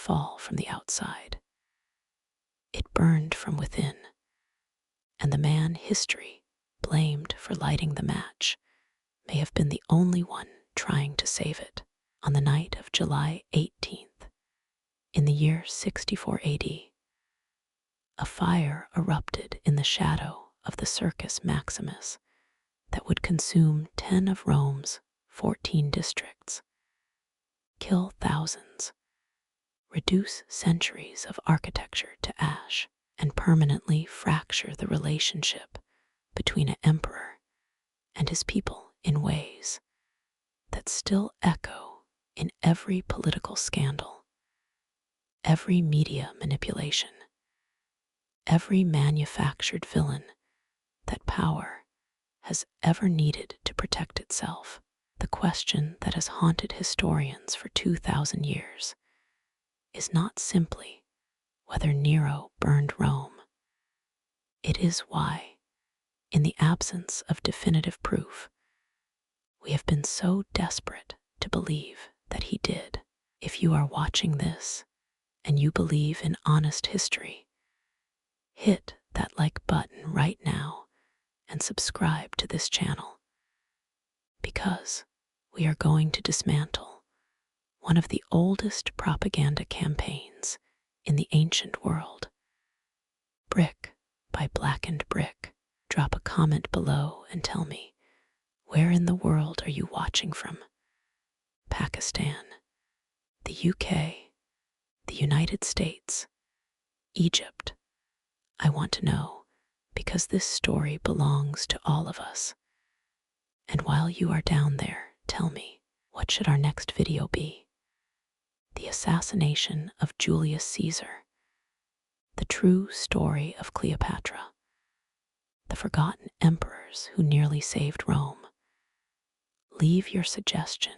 fall from the outside. It burned from within, and the man history blamed for lighting the match may have been the only one trying to save it. On the night of July 18th, in the year 64 AD, a fire erupted in the shadow of the Circus Maximus that would consume 10 of Rome's 14 districts, kill thousands, reduce centuries of architecture to ash, and permanently fracture the relationship between an emperor and his people in ways that still echo in every political scandal, every media manipulation, every manufactured villain that power has ever needed to protect itself. The question that has haunted historians for 2,000 years is not simply whether Nero burned Rome. It is why, in the absence of definitive proof, we have been so desperate to believe that he did. If you are watching this and you believe in honest history, hit that like button right now and subscribe to this channel, because we are going to dismantle one of the oldest propaganda campaigns in the ancient world, brick by blackened brick. Drop a comment below and tell me, where in the world are you watching from? Pakistan, the UK, the United States, Egypt? I want to know, because this story belongs to all of us. And while you are down there, tell me, what should our next video be? The assassination of Julius Caesar, the true story of Cleopatra, the forgotten emperors who nearly saved Rome. Leave your suggestion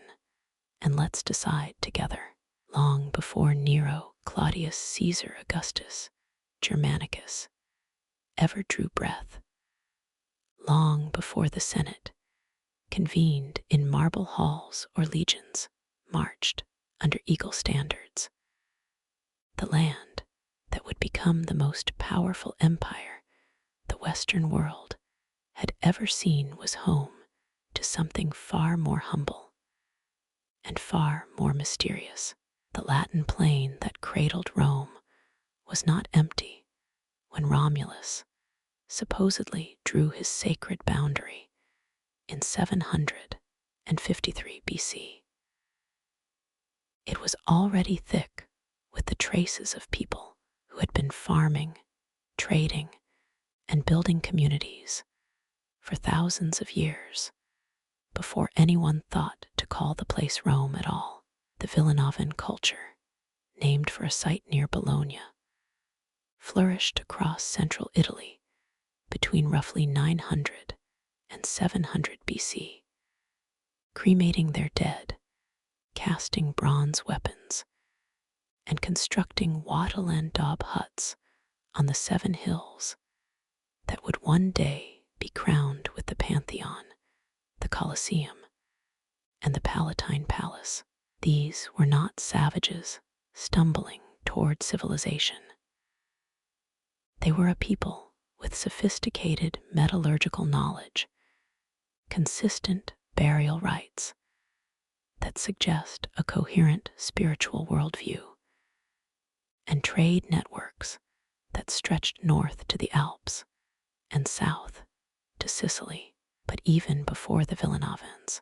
and let's decide together. Long before Nero, Claudius, Caesar, Augustus, Germanicus ever drew breath, long before the Senate convened in marble halls or legions marched under eagle standards, the land that would become the most powerful empire the Western world had ever seen was home to something far more humble and far more mysterious. The Latin plain that cradled Rome was not empty when Romulus supposedly drew his sacred boundary in 753 BC. It was already thick with the traces of people who had been farming, trading, and building communities for thousands of years before anyone thought to call the place Rome at all. The Villanovan culture, named for a site near Bologna, flourished across central Italy between roughly 900 and 700 BC, cremating their dead, casting bronze weapons, and constructing wattle and daub huts on the 7 hills that would one day be crowned with the Pantheon, the Colosseum, and the Palatine Palace. These were not savages stumbling toward civilization. They were a people with sophisticated metallurgical knowledge, consistent burial rites that suggest a coherent spiritual worldview, and trade networks that stretched north to the Alps and south to Sicily. But even before the Villanovans,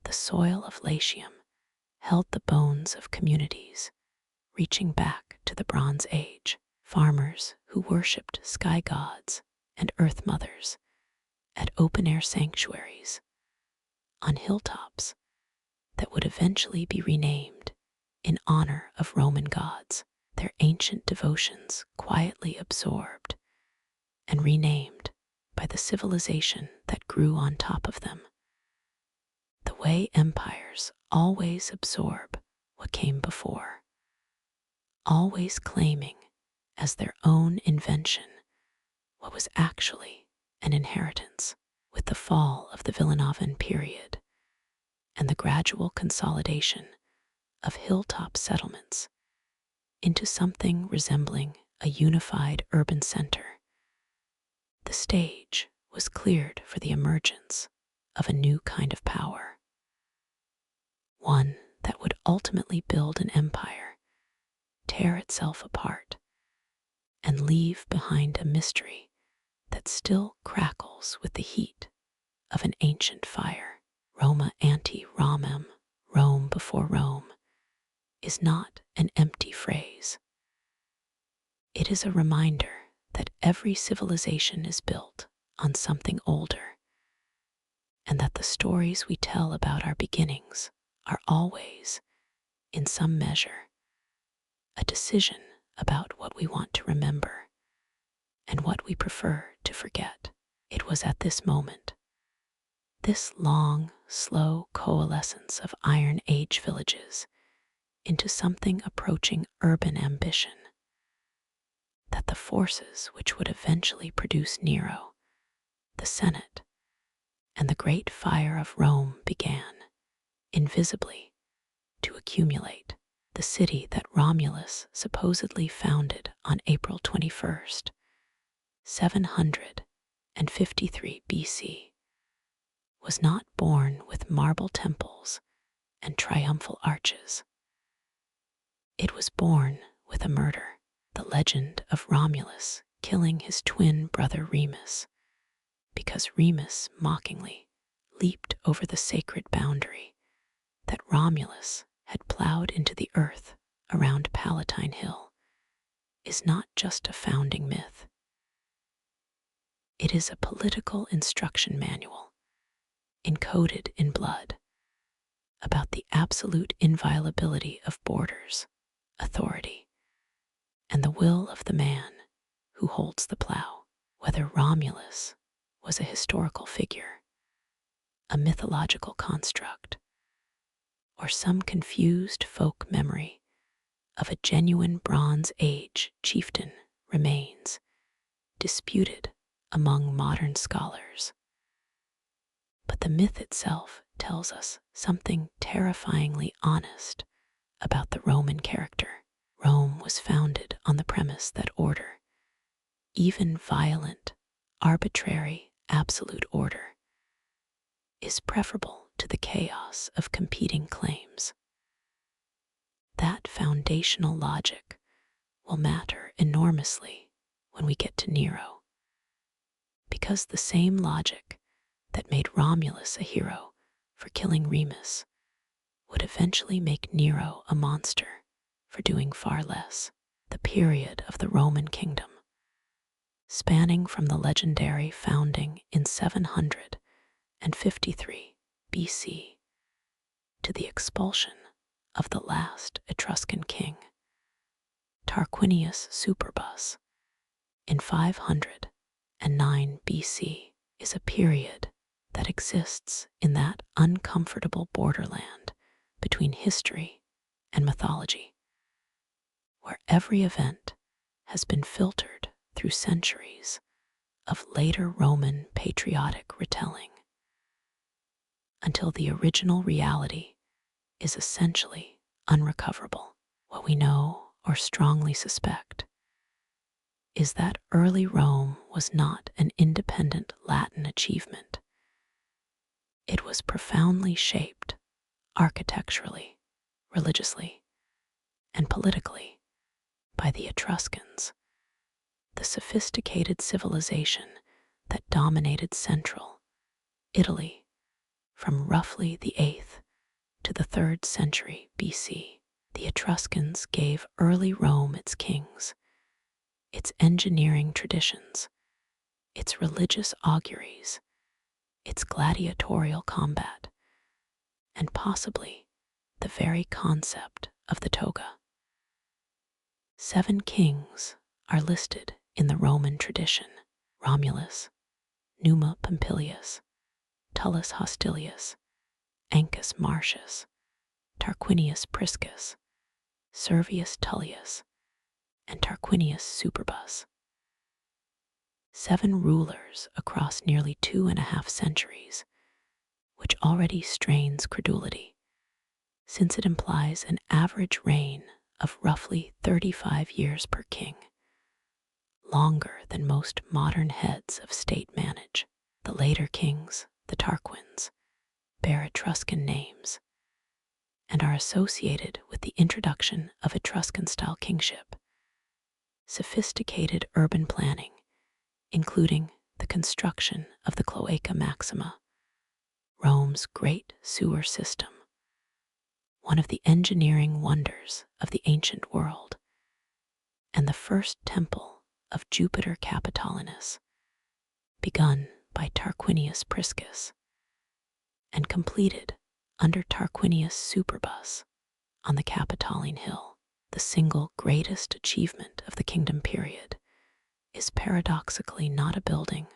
the soil of Latium held the bones of communities reaching back to the Bronze Age. Farmers who worshipped sky gods and earth mothers at open-air sanctuaries on hilltops that would eventually be renamed in honor of Roman gods, their ancient devotions quietly absorbed and renamed by the civilization that grew on top of them. The way empires always absorb what came before, always claiming as their own invention what was actually an inheritance. With the fall of the Villanovan period and the gradual consolidation of hilltop settlements into something resembling a unified urban center. The stage was cleared for the emergence of a new kind of power, one that would ultimately build an empire, tear itself apart, and leave behind a mystery that still crackles with the heat of an ancient fire. Roma ante Romam, Rome before Rome, is not an empty phrase. It is a reminder that every civilization is built on something older, and that the stories we tell about our beginnings are always, in some measure, a decision about what we want to remember and what we prefer to forget. It was at this moment, this long, slow coalescence of Iron Age villages into something approaching urban ambition, that the forces which would eventually produce Nero, the Senate, and the great fire of Rome began, invisibly, to accumulate. The city that Romulus supposedly founded on April 21st, 753 BC, was not born with marble temples and triumphal arches. It was born with a murder, the legend of Romulus killing his twin brother Remus, because Remus mockingly leaped over the sacred boundary that Romulus had plowed into the earth around Palatine Hill, is not just a founding myth. It is a political instruction manual, encoded in blood, about the absolute inviolability of borders, authority, and the will of the man who holds the plow. Whether Romulus was a historical figure, a mythological construct, or some confused folk memory of a genuine Bronze Age chieftain remains disputed among modern scholars. But the myth itself tells us something terrifyingly honest about the Roman character. Rome was founded on the premise that order, even violent, arbitrary, absolute order, is preferable to the chaos of competing claims. That foundational logic will matter enormously when we get to Nero, because the same logic that made Romulus a hero for killing Remus would eventually make Nero a monster for doing far less. The period of the Roman kingdom, spanning from the legendary founding in 753 BC to the expulsion of the last Etruscan king, Tarquinius Superbus, in 509 BC, is a period that exists in that uncomfortable borderland between history and mythology, where every event has been filtered through centuries of later Roman patriotic retelling, until the original reality is essentially unrecoverable. What we know or strongly suspect is that early Rome was not an independent Latin achievement. It was profoundly shaped architecturally, religiously, and politically by the Etruscans, the sophisticated civilization that dominated central Italy from roughly the 8th to the 3rd century BC. The Etruscans gave early Rome its kings, its engineering traditions, its religious auguries, its gladiatorial combat, and possibly the very concept of the toga. 7 kings are listed in the Roman tradition: Romulus, Numa Pompilius, Tullus Hostilius, Ancus Marcius, Tarquinius Priscus, Servius Tullius, and Tarquinius Superbus. 7 rulers across nearly 2.5 centuries, which already strains credulity, since it implies an average reign of roughly 35 years per king, longer than most modern heads of state manage. The later kings, the Tarquins, bear Etruscan names and are associated with the introduction of Etruscan-style kingship, sophisticated urban planning, including the construction of the Cloaca Maxima, Rome's great sewer system, one of the engineering wonders of the ancient world, and the first temple of Jupiter Capitolinus, begun by Tarquinius Priscus and completed under Tarquinius Superbus on the Capitoline Hill. The single greatest achievement of the kingdom period is paradoxically not a building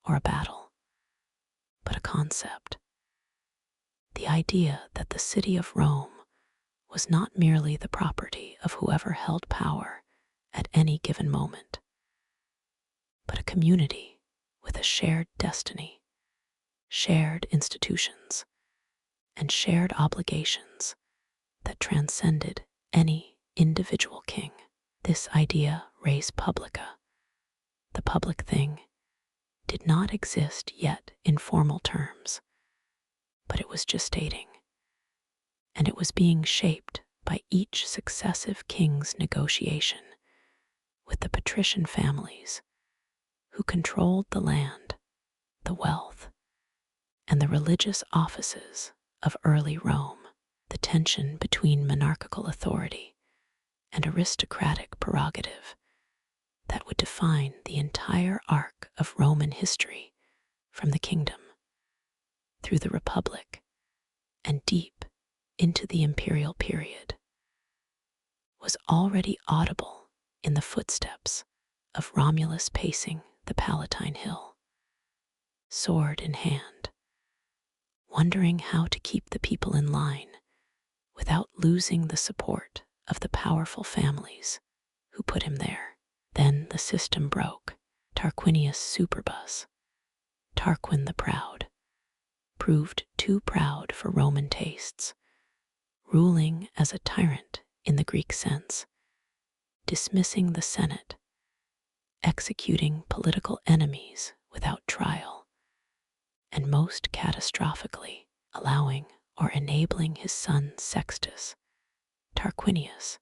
or a battle, but a concept. The idea that the city of Rome was not merely the property of whoever held power at any given moment, but a community with a shared destiny, shared institutions, and shared obligations that transcended any individual king. This idea, res publica, the public thing, did not exist yet in formal terms, but it was gestating, and it was being shaped by each successive king's negotiation with the patrician families who controlled the land, the wealth, and the religious offices of early Rome. The tension between monarchical authority and aristocratic prerogative that would define the entire arc of Roman history from the kingdom through the Republic and deep into the imperial period was already audible in the footsteps of Romulus pacing the Palatine Hill, sword in hand, wondering how to keep the people in line without losing the support of the powerful families who put him there. Then the system broke. Tarquinius Superbus, Tarquin the Proud, proved too proud for Roman tastes, ruling as a tyrant in the Greek sense, dismissing the Senate, executing political enemies without trial, and most catastrophically allowing or enabling his son Sextus, Tarquinius,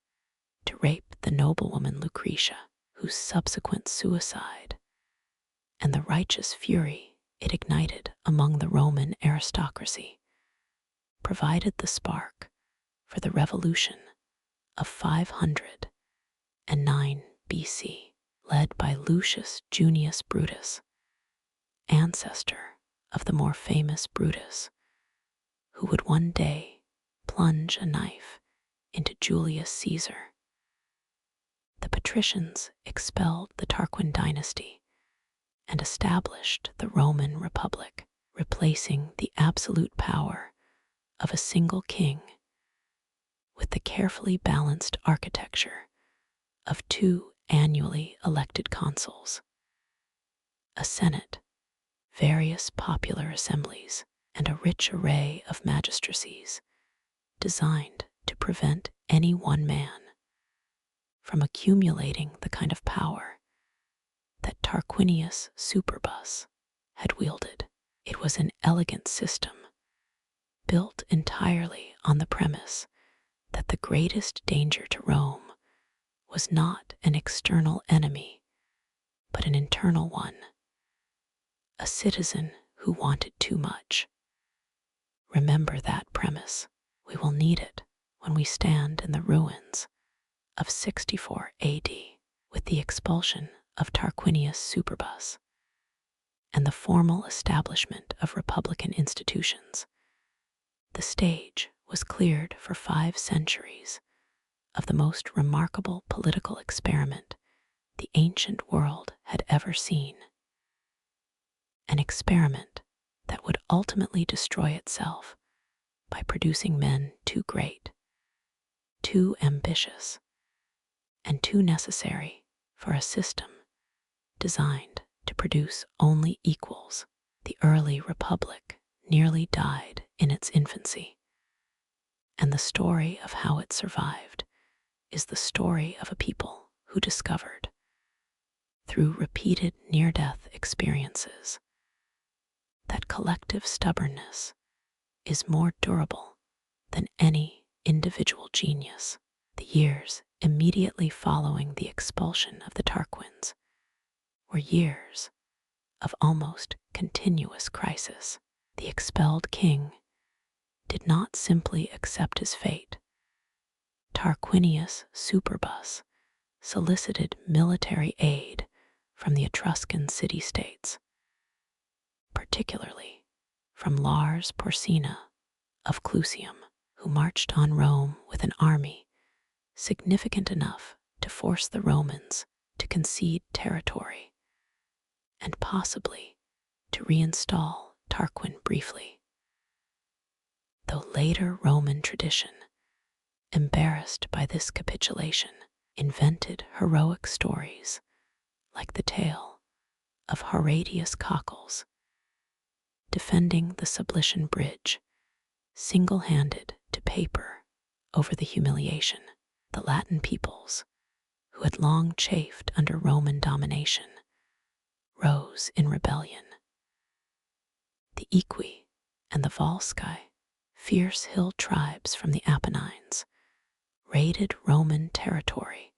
to rape the noblewoman Lucretia, whose subsequent suicide and the righteous fury it ignited among the Roman aristocracy provided the spark for the revolution of 509 BC, led by Lucius Junius Brutus, ancestor of the more famous Brutus, who would one day plunge a knife into Julius Caesar. The patricians expelled the Tarquin dynasty and established the Roman Republic, replacing the absolute power of a single king with the carefully balanced architecture of two annually elected consuls, a senate, various popular assemblies, and a rich array of magistracies designed to prevent any one man from accumulating the kind of power that Tarquinius Superbus had wielded. It was an elegant system, built entirely on the premise that the greatest danger to Rome was not an external enemy, but an internal one, a citizen who wanted too much. Remember that premise. We will need it when we stand in the ruins of 64 AD with the expulsion of Tarquinius Superbus and the formal establishment of republican institutions. The stage was cleared for 5 centuries of the most remarkable political experiment the ancient world had ever seen. An experiment that would ultimately destroy itself by producing men too great, too ambitious, and too necessary for a system designed to produce only equals. The early republic nearly died in its infancy, and the story of how it survived is the story of a people who discovered, through repeated near-death experiences, that collective stubbornness is more durable than any individual genius. The years immediately following the expulsion of the Tarquins were years of almost continuous crisis. The expelled king did not simply accept his fate. Tarquinius Superbus solicited military aid from the Etruscan city-states, particularly from Lars Porsena of Clusium, who marched on Rome with an army significant enough to force the Romans to concede territory and possibly to reinstall Tarquin briefly. Though later Roman tradition, embarrassed by this capitulation, invented heroic stories like the tale of Horatius Cockles defending the Sublician Bridge, single-handed to paper over the humiliation. The Latin peoples, who had long chafed under Roman domination, rose in rebellion. The Equi and the Volsci, fierce hill tribes from the Apennines, raided Roman territory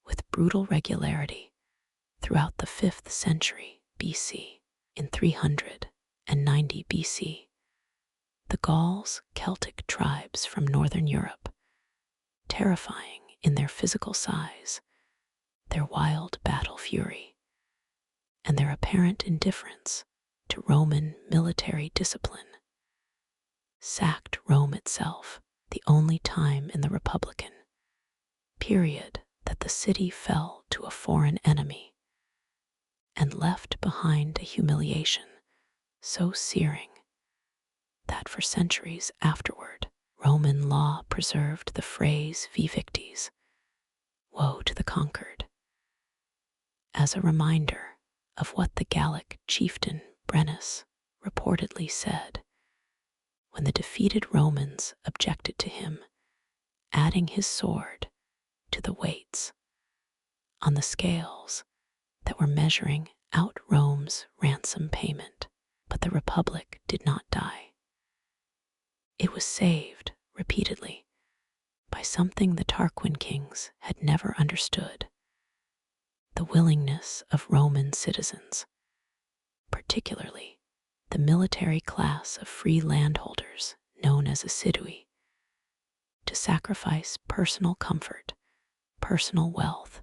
with brutal regularity throughout the 5th century BC. In 390 BC, the Gauls, Celtic tribes from northern Europe, terrifying in their physical size, their wild battle fury, and their apparent indifference to Roman military discipline, sacked Rome itself, the only time in the Republican period that the city fell to a foreign enemy, and left behind a humiliation so searing that for centuries afterward, Roman law preserved the phrase vi victis, woe to the conquered, as a reminder of what the Gallic chieftain Brennus reportedly said when the defeated Romans objected to him adding his sword to the weights on the scales that were measuring out Rome's ransom payment. But the Republic did not die. It was saved repeatedly by something the Tarquin kings had never understood: the willingness of Roman citizens, particularly the military class of free landholders known as assidui, to sacrifice personal comfort, personal wealth,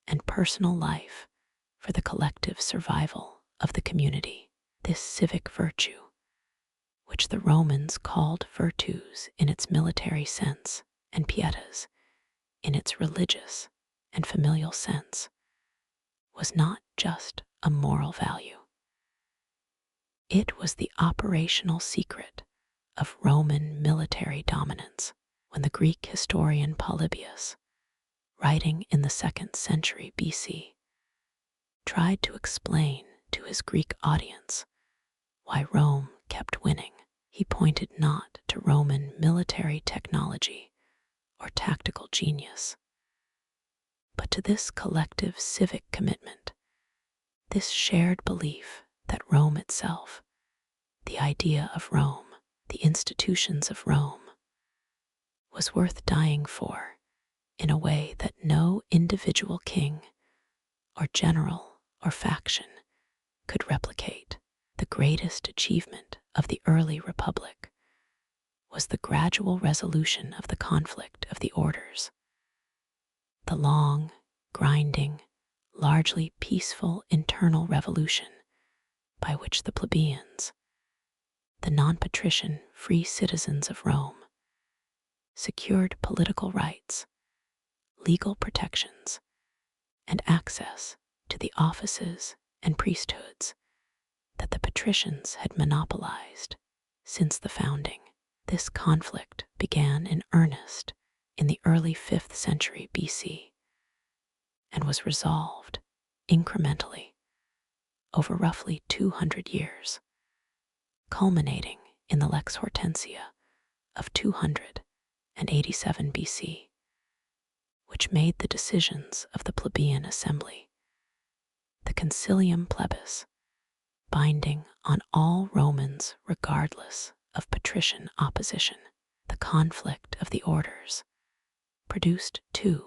and personal life for the collective survival of the community. This civic virtue, which the Romans called virtus in its military sense and pietas in its religious and familial sense, was not just a moral value. It was the operational secret of Roman military dominance. When the Greek historian Polybius, writing in the 2nd century BC, tried to explain to his Greek audience why Rome kept winning, he pointed not to Roman military technology or tactical genius, but to this collective civic commitment, this shared belief that Rome itself, the idea of Rome, the institutions of Rome, was worth dying for in a way that no individual king or general or faction could replicate. The greatest achievement of the early Republic was the gradual resolution of the conflict of the orders. The long, grinding, largely peaceful internal revolution by which the plebeians, the non-patrician free citizens of Rome, secured political rights, legal protections, and access to the offices and priesthoods that the patricians had monopolized since the founding. This conflict began in earnest in the early 5th century BC and was resolved incrementally over roughly 200 years, culminating in the Lex Hortensia of 287 BC. which made the decisions of the plebeian assembly, the concilium plebis, binding on all Romans regardless of patrician opposition. The conflict of the orders produced two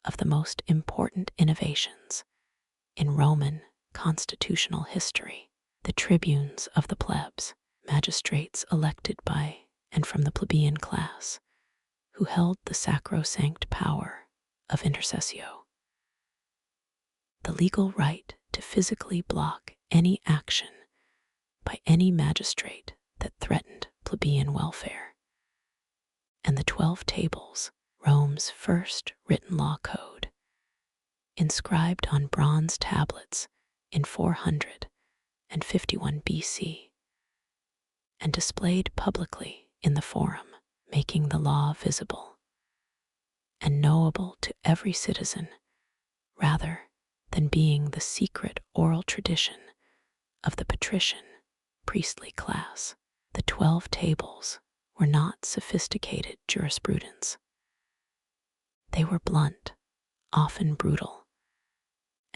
of the most important innovations in Roman constitutional history: the tribunes of the plebs, magistrates elected by and from the plebeian class, who held the sacrosanct power of intercessio, the legal right to physically block any action by any magistrate that threatened plebeian welfare, and the 12 Tables, Rome's first written law code, inscribed on bronze tablets in 451 BC, and displayed publicly in the Forum, making the law visible and knowable to every citizen, rather than being the secret oral tradition of the patrician priestly class. The 12 Tables were not sophisticated jurisprudence. They were blunt, often brutal,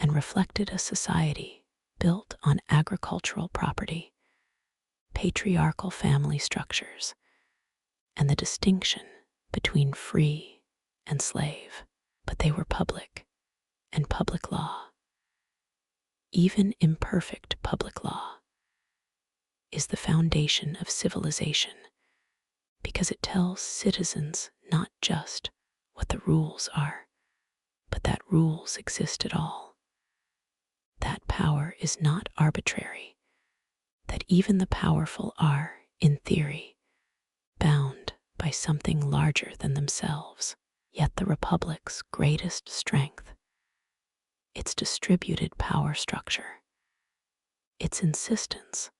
and reflected a society built on agricultural property, patriarchal family structures, and the distinction between free and slave. But they were public, and public law, even imperfect public law, is the foundation of civilization, because it tells citizens not just what the rules are, but that rules exist at all. That power is not arbitrary, that even the powerful are, in theory, bound by something larger than themselves. Yet the Republic's greatest strength, its distributed power structure, its insistence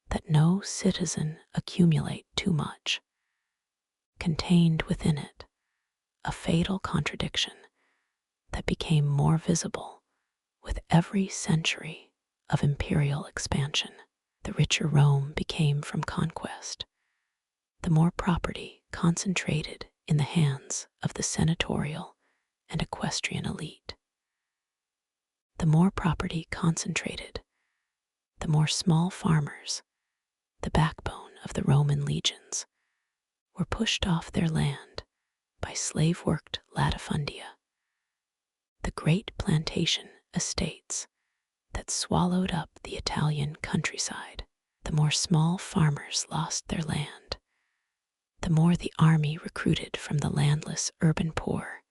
that no citizen accumulate too much, contained within it a fatal contradiction that became more visible with every century of imperial expansion. The richer Rome became from conquest, the more property concentrated in the hands of the senatorial and equestrian elite. The more property concentrated, the more small farmers, the backbone of the Roman legions, were pushed off their land by slave-worked latifundia, the great plantation estates that swallowed up the Italian countryside. The more small farmers lost their land, the more the army recruited from the landless urban poor,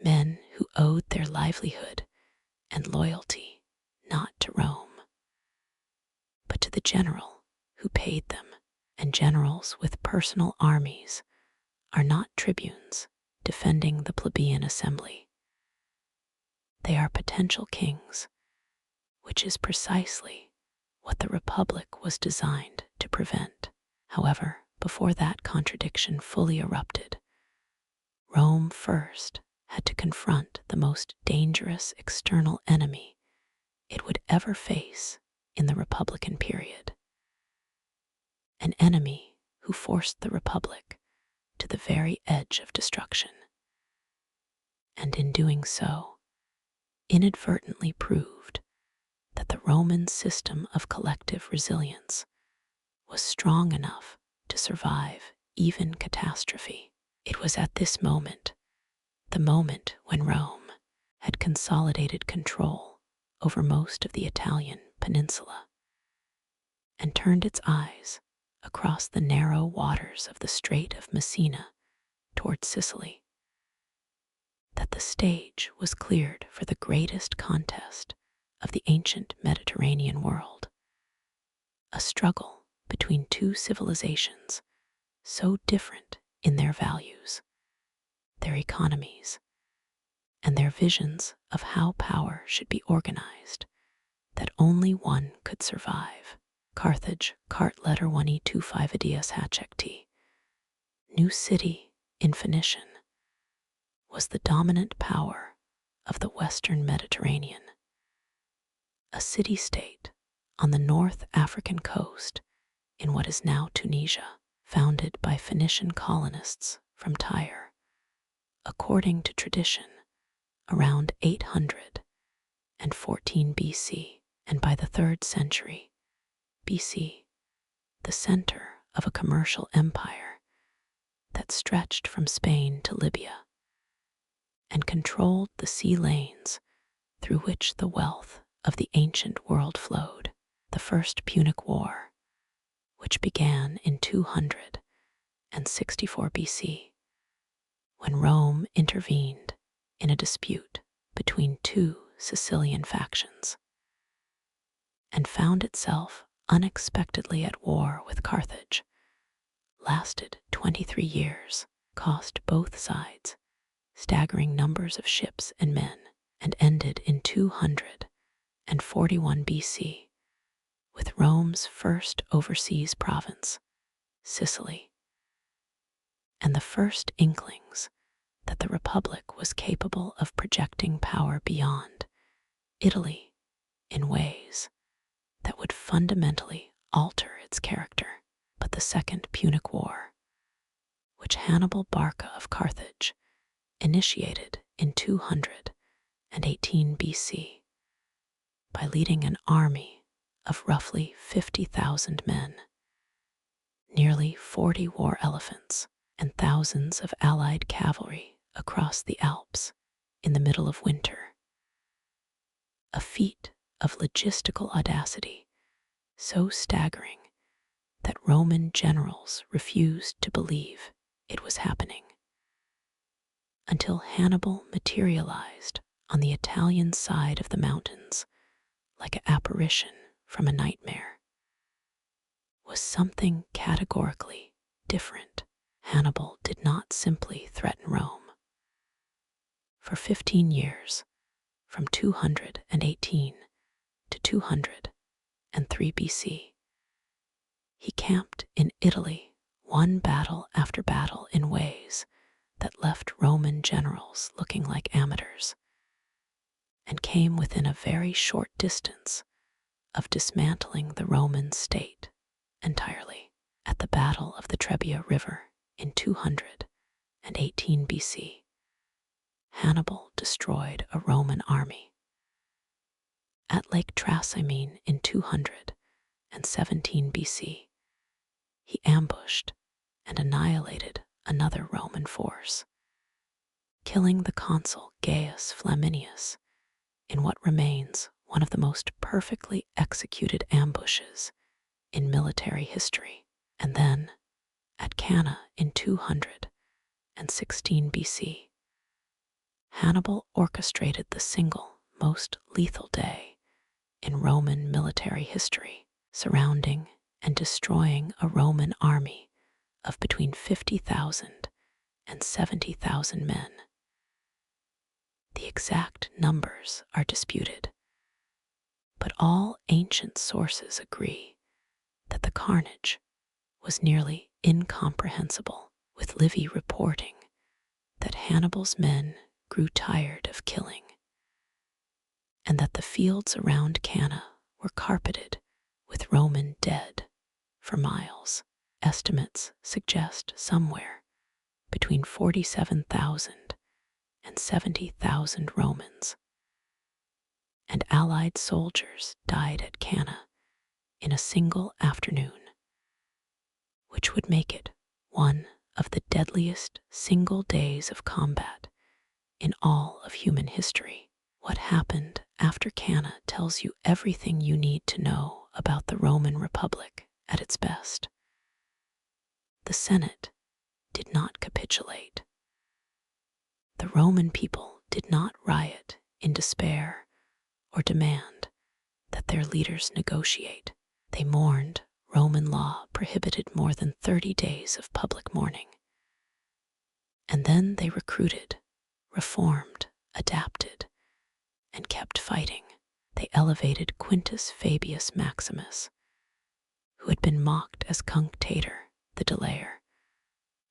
men who owed their livelihood and loyalty not to Rome, but to the general who paid them. And generals with personal armies are not tribunes defending the plebeian assembly. They are potential kings, which is precisely what the Republic was designed to prevent. However, before that contradiction fully erupted, Rome first had to confront the most dangerous external enemy it would ever face in the Republican period. An enemy who forced the Republic to the very edge of destruction, and in doing so, inadvertently proved that the Roman system of collective resilience was strong enough to survive even catastrophe. It was at this moment, the moment when Rome had consolidated control over most of the Italian peninsula and turned its eyes across the narrow waters of the Strait of Messina toward Sicily, that the stage was cleared for the greatest contest of the ancient Mediterranean world, a struggle between two civilizations so different in their values, their economies, and their visions of how power should be organized, that only one could survive. Carthage, cart letter 1E25 Adias Hachecti, New City in Phoenician, was the dominant power of the Western Mediterranean, a city-state on the North African coast in what is now Tunisia, founded by Phoenician colonists from Tyre, according to tradition, around 814 BC, and by the 3rd century BC, the center of a commercial empire that stretched from Spain to Libya and controlled the sea lanes through which the wealth of the ancient world flowed. The First Punic War, which began in 264 BC, when Rome intervened in a dispute between two Sicilian factions, and found itself unexpectedly at war with Carthage, lasted 23 years, cost both sides staggering numbers of ships and men, and ended in 241 BC with Rome's first overseas province, Sicily, and the first inklings that the Republic was capable of projecting power beyond Italy in ways that would fundamentally alter its character. But the Second Punic War, which Hannibal Barca of Carthage initiated in 218 BC by leading an army of roughly 50,000 men, nearly 40 war elephants, and thousands of allied cavalry across the Alps in the middle of winter. A feat of logistical audacity so staggering that Roman generals refused to believe it was happening, until Hannibal materialized on the Italian side of the mountains like an apparition from a nightmare. Was something categorically different. Hannibal did not simply threaten Rome. For 15 years, from 218 to 203 BC, he camped in Italy, won battle after battle in ways that left Roman generals looking like amateurs, and came within a very short distance of dismantling the Roman state entirely. At the Battle of the Trebia River in 218 BC, Hannibal destroyed a Roman army. At Lake Trasimene in 217 BC, he ambushed and annihilated another Roman force, killing the consul Gaius Flaminius in what remains one of the most perfectly executed ambushes in military history. And then, at Cannae in 216 BC, Hannibal orchestrated the single most lethal day in Roman military history, surrounding and destroying a Roman army of between 50,000 and 70,000 men. The exact numbers are disputed, but all ancient sources agree that the carnage was nearly incomprehensible, with Livy reporting that Hannibal's men grew tired of killing, and that the fields around Cannae were carpeted with Roman dead for miles. Estimates suggest somewhere between 47,000 and 70,000 Romans and allied soldiers died at Cannae in a single afternoon, which would make it one of the deadliest single days of combat in all of human history. What happened after Cannae tells you everything you need to know about the Roman Republic at its best. The Senate did not capitulate. The Roman people did not riot in despair or demand that their leaders negotiate. They mourned. Roman law prohibited more than 30 days of public mourning. And then they recruited, reformed, adapted, and kept fighting. They elevated Quintus Fabius Maximus, who had been mocked as Cunctator, the delayer,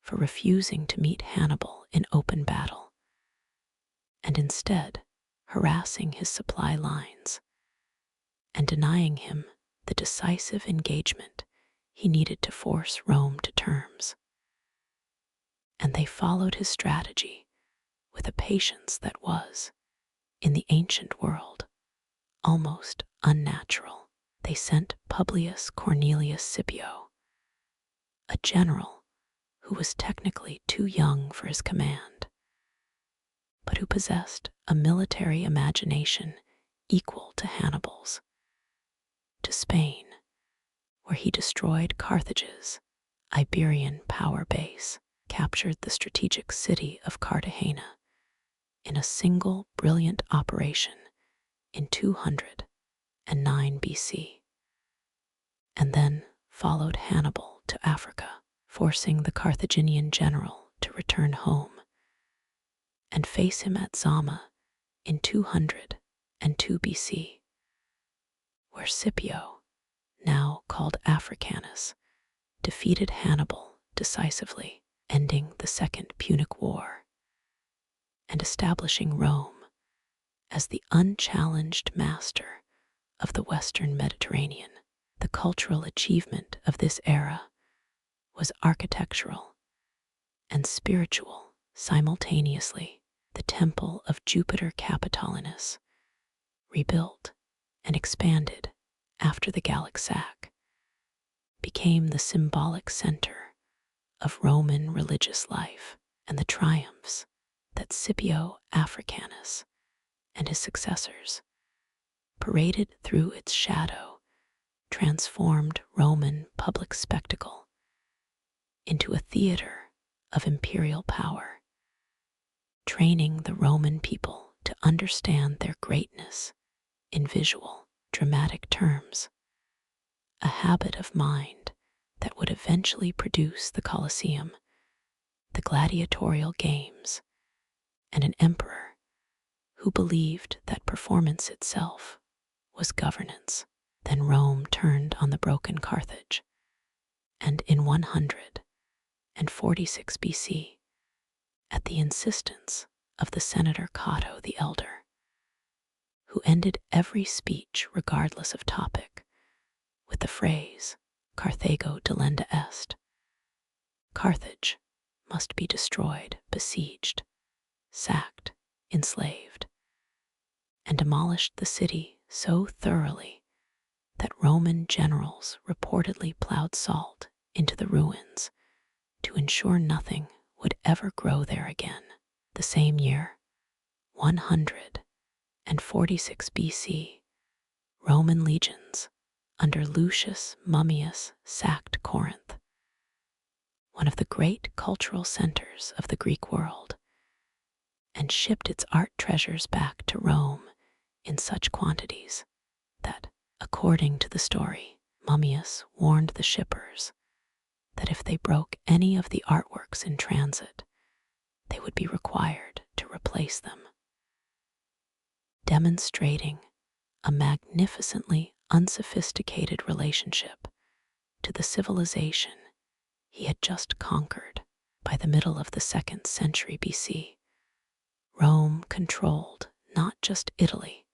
for refusing to meet Hannibal in open battle, and instead harassing his supply lines and denying him the decisive engagement he needed to force Rome to terms. And they followed his strategy with a patience that was, in the ancient world, almost unnatural. They sent Publius Cornelius Scipio, a general who was technically too young for his command, but who possessed a military imagination equal to Hannibal's, to Spain, where he destroyed Carthage's Iberian power base, captured the strategic city of Cartagena in a single brilliant operation in 209 BC, and then followed Hannibal to Africa, forcing the Carthaginian general to return home and face him at Zama in 202 BC, where Scipio, now called Africanus, defeated Hannibal decisively, ending the Second Punic War and establishing Rome as the unchallenged master of the Western Mediterranean. The cultural achievement of this era was architectural and spiritual simultaneously. The temple of Jupiter Capitolinus, rebuilt and expanded after the Gallic sack, became the symbolic center of Roman religious life, and the triumphs that Scipio Africanus and his successors paraded through its shadow transformed Roman public spectacle into a theater of imperial power, training the Roman people to understand their greatness in visual, dramatic terms, a habit of mind that would eventually produce the Colosseum, the gladiatorial games, and an emperor who believed that performance itself was governance. Then Rome turned on the broken Carthage, and in 146 BC, at the insistence of the senator Cato the Elder, who ended every speech regardless of topic with the phrase, Carthago delenda est, Carthage must be destroyed, besieged, sacked, enslaved, and demolished the city so thoroughly that Roman generals reportedly plowed salt into the ruins to ensure nothing would ever grow there again. The same year, 146 BC, Roman legions under Lucius Mummius sacked Corinth, one of the great cultural centers of the Greek world, and shipped its art treasures back to Rome in such quantities that, according to the story, Mummius warned the shippers that if they broke any of the artworks in transit, they would be required to replace them, demonstrating a magnificently unsophisticated relationship to the civilization he had just conquered. By the middle of the 2nd century BC, Rome controlled not just Italy,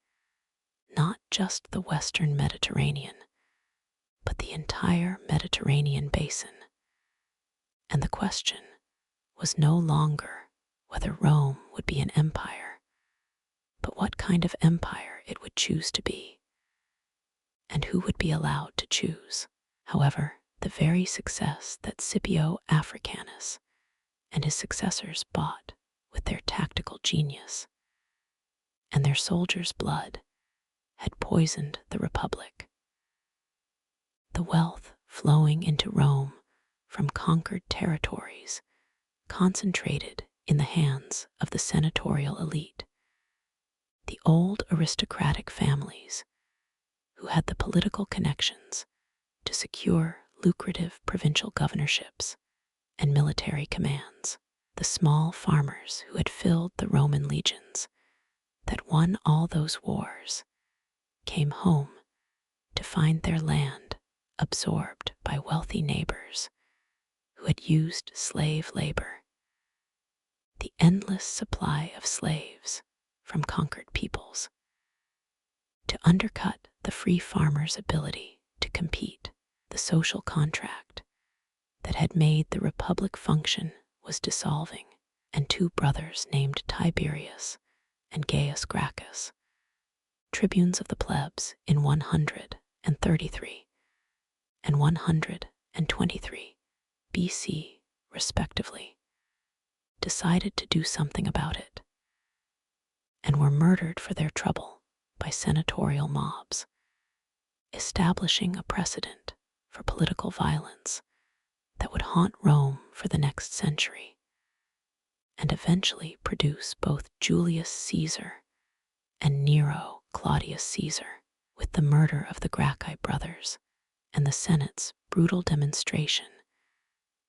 not just the Western Mediterranean, but the entire Mediterranean basin. And the question was no longer whether Rome would be an empire, but what kind of empire it would choose to be, and who would be allowed to choose. However, the very success that Scipio Africanus and his successors bought with their tactical genius and their soldiers' blood had poisoned the Republic. The wealth flowing into Rome from conquered territories concentrated in the hands of the senatorial elite, the old aristocratic families who had the political connections to secure lucrative provincial governorships and military commands. The small farmers who had filled the Roman legions that won all those wars came home to find their land absorbed by wealthy neighbors who had used slave labor, the endless supply of slaves from conquered peoples, to undercut the free farmer's ability to compete. The social contract that had made the Republic function was dissolving, and two brothers named Tiberius and Gaius Gracchus, tribunes of the plebs in 133 and 123 BC, respectively, decided to do something about it, and were murdered for their trouble by senatorial mobs, establishing a precedent for political violence that would haunt Rome for the next century, and eventually produce both Julius Caesar and Nero Claudius Caesar, with the murder of the Gracchi brothers and the Senate's brutal demonstration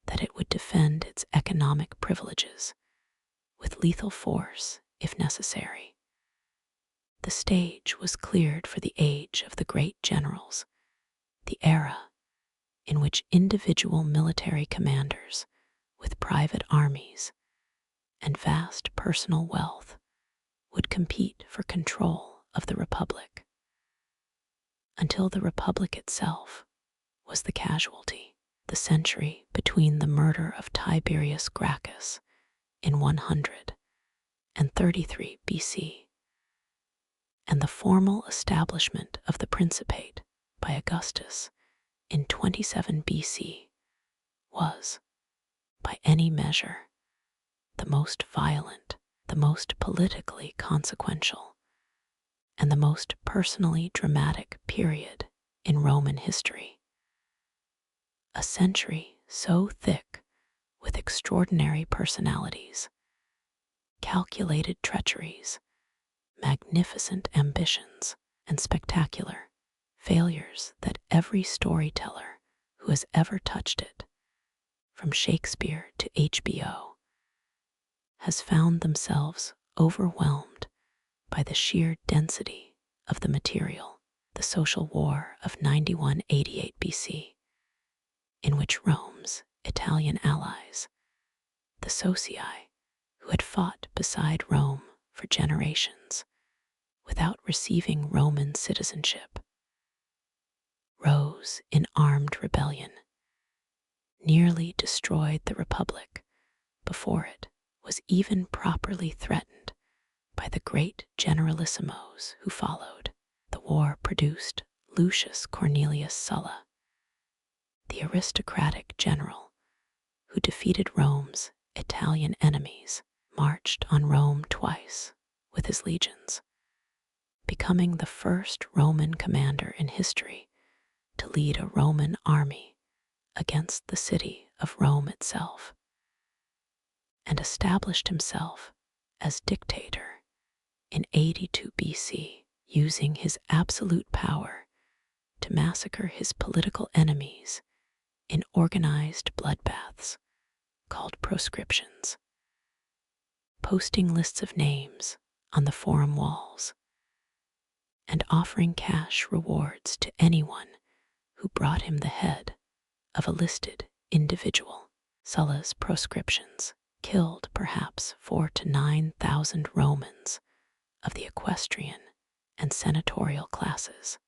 that it would defend its economic privileges with lethal force if necessary. The stage was cleared for the age of the great generals, the era in which individual military commanders with private armies and vast personal wealth would compete for control of the Republic, until the Republic itself was the casualty. The century between the murder of Tiberius Gracchus in 133 BC and the formal establishment of the Principate by Augustus in 27 BC was, by any measure, the most violent, the most politically consequential, and the most personally dramatic period in Roman history. A century so thick with extraordinary personalities, calculated treacheries, magnificent ambitions, and spectacular failures that every storyteller who has ever touched it, from Shakespeare to HBO, has found themselves overwhelmed by the sheer density of the material. The social war of 91-88 BC, in which Rome's Italian allies, the socii, who had fought beside Rome for generations without receiving Roman citizenship, rose in armed rebellion, nearly destroyed the Republic before it was even properly threatened by the great generalissimos who followed. The war produced Lucius Cornelius Sulla, the aristocratic general who defeated Rome's Italian enemies, marched on Rome twice with his legions, becoming the first Roman commander in history to lead a Roman army against the city of Rome itself, and established himself as dictator in 82 BC, using his absolute power to massacre his political enemies in organized bloodbaths called proscriptions, posting lists of names on the forum walls and offering cash rewards to anyone who brought him the head of a listed individual. Sulla's proscriptions killed perhaps 4,000 to 9,000 Romans of the equestrian and senatorial classes,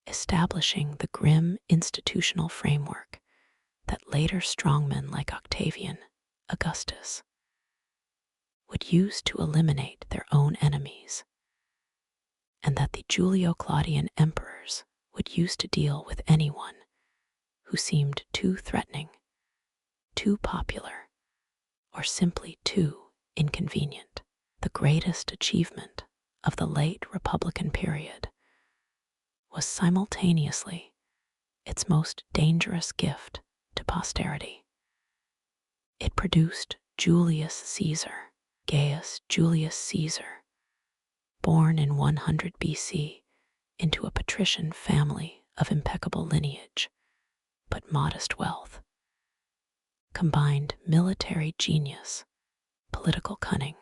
establishing the grim institutional framework that later strongmen like Octavian, Augustus, would use to eliminate their own enemies, and that the Julio-Claudian emperors would use to deal with anyone who seemed too threatening, too popular, or simply too inconvenient. The greatest achievement of the late Republican period was simultaneously its most dangerous gift to posterity. It produced Julius Caesar, Gaius Julius Caesar, born in 100 BC into a patrician family of impeccable lineage but modest wealth, combined military genius, political cunning,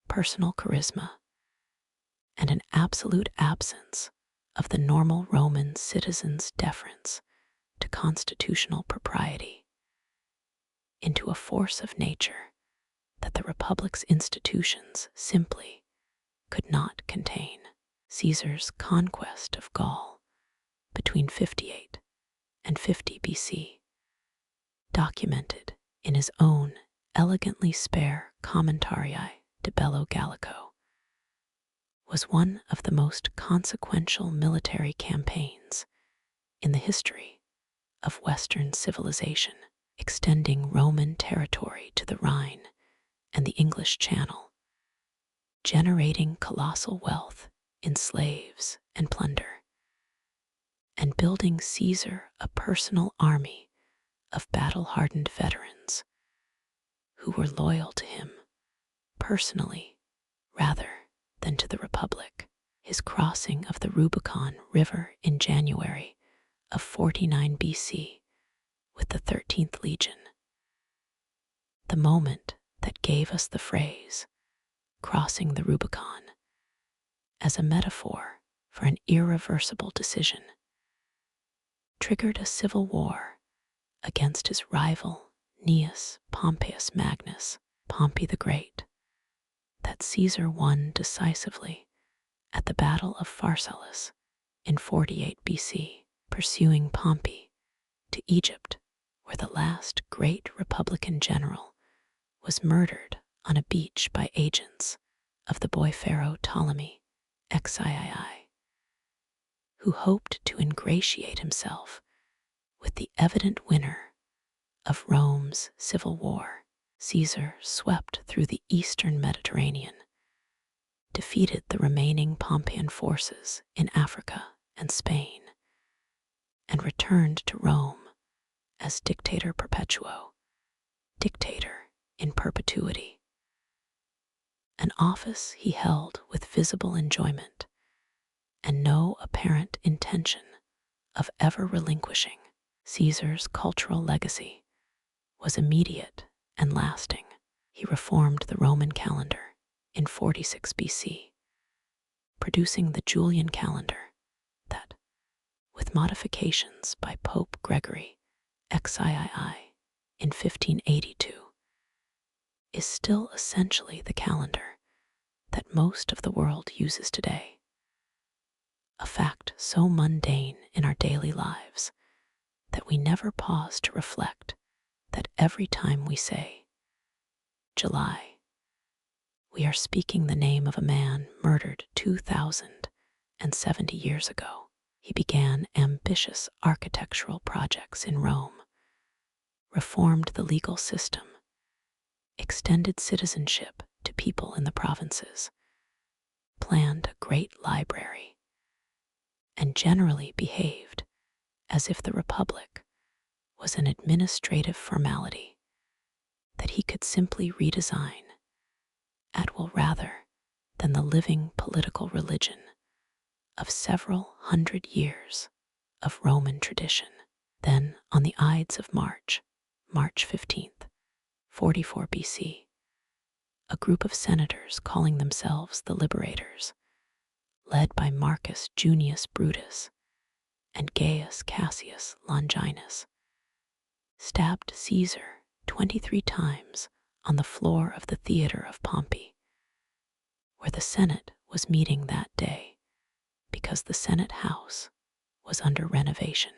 personal charisma, and an absolute absence of the normal Roman citizen's deference to constitutional propriety, into a force of nature that the Republic's institutions simply could not contain. Caesar's conquest of Gaul between 58 and 50 BC, documented in his own elegantly spare Commentarii de Bello Gallico, was one of the most consequential military campaigns in the history of Western civilization, extending Roman territory to the Rhine and the English Channel, generating colossal wealth in slaves and plunder, and building Caesar a personal army of battle-hardened veterans who were loyal to him personally rather than to the Republic. His crossing of the Rubicon River in January of 49 BC with the 13th Legion, the moment that gave us the phrase crossing the Rubicon as a metaphor for an irreversible decision, triggered a civil war against his rival Gnaeus Pompeius Magnus, Pompey the Great, that Caesar won decisively at the Battle of Pharsalus in 48 BC, pursuing Pompey to Egypt, where the last great Republican general was murdered on a beach by agents of the boy pharaoh Ptolemy XIII, who hoped to ingratiate himself with the evident winner of Rome's civil war. Caesar swept through the eastern Mediterranean, defeated the remaining Pompeian forces in Africa and Spain, and returned to Rome as Dictator Perpetuo, dictator in perpetuity, an office he held with visible enjoyment and no apparent intention of ever relinquishing. Caesar's cultural legacy was immediate and lasting. He reformed the Roman calendar in 46 BC, producing the Julian calendar that, with modifications by Pope Gregory XIII in 1582, is still essentially the calendar that most of the world uses today. A fact so mundane in our daily lives that we never pause to reflect that every time we say July, we are speaking the name of a man murdered 2,070 years ago. He began ambitious architectural projects in Rome, reformed the legal system, extended citizenship to people in the provinces, planned a great library, and generally behaved as if the Republic was an administrative formality that he could simply redesign at will rather than the living political religion of several hundred years of Roman tradition. Then, on the Ides of March 15th, 44 BC, a group of senators calling themselves the Liberators, led by Marcus Junius Brutus and Gaius Cassius Longinus, stabbed Caesar 23 times on the floor of the theater of Pompey, where the Senate was meeting that day because the Senate House was under renovation.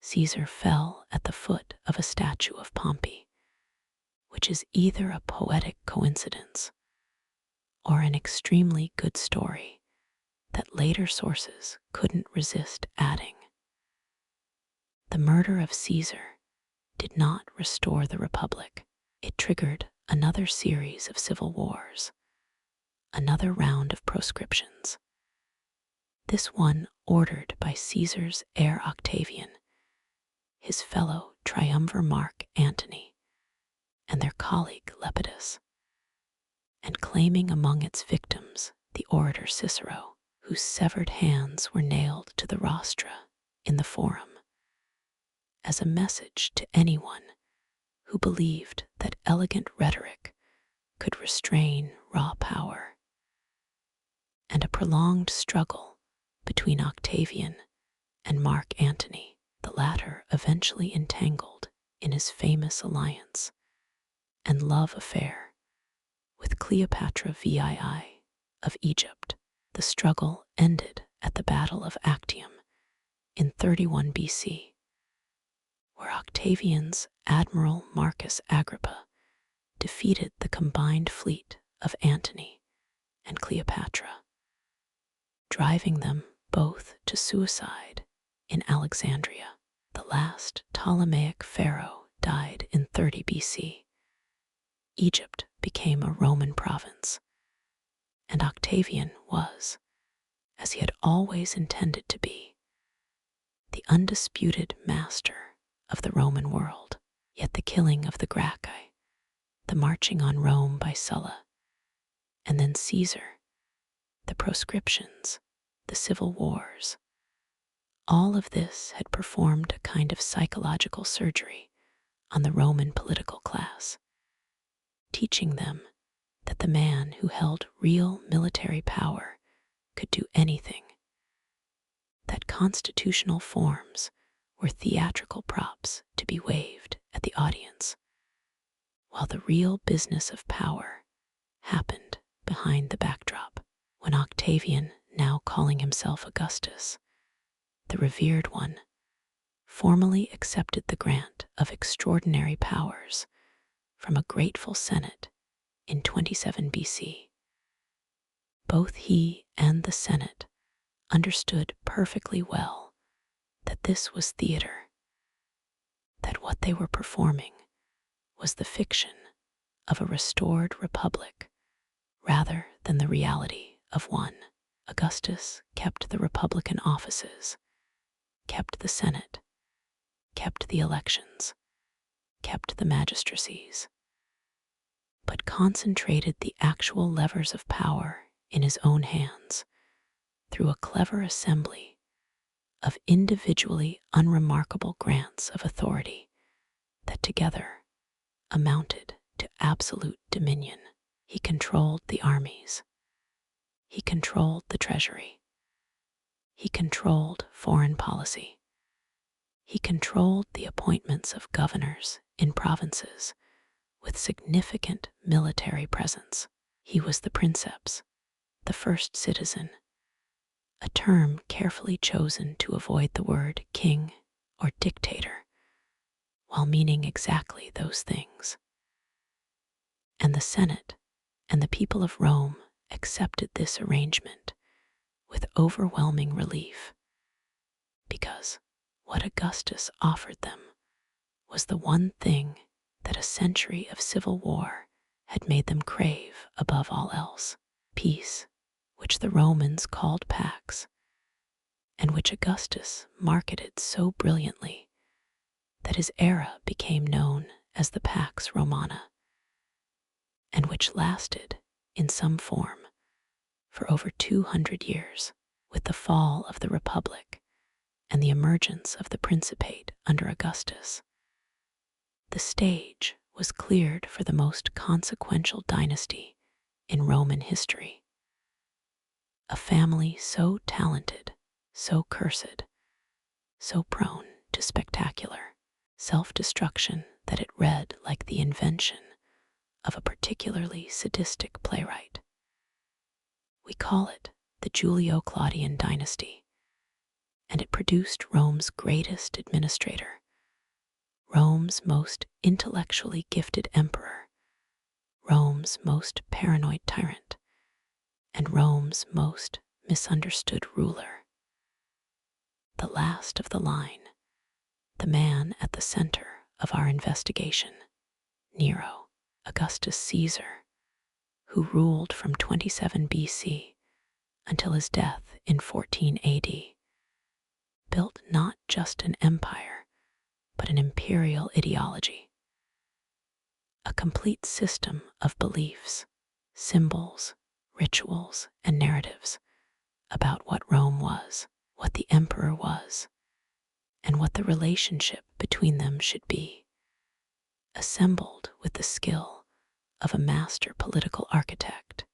Caesar fell at the foot of a statue of Pompey, which is either a poetic coincidence or an extremely good story that later sources couldn't resist adding. The murder of Caesar did not restore the Republic. It triggered another series of civil wars, another round of proscriptions, this one ordered by Caesar's heir Octavian, his fellow triumvir Mark Antony, and their colleague Lepidus, and claiming among its victims the orator Cicero, whose severed hands were nailed to the rostra in the Forum, as a message to anyone who believed that elegant rhetoric could restrain raw power, and a prolonged struggle between Octavian and Mark Antony, the latter eventually entangled in his famous alliance and love affair with Cleopatra VII of Egypt. The struggle ended at the Battle of Actium in 31 BC, where Octavian's Admiral Marcus Agrippa defeated the combined fleet of Antony and Cleopatra, driving them both to suicide in Alexandria. The last Ptolemaic pharaoh died in 30 BC. Egypt became a Roman province, and Octavian was, as he had always intended to be, the undisputed master of the Roman world. Yet the killing of the Gracchi, the marching on Rome by Sulla, and then Caesar, the proscriptions, the civil wars, all of this had performed a kind of psychological surgery on the Roman political class, teaching them that the man who held real military power could do anything, that constitutional forms were theatrical props to be waved at the audience, while the real business of power happened behind the backdrop. When Octavian, now calling himself Augustus, the revered one, formally accepted the grant of extraordinary powers from a grateful Senate in 27 BC, both he and the Senate understood perfectly well that this was theater, that what they were performing was the fiction of a restored republic rather than the reality of one. Augustus kept the republican offices, kept the Senate, kept the elections, kept the magistracies, but concentrated the actual levers of power in his own hands through a clever assembly of individually unremarkable grants of authority that together amounted to absolute dominion. He controlled the armies. He controlled the treasury. He controlled foreign policy. He controlled the appointments of governors in provinces with significant military presence. He was the princeps, the first citizen, a term carefully chosen to avoid the word king or dictator, while meaning exactly those things. And the Senate and the people of Rome accepted this arrangement with overwhelming relief, because what Augustus offered them was the one thing that a century of civil war had made them crave above all else: peace, which the Romans called pax, and which Augustus marketed so brilliantly that his era became known as the Pax Romana, and which lasted, in some form, for over 200 years. With the fall of the Republic and the emergence of the Principate under Augustus, the stage was cleared for the most consequential dynasty in Roman history. A family so talented, so cursed, so prone to spectacular self-destruction that it read like the invention of a particularly sadistic playwright. We call it the Julio-Claudian dynasty, and it produced Rome's greatest administrator, Rome's most intellectually gifted emperor, Rome's most paranoid tyrant, and Rome's most misunderstood ruler. The last of the line, the man at the center of our investigation, Nero, Augustus Caesar, who ruled from 27 BC until his death in 14 AD, built not just an empire, but an imperial ideology, a complete system of beliefs, symbols, rituals, and narratives about what Rome was, what the emperor was, and what the relationship between them should be, assembled with the skill of a master political architect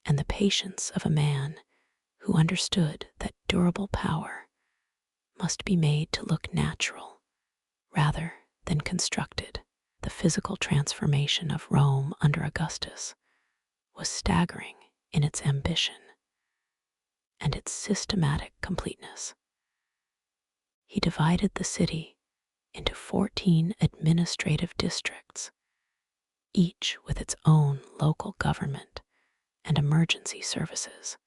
and the patience of a man who understood that durable power must be made to look natural rather than constructed. The physical transformation of Rome under Augustus was staggering in its ambition and its systematic completeness. He divided the city into 14 administrative districts each with its own local government and emergency services,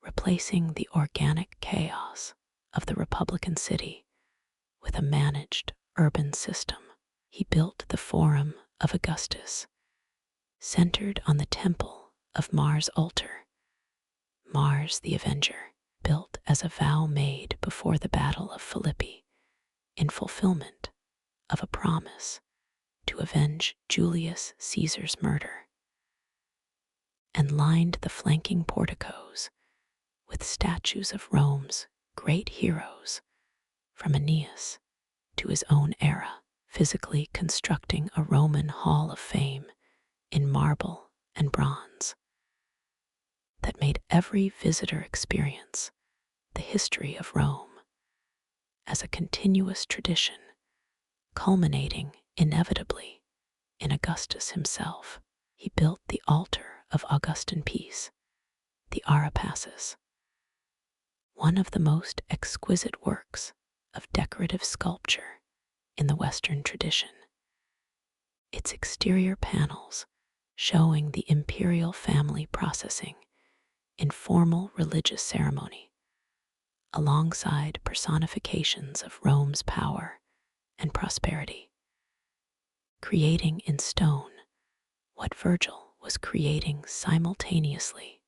replacing the organic chaos of the Republican city with a managed urban system. He built the Forum of Augustus, centered on the temple of Mars' altar, Mars the Avenger, built as a vow made before the Battle of Philippi in fulfillment of a promise to avenge Julius Caesar's murder, and lined the flanking porticos with statues of Rome's great heroes from Aeneas to his own era, physically constructing a Roman hall of fame in marble and bronze that made every visitor experience the history of Rome as a continuous tradition, culminating inevitably in Augustus himself. He built the altar of Augustan peace, the Aurea, one of the most exquisite works of decorative sculpture in the Western tradition. Its exterior panels showing the imperial family processing in formal religious ceremony, alongside personifications of Rome's power and prosperity, creating in stone what Virgil was creating simultaneously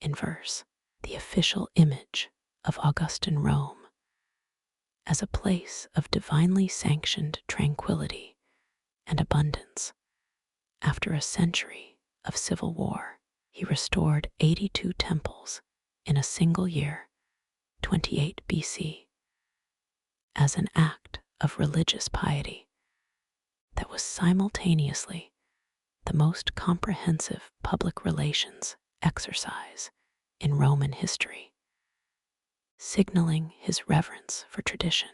in verse, the official image of Augustan Rome as a place of divinely sanctioned tranquility and abundance. After a century of civil war, he restored 82 temples in a single year, 28 BC, as an act of religious piety that was simultaneously the most comprehensive public relations exercise in Roman history, signaling his reverence for tradition,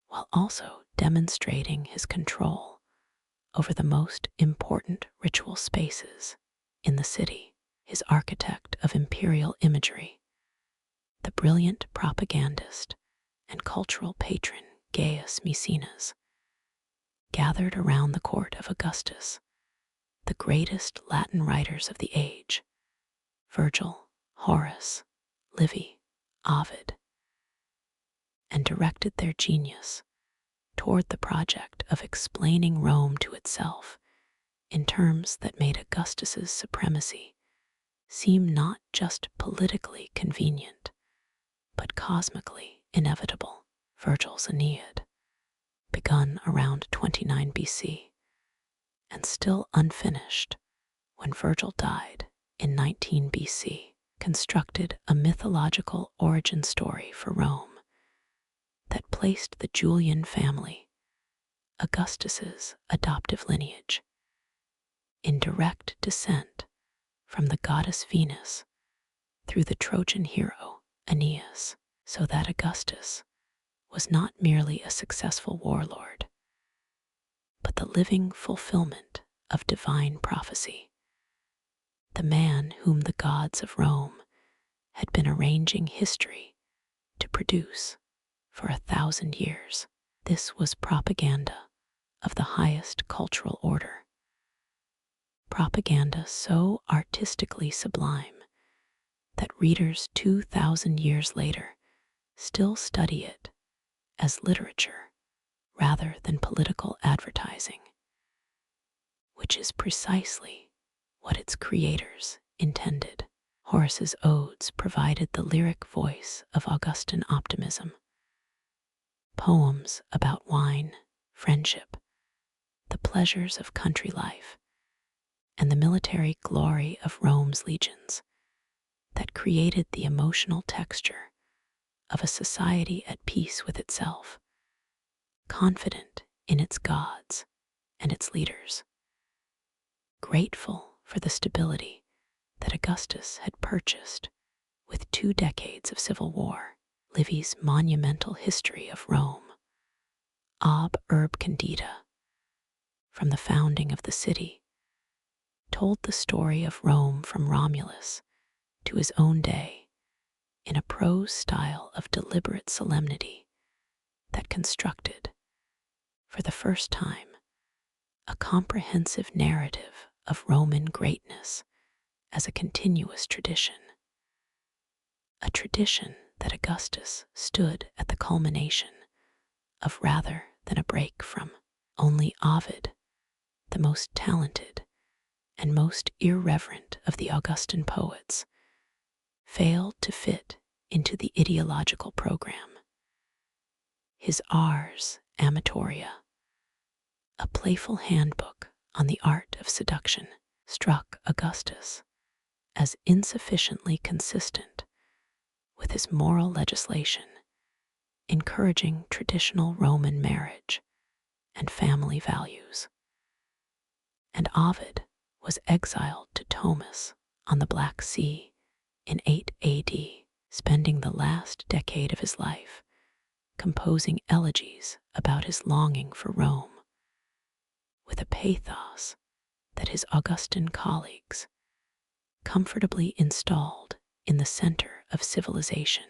while also demonstrating his control over the most important ritual spaces in the city. His architect of imperial imagery, the brilliant propagandist and cultural patron Gaius Maecenas, gathered around the court of Augustus the greatest Latin writers of the age, Virgil, Horace, Livy, Ovid, and directed their genius toward the project of explaining Rome to itself in terms that made Augustus's supremacy seem not just politically convenient, but cosmically inevitable. Virgil's Aeneid, begun around 29 BC, and still unfinished when Virgil died in 19 BC, constructed a mythological origin story for Rome that placed the Julian family, Augustus's adoptive lineage, in direct descent from the goddess Venus through the Trojan hero Aeneas, so that Augustus was not merely a successful warlord, but the living fulfillment of divine prophecy, the man whom the gods of Rome had been arranging history to produce for 1,000 years. This was propaganda of the highest cultural order, propaganda so artistically sublime that readers 2,000 years later still study it as literature rather than political advertising, which is precisely what its creators intended. Horace's odes provided the lyric voice of Augustan optimism. Poems about wine, friendship, the pleasures of country life, and the military glory of Rome's legions that created the emotional texture of a society at peace with itself, confident in its gods and its leaders, grateful for the stability that Augustus had purchased with 2 decades of civil war. Livy's monumental history of Rome, Ob Urb Candida, from the founding of the city, told the story of Rome from Romulus to his own day in a prose style of deliberate solemnity that constructed, for the first time, a comprehensive narrative of Roman greatness as a continuous tradition, a tradition that Augustus stood at the culmination of rather than a break from. Only Ovid, the most talented and most irreverent of the Augustan poets, failed to fit into the ideological program. His Ars Amatoria, a playful handbook on the art of seduction, struck Augustus as insufficiently consistent with his moral legislation, encouraging traditional Roman marriage and family values. And Ovid was exiled to Domus on the Black Sea in 8 AD, spending the last decade of his life composing elegies about his longing for Rome, with a pathos that his Augustan colleagues, comfortably installed in the center of civilization,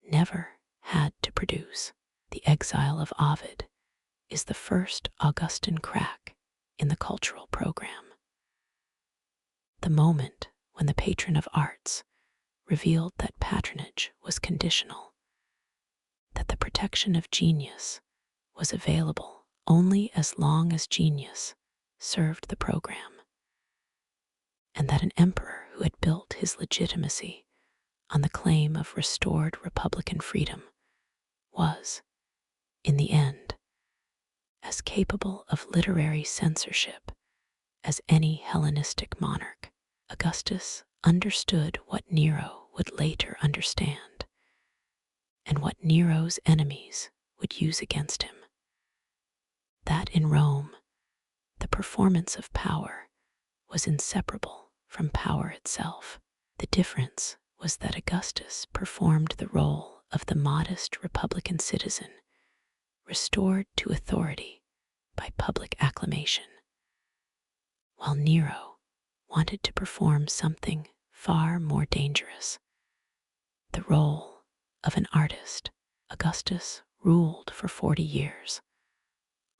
never had to produce. The exile of Ovid is the first Augustan crack in the cultural program. The moment when the patron of arts revealed that patronage was conditional, that the protection of genius was available only as long as genius served the program, and that an emperor who had built his legitimacy on the claim of restored republican freedom was, in the end, as capable of literary censorship as any Hellenistic monarch. Augustus understood what Nero would later understand, and what Nero's enemies would use against him. That in Rome, the performance of power was inseparable from power itself. The difference was that Augustus performed the role of the modest republican citizen, restored to authority by public acclamation, while Nero wanted to perform something far more dangerous, the role of an artist. Augustus ruled for 40 years,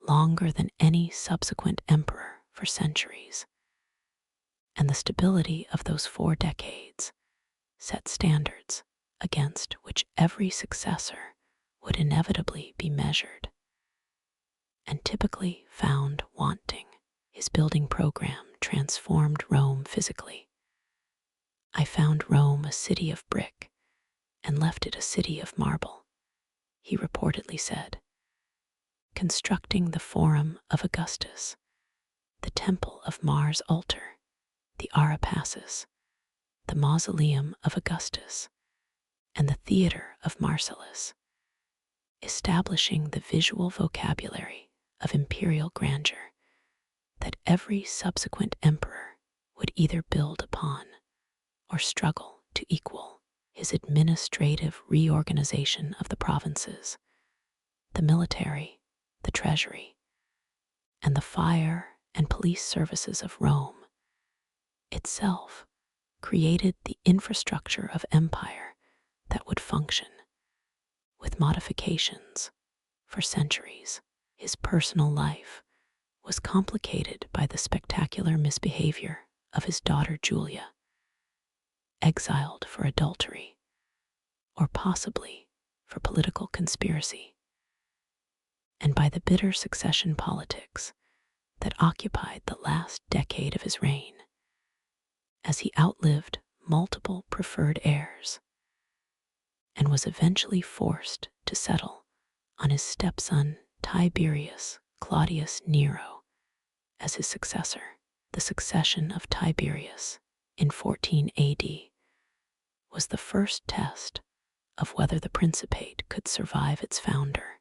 longer than any subsequent emperor for centuries, and the stability of those 4 decades set standards against which every successor would inevitably be measured, and typically found wanting. His building program transformed Rome physically. "I found Rome a city of brick and left it a city of marble," he reportedly said. Constructing the Forum of Augustus, the Temple of Mars altar, the Aurea, the Mausoleum of Augustus, and the Theater of Marcellus, establishing the visual vocabulary of imperial grandeur that every subsequent emperor would either build upon or struggle to equal. His administrative reorganization of the provinces, the military, the treasury, and the fire and police services of Rome itself created the infrastructure of empire that would function, with modifications, for centuries. His personal life was complicated by the spectacular misbehavior of his daughter Julia, exiled for adultery, or possibly for political conspiracy, and by the bitter succession politics that occupied the last decade of his reign, as he outlived multiple preferred heirs and was eventually forced to settle on his stepson Tiberius Claudius Nero as his successor. The succession of Tiberius in 14 AD was the first test of whether the principate could survive its founder,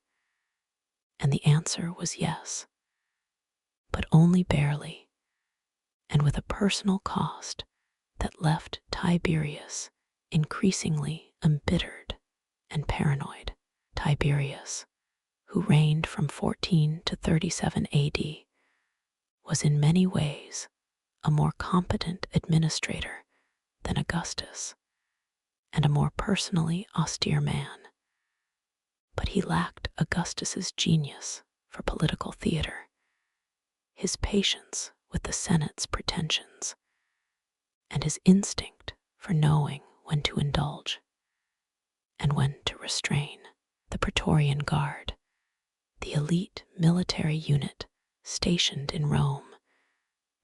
and the answer was yes, but only barely, and with a personal cost that left Tiberius increasingly embittered and paranoid. Tiberius, who reigned from 14 to 37 AD, was in many ways a more competent administrator than Augustus, and a more personally austere man. But he lacked Augustus's genius for political theater, his patience with the Senate's pretensions, and his instinct for knowing when to indulge and when to restrain. The Praetorian Guard, the elite military unit stationed in Rome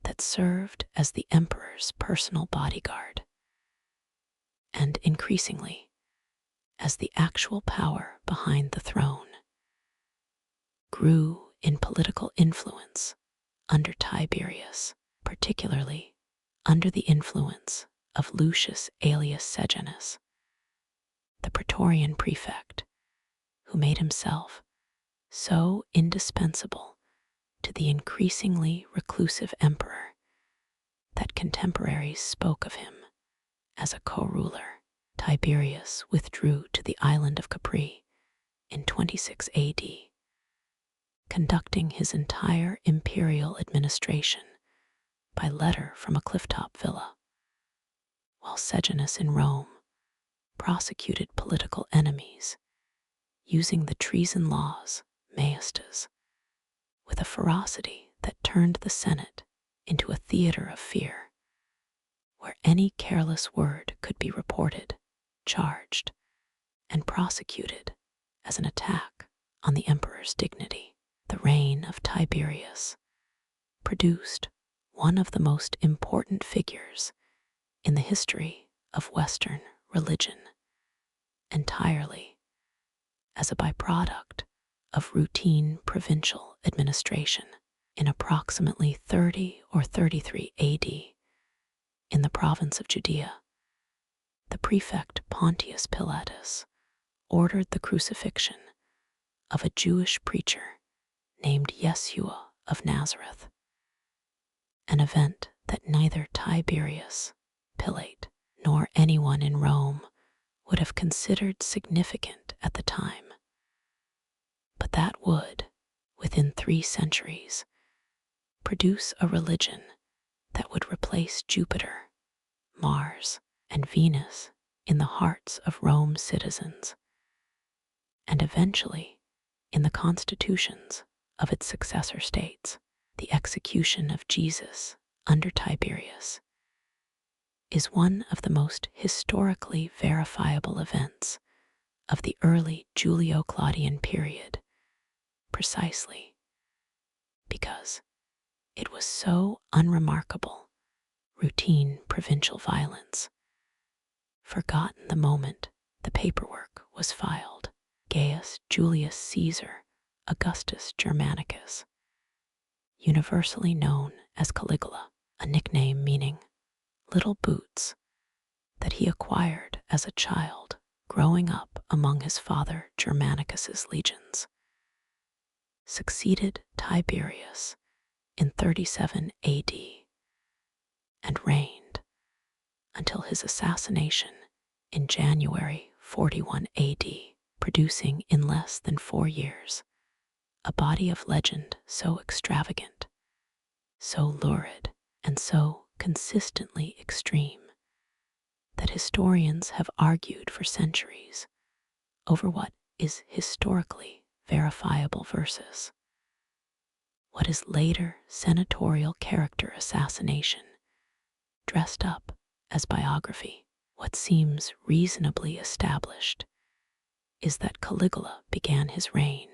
that served as the emperor's personal bodyguard, and increasingly as the actual power behind the throne, grew in political influence under Tiberius, particularly under the influence of Lucius Aelius Sejanus, the Praetorian prefect, who made himself so indispensable to the increasingly reclusive emperor that contemporaries spoke of him as a co-ruler. Tiberius withdrew to the island of Capri in 26 AD, conducting his entire imperial administration by letter from a clifftop villa, while Sejanus in Rome prosecuted political enemies using the treason laws, maestas, with a ferocity that turned the Senate into a theater of fear, where any careless word could be reported, charged, and prosecuted as an attack on the emperor's dignity. The reign of Tiberius produced one of the most important figures in the history of Western religion, entirely as a byproduct of routine provincial administration. In approximately 30 or 33 AD, in the province of Judea, the prefect Pontius Pilatus ordered the crucifixion of a Jewish preacher named Yeshua of Nazareth, an event that neither Tiberius, Pilate, nor anyone in Rome would have considered significant at the time, but that would, within 3 centuries, produce a religion that would replace Jupiter, Mars, and Venus in the hearts of Rome's citizens, and eventually in the constitutions of its successor states. The execution of Jesus under Tiberius is one of the most historically verifiable events of the early Julio-Claudian period, precisely because it was so unremarkable, routine provincial violence, forgotten the moment the paperwork was filed. Gaius Julius Caesar Augustus Germanicus, universally known as Caligula, a nickname meaning little boots that he acquired as a child growing up among his father Germanicus's legions, succeeded Tiberius in 37 AD and reigned until his assassination in January 41 AD, producing in less than 4 years a body of legend so extravagant, so lurid, and so consistently extreme that historians have argued for centuries over what is historically verifiable versus what is later senatorial character assassination dressed up as biography. What seems reasonably established is that Caligula began his reign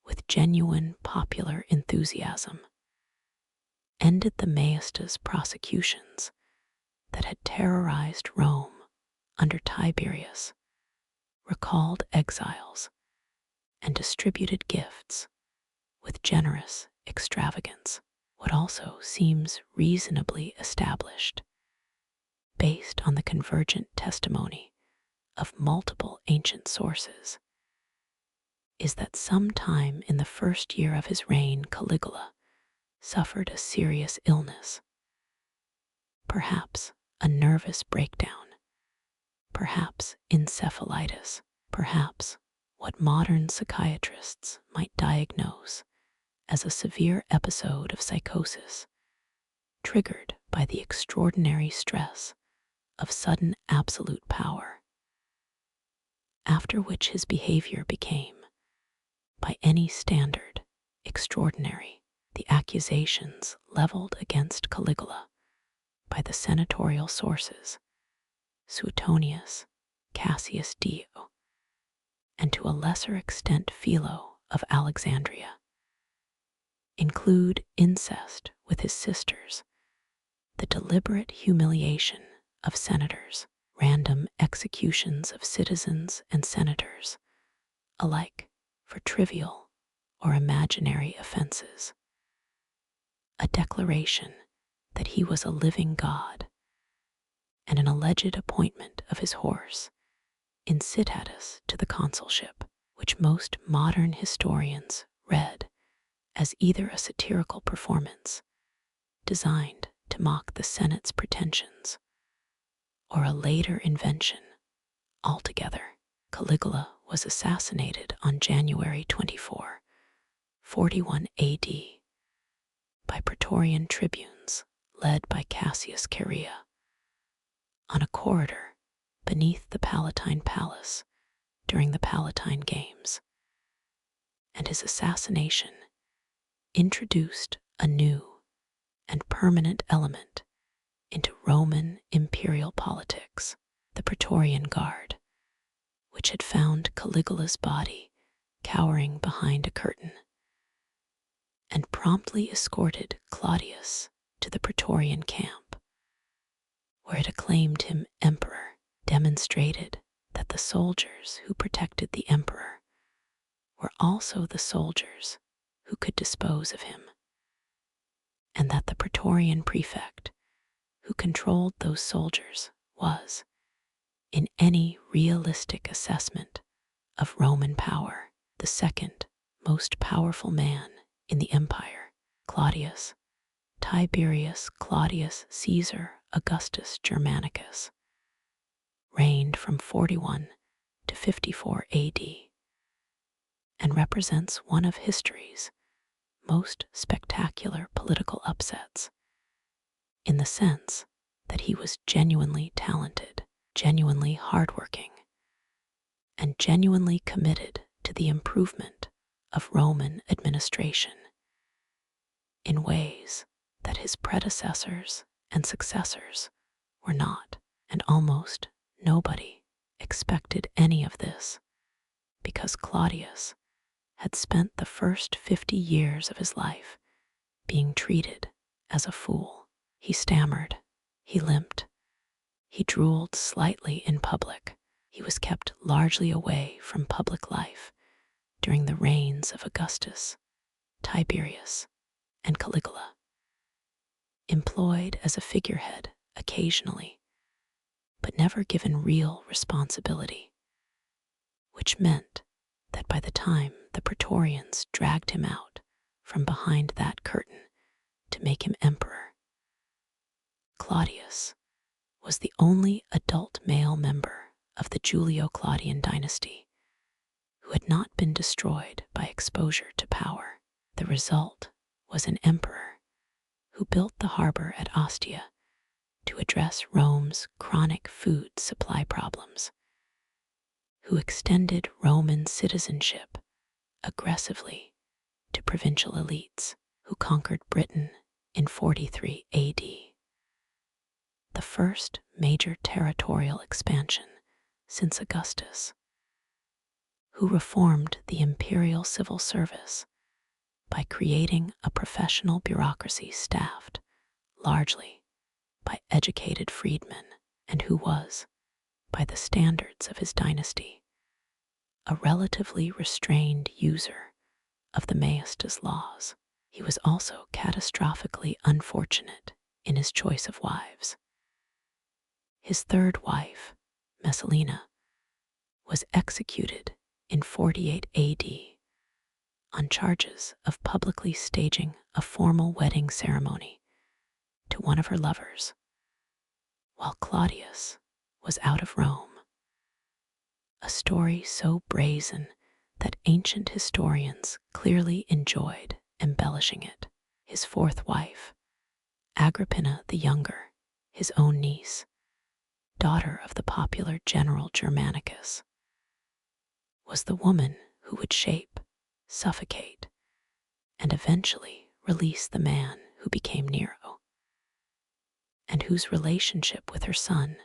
with genuine popular enthusiasm, ended the maestas' prosecutions that had terrorized Rome under Tiberius, recalled exiles, and distributed gifts with generous extravagance. What also seems reasonably established, based on the convergent testimony of multiple ancient sources, is that sometime in the first year of his reign, Caligula suffered a serious illness, perhaps a nervous breakdown, perhaps encephalitis, perhaps what modern psychiatrists might diagnose as a severe episode of psychosis, triggered by the extraordinary stress of sudden absolute power, after which his behavior became, by any standard, extraordinary. the accusations leveled against Caligula by the senatorial sources, Suetonius, Cassius Dio, and to a lesser extent Philo of Alexandria, include incest with his sisters, the deliberate humiliation of senators, random executions of citizens and senators, alike for trivial or imaginary offenses, a declaration that he was a living god, and an alleged appointment of his horse, Incitatus, to the consulship, which most modern historians read as either a satirical performance designed to mock the Senate's pretensions, or a later invention altogether. Caligula was assassinated on January 24, 41 AD, by Praetorian tribunes led by Cassius Chaerea on a corridor beneath the Palatine Palace during the Palatine Games, and his assassination introduced a new and permanent element into Roman imperial politics. The Praetorian Guard, which had found Caligula's body cowering behind a curtain, and promptly escorted Claudius to the Praetorian camp, where it acclaimed him emperor, demonstrated that the soldiers who protected the emperor were also the soldiers who could dispose of him, and that the Praetorian prefect who controlled those soldiers was, in any realistic assessment of Roman power, the second most powerful man in the empire. Claudius, Tiberius Claudius Caesar Augustus Germanicus, reigned from 41 to 54 AD, and represents one of history's most spectacular political upsets, in the sense that he was genuinely talented, genuinely hardworking, and genuinely committed to the improvement of Roman administration in ways that his predecessors and successors were not, and almost nobody expected any of this, because Claudius had spent the first 50 years of his life being treated as a fool. He stammered, he limped, he drooled slightly in public. He was kept largely away from public life during the reigns of Augustus, Tiberius, and Caligula, employed as a figurehead occasionally, but never given real responsibility, which meant that by the time the Praetorians dragged him out from behind that curtain to make him emperor, Claudius was the only adult male member of the Julio-Claudian dynasty who had not been destroyed by exposure to power. The result was an emperor who built the harbor at Ostia to address Rome's chronic food supply problems, who extended Roman citizenship aggressively to provincial elites, who conquered Britain in 43 AD, the first major territorial expansion since Augustus, who reformed the imperial civil service by creating a professional bureaucracy staffed largely by educated freedmen, and who was, by the standards of his dynasty, a relatively restrained user of the Maestas laws. He was also catastrophically unfortunate in his choice of wives. His third wife, Messalina, was executed in 48 AD on charges of publicly staging a formal wedding ceremony to one of her lovers, while Claudius was out of Rome. A story so brazen that ancient historians clearly enjoyed embellishing it. His fourth wife, Agrippina the Younger, his own niece, daughter of the popular general Germanicus, was the woman who would shape, suffocate, and eventually release the man who became Nero, and whose relationship with her son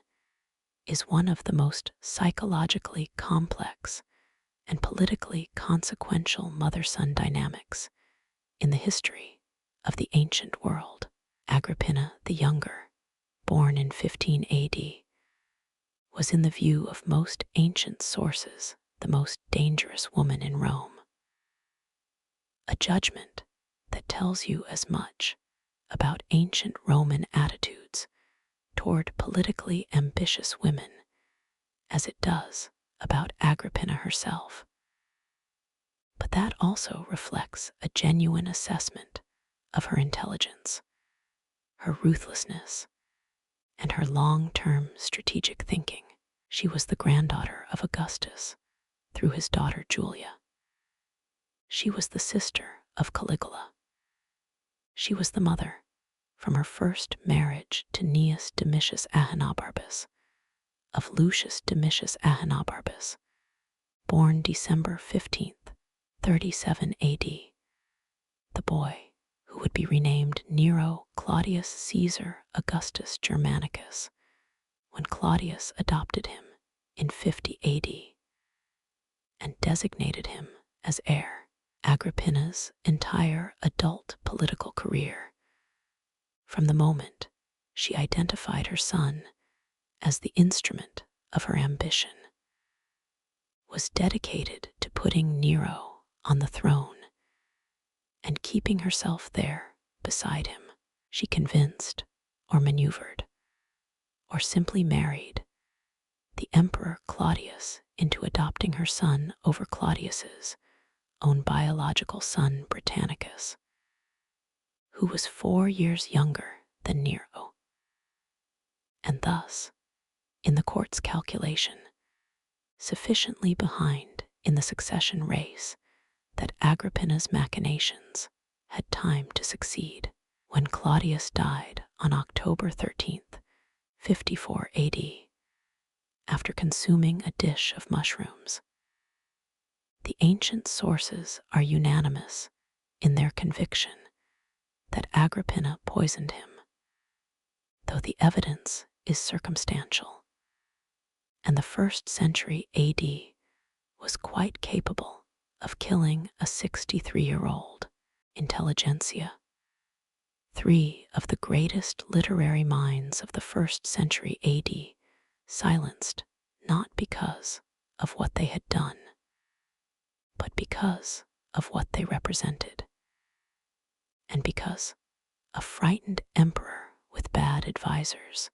is one of the most psychologically complex and politically consequential mother-son dynamics in the history of the ancient world. Agrippina the Younger, born in 15 AD, was in the view of most ancient sources the most dangerous woman in Rome. A judgment that tells you as much about ancient Roman attitudes toward politically ambitious women as it does about Agrippina herself. But that also reflects a genuine assessment of her intelligence, her ruthlessness, and her long-term strategic thinking. She was the granddaughter of Augustus through his daughter Julia. She was the sister of Caligula. She was the mother, from her first marriage to Gnaeus Domitius Ahenobarbus, of Lucius Domitius Ahenobarbus, born December 15th, 37 AD, the boy who would be renamed Nero Claudius Caesar Augustus Germanicus when Claudius adopted him in 50 AD and designated him as heir. Agrippina's entire adult political career, from the moment she identified her son as the instrument of her ambition, was dedicated to putting Nero on the throne and keeping herself there beside him. She convinced, or maneuvered, or simply married the Emperor Claudius into adopting her son over Claudius's own biological son Britannicus, who was 4 years younger than Nero, and thus, in the court's calculation, sufficiently behind in the succession race that Agrippina's machinations had time to succeed. When Claudius died on October 13th, 54 AD, after consuming a dish of mushrooms, the ancient sources are unanimous in their conviction that Agrippina poisoned him, though the evidence is circumstantial, and the 1st century AD was quite capable of killing a 63-year-old intelligentsia. 3 of the greatest literary minds of the 1st century AD silenced not because of what they had done, but because of what they represented, and because a frightened emperor with bad advisors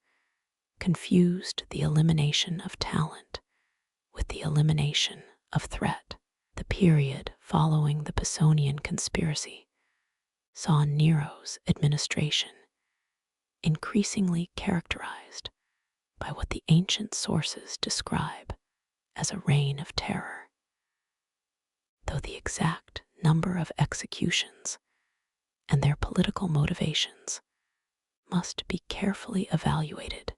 confused the elimination of talent with the elimination of threat. The period following the Pisonian conspiracy saw Nero's administration increasingly characterized by what the ancient sources describe as a reign of terror, though the exact number of executions and their political motivations must be carefully evaluated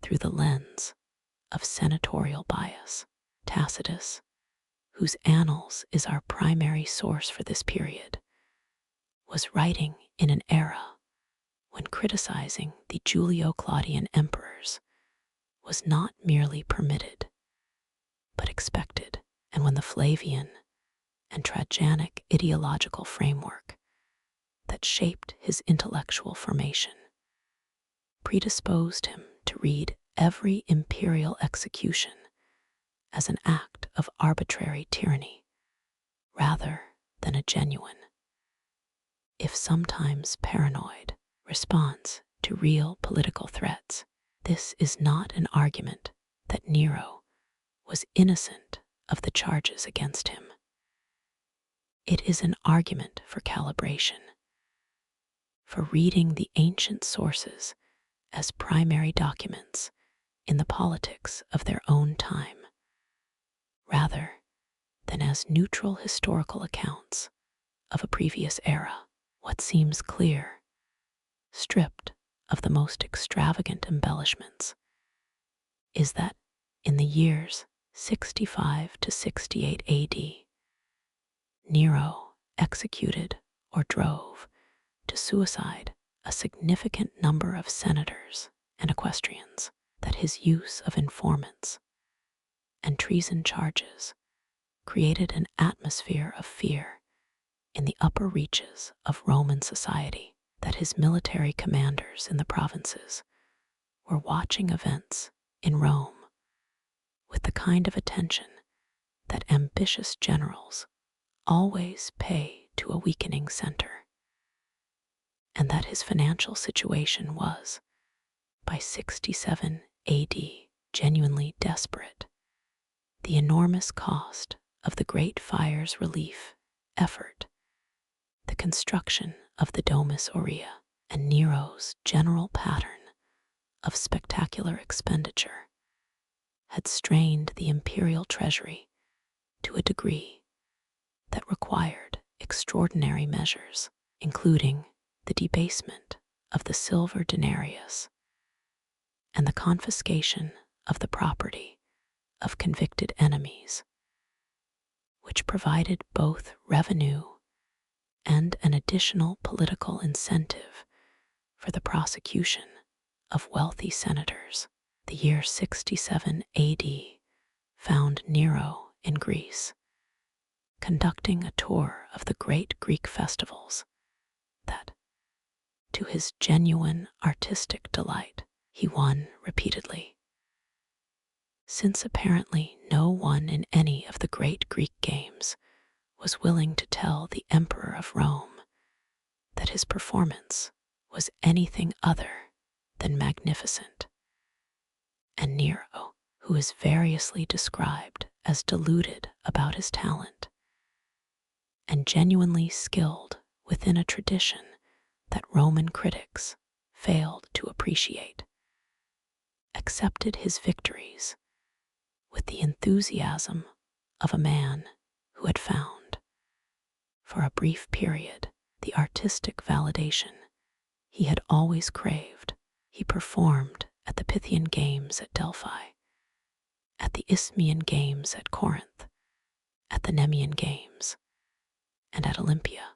through the lens of senatorial bias. Tacitus, whose annals is our primary source for this period, was writing in an era when criticizing the Julio-Claudian emperors was not merely permitted, but expected, and when the Flavian and Trajanic ideological framework that shaped his intellectual formation predisposed him to read every imperial execution as an act of arbitrary tyranny rather than a genuine, if sometimes paranoid, response to real political threats. This is not an argument that Nero was innocent of the charges against him. It is an argument for calibration, for reading the ancient sources as primary documents in the politics of their own time, rather than as neutral historical accounts of a previous era. What seems clear, stripped of the most extravagant embellishments, is that in the years 65 to 68 AD, Nero executed or drove to suicide a significant number of senators and equestrians, that his use of informants and treason charges created an atmosphere of fear in the upper reaches of Roman society, that his military commanders in the provinces were watching events in Rome with the kind of attention that ambitious generals always pay to a weakening center, and that his financial situation was, by 67 AD, genuinely desperate. The enormous cost of the Great Fire's relief effort, the construction of the Domus Aurea, and Nero's general pattern of spectacular expenditure had strained the imperial treasury to a degree that required extraordinary measures, including the debasement of the silver denarius and the confiscation of the property of convicted enemies, which provided both revenue and an additional political incentive for the prosecution of wealthy senators. The year 67 AD found Nero in Greece, conducting a tour of the great Greek festivals that, to his genuine artistic delight, he won repeatedly. Since apparently no one in any of the great Greek games was willing to tell the Emperor of Rome that his performance was anything other than magnificent, and Nero, who is variously described as deluded about his talent and genuinely skilled within a tradition that Roman critics failed to appreciate, accepted his victories with the enthusiasm of a man who had found, for a brief period, the artistic validation he had always craved. He performed at the Pythian Games at Delphi, at the Isthmian Games at Corinth, at the Nemean Games, and at Olympia,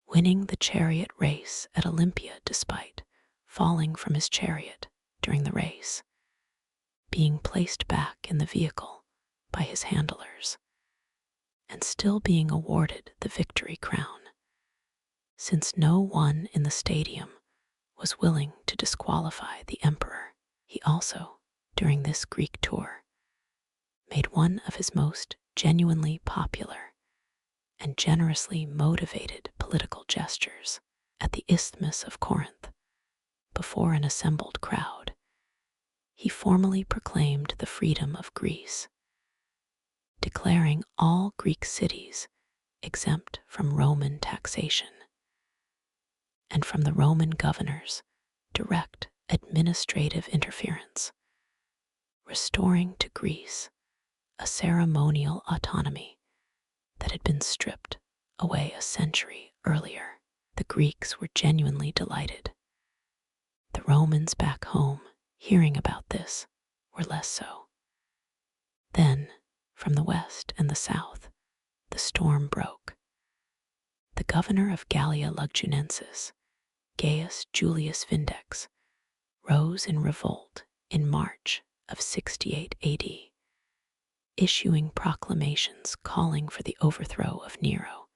winning the chariot race at Olympia despite falling from his chariot during the race, being placed back in the vehicle by his handlers, and still being awarded the victory crown, since no one in the stadium was willing to disqualify the emperor. He also, during this Greek tour, made one of his most genuinely popular and generously motivated political gestures at the Isthmus of Corinth. Before an assembled crowd, he formally proclaimed the freedom of Greece, declaring all Greek cities exempt from Roman taxation and from the Roman governor's direct administrative interference, restoring to Greece a ceremonial autonomy that had been stripped away a century earlier. The Greeks were genuinely delighted. The Romans back home, hearing about this, were less so. Then, from the west and the south, the storm broke. The governor of Gallia Lugdunensis, Gaius Julius Vindex, rose in revolt in March of 68 AD, issuing proclamations calling for the overthrow of Nero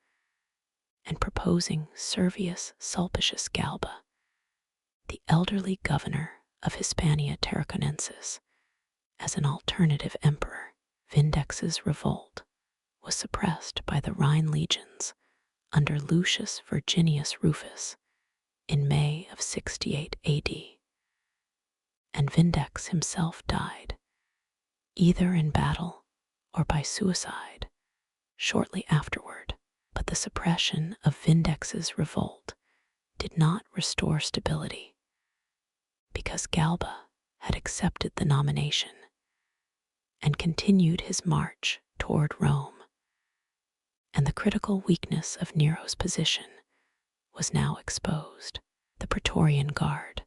and proposing Servius Sulpicius Galba, the elderly governor of Hispania Tarraconensis, as an alternative emperor. Vindex's revolt was suppressed by the Rhine legions under Lucius Virginius Rufus in May of 68 AD, and Vindex himself died, either in battle or by suicide, shortly afterward. But the suppression of Vindex's revolt did not restore stability, because Galba had accepted the nomination and continued his march toward Rome, and the critical weakness of Nero's position was now exposed. The Praetorian Guard,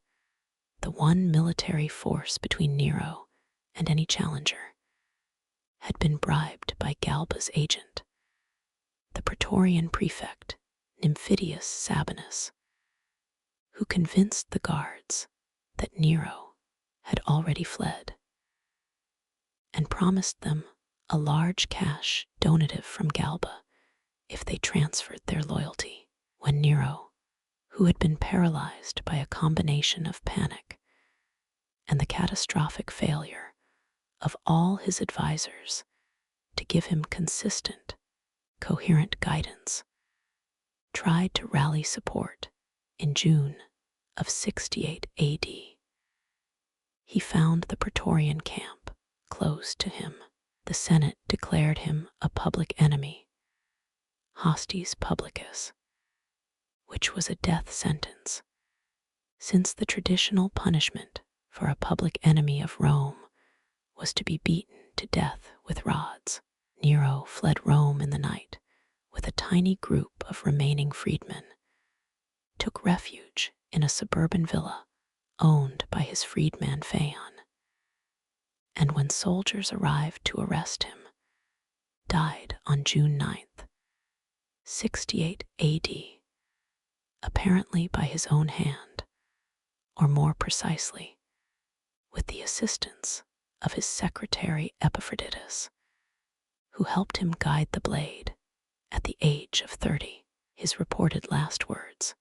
the one military force between Nero and any challenger, had been bribed by Galba's agent, the Praetorian prefect Nymphidius Sabinus, who convinced the guards that Nero had already fled and promised them a large cash donative from Galba if they transferred their loyalty. When Nero, who had been paralyzed by a combination of panic and the catastrophic failure of all his advisors to give him consistent, coherent guidance, tried to rally support in June of 68 AD, he found the Praetorian camp closed to him. The Senate declared him a public enemy, hostis publicus, which was a death sentence, since the traditional punishment for a public enemy of Rome was to be beaten to death with rods. Nero fled Rome in the night with a tiny group of remaining freedmen, took refuge in a suburban villa owned by his freedman Phaon, and when soldiers arrived to arrest him, died on June 9th, 68 AD, apparently by his own hand, or more precisely, with the assistance of his secretary Epaphroditus, who helped him guide the blade at the age of 30. His reported last words,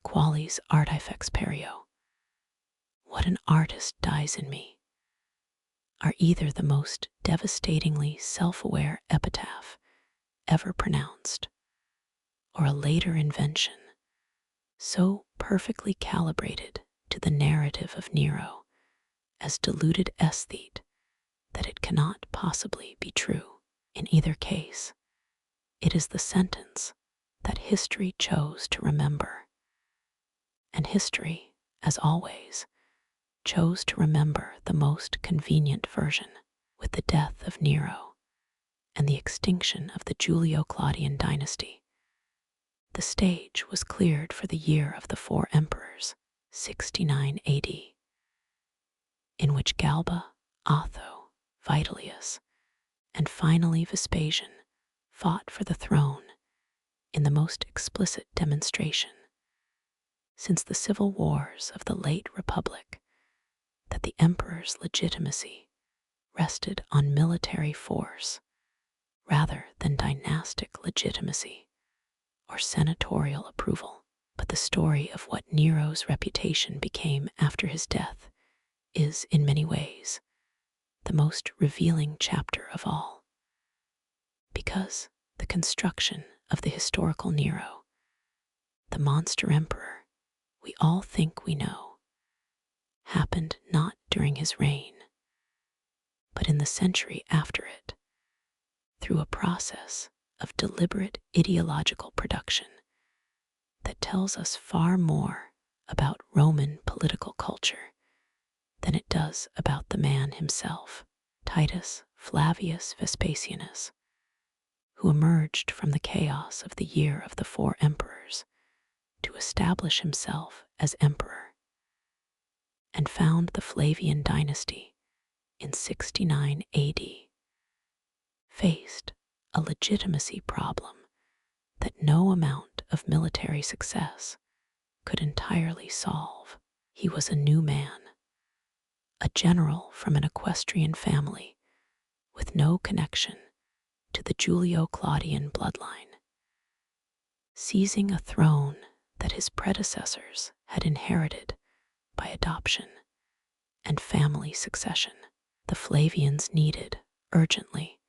qualis artifex perio, what an artist dies in me, are either the most devastatingly self-aware epitaph ever pronounced, or a later invention so perfectly calibrated to the narrative of Nero as deluded aesthete that it cannot possibly be true. In either case, it is the sentence that history chose to remember, and history, as always, chose to remember the most convenient version. With the death of Nero and the extinction of the Julio-Claudian dynasty, the stage was cleared for the year of the four emperors, 69 AD, in which Galba, Otho, Vitellius, and finally Vespasian fought for the throne in the most explicit demonstration since the civil wars of the late Republic that the emperor's legitimacy rested on military force rather than dynastic legitimacy or senatorial approval. But the story of what Nero's reputation became after his death is, in many ways, the most revealing chapter of all, because the construction of the historical Nero, the monster emperor we all think we know, happened not during his reign, but in the century after it, through a process of deliberate ideological production that tells us far more about Roman political culture than it does about the man himself. Titus Flavius Vespasianus, who emerged from the chaos of the year of the four emperors to establish himself as emperor, and found the Flavian dynasty in 69 AD, faced a legitimacy problem that no amount of military success could entirely solve. He was a new man, a general from an equestrian family with no connection to the Julio-Claudian bloodline, seizing a throne that his predecessors had inherited by adoption and family succession. The Flavians needed, urgently,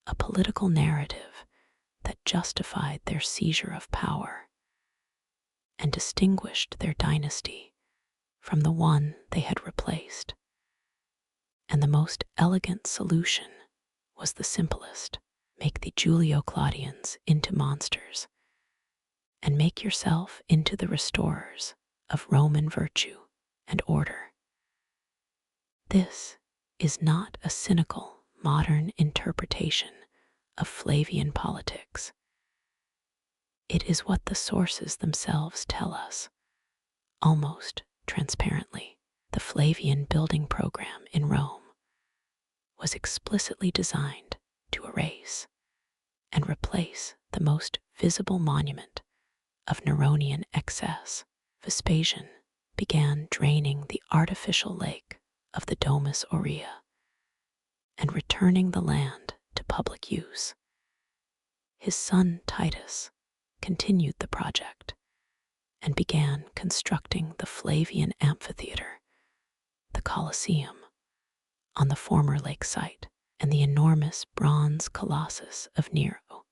a political narrative that justified their seizure of power and distinguished their dynasty from the one they had replaced. And the most elegant solution was the simplest: make the Julio-Claudians into monsters and make yourself into the restorers of Roman virtue and order. This is not a cynical, modern interpretation of Flavian politics. It is what the sources themselves tell us, almost transparently. The Flavian building program in Rome was explicitly designed to erase and replace the most visible monument of Neronian excess, Vespasian began draining the artificial lake of the Domus Aurea and returning the land to public use. His son Titus continued the project and began constructing the Flavian amphitheater, the Colosseum, on the former lake site, and the enormous bronze colossus of Nero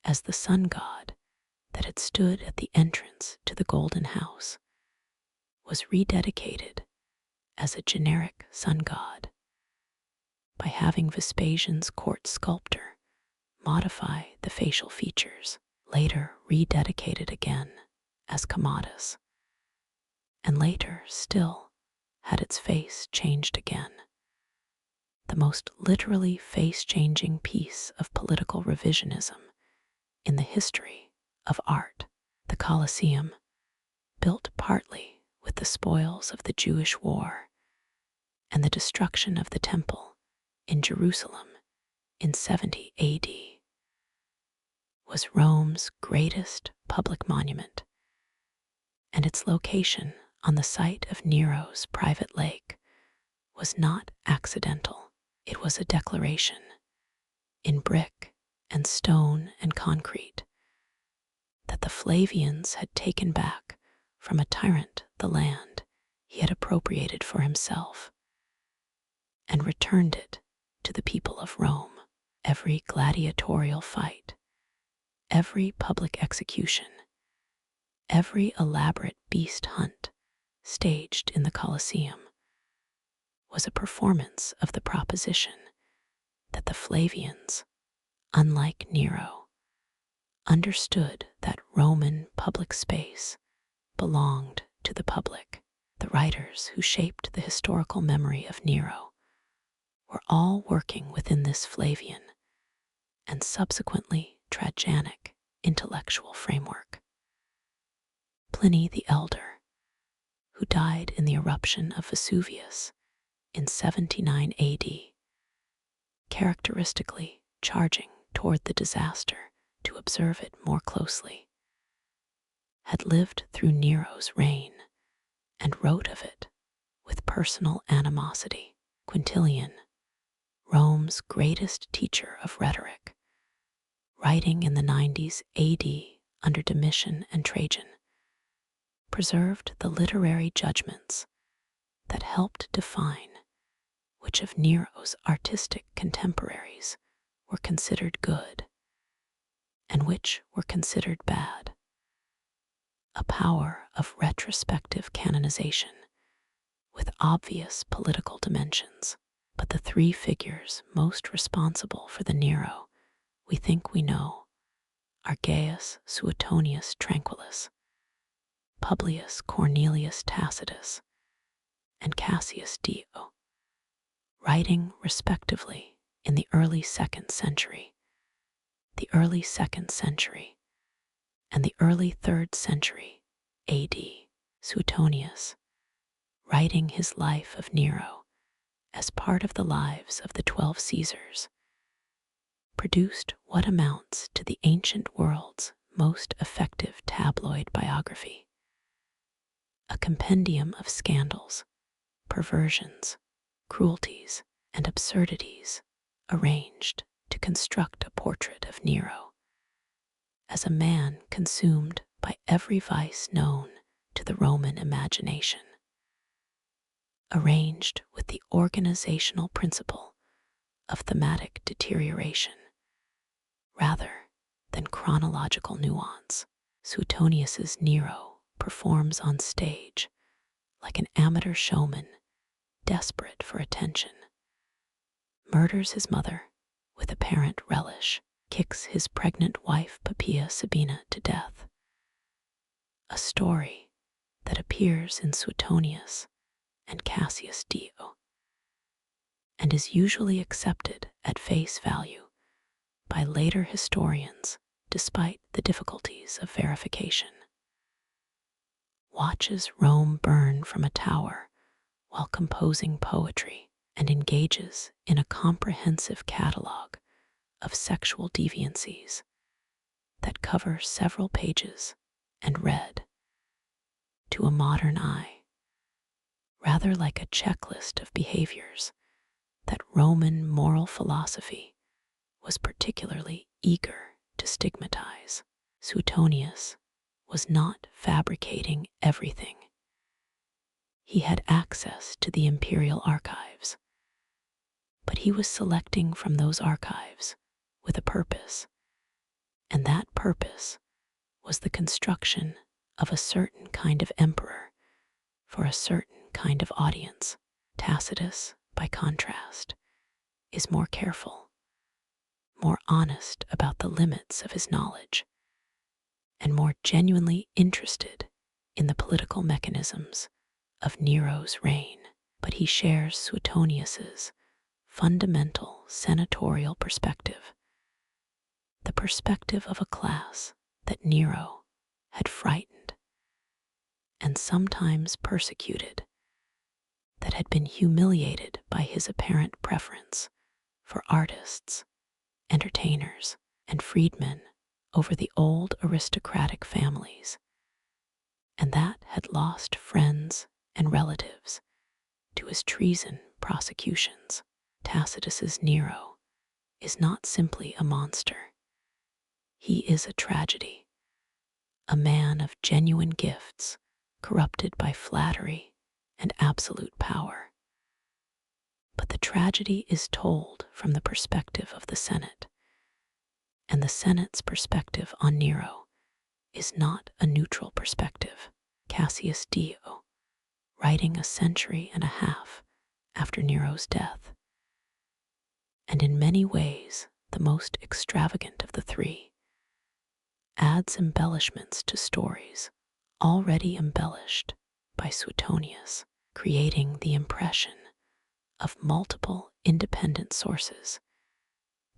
as the sun god that had stood at the entrance to the Golden House was rededicated as a generic sun god by having Vespasian's court sculptor modify the facial features, later rededicated again as Commodus, and later still had its face changed again. The most literally face-changing piece of political revisionism in the history of art, the Colosseum, built partly with the spoils of the Jewish war and the destruction of the temple in Jerusalem in 70 AD, was Rome's greatest public monument, and its location on the site of Nero's private lake was not accidental. It was a declaration, in brick and stone and concrete, that the Flavians had taken back from a tyrant the land he had appropriated for himself, and returned it to the people of Rome. Every gladiatorial fight, every public execution, every elaborate beast hunt staged in the Colosseum was a performance of the proposition that the Flavians, unlike Nero, understood that Roman public space belonged to the public. The writers who shaped the historical memory of Nero were all working within this Flavian and subsequently Trajanic intellectual framework. Pliny the Elder, who died in the eruption of Vesuvius in 79 AD, characteristically charging toward the disaster to observe it more closely, had lived through Nero's reign and wrote of it with personal animosity. Quintilian, Rome's greatest teacher of rhetoric, writing in the 90s AD under Domitian and Trajan, preserved the literary judgments that helped define which of Nero's artistic contemporaries were considered good and which were considered bad. A power of retrospective canonization with obvious political dimensions. But the three figures most responsible for the Nero we think we know are Gaius Suetonius Tranquillus, Publius Cornelius Tacitus, and Cassius Dio, writing respectively in the early 2nd century, the early 2nd century, and the early 3rd century AD. Suetonius, writing his life of Nero as part of the lives of the 12 Caesars, produced what amounts to the ancient world's most effective tabloid biography, a compendium of scandals, perversions, cruelties, and absurdities arranged to construct a portrait of Nero as a man consumed by every vice known to the Roman imagination, arranged with the organizational principle of thematic deterioration rather than chronological nuance. Suetonius's Nero performs on stage like an amateur showman desperate for attention, murders his mother with apparent relish, kicks his pregnant wife Poppaea Sabina to death. A story that appears in Suetonius and Cassius Dio, and is usually accepted at face value by later historians despite the difficulties of verification. Watches Rome burn from a tower while composing poetry and engages in a comprehensive catalog of sexual deviancies that cover several pages and read, to a modern eye, rather like a checklist of behaviors that Roman moral philosophy was particularly eager to stigmatize. Suetonius was not fabricating everything. He had access to the imperial archives, but he was selecting from those archives with a purpose, and that purpose was the construction of a certain kind of emperor for a certain kind of audience. Tacitus, by contrast, is more careful, more honest about the limits of his knowledge, and more genuinely interested in the political mechanisms of Nero's reign. But he shares Suetonius's fundamental senatorial perspective, the perspective of a class that Nero had frightened and sometimes persecuted, that had been humiliated by his apparent preference for artists, entertainers, and freedmen over the old aristocratic families, and that had lost friends and relatives to his treason prosecutions. Tacitus's Nero is not simply a monster. He is a tragedy, a man of genuine gifts, corrupted by flattery and absolute power. But the tragedy is told from the perspective of the Senate, and the Senate's perspective on Nero is not a neutral perspective. Cassius Dio, writing a century and a half after Nero's death, and in many ways the most extravagant of the three, adds embellishments to stories already embellished by Suetonius, creating the impression of multiple independent sources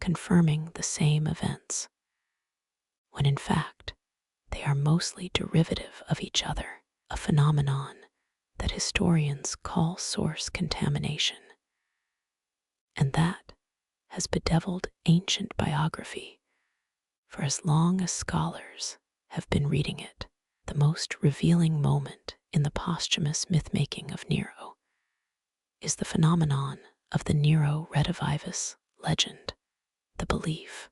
confirming the same events, when in fact they are mostly derivative of each other, a phenomenon that historians call source contamination, and that has bedeviled ancient biography for as long as scholars have been reading it. The most revealing moment in the posthumous myth-making of Nero is the phenomenon of the Nero redivivus legend, the belief,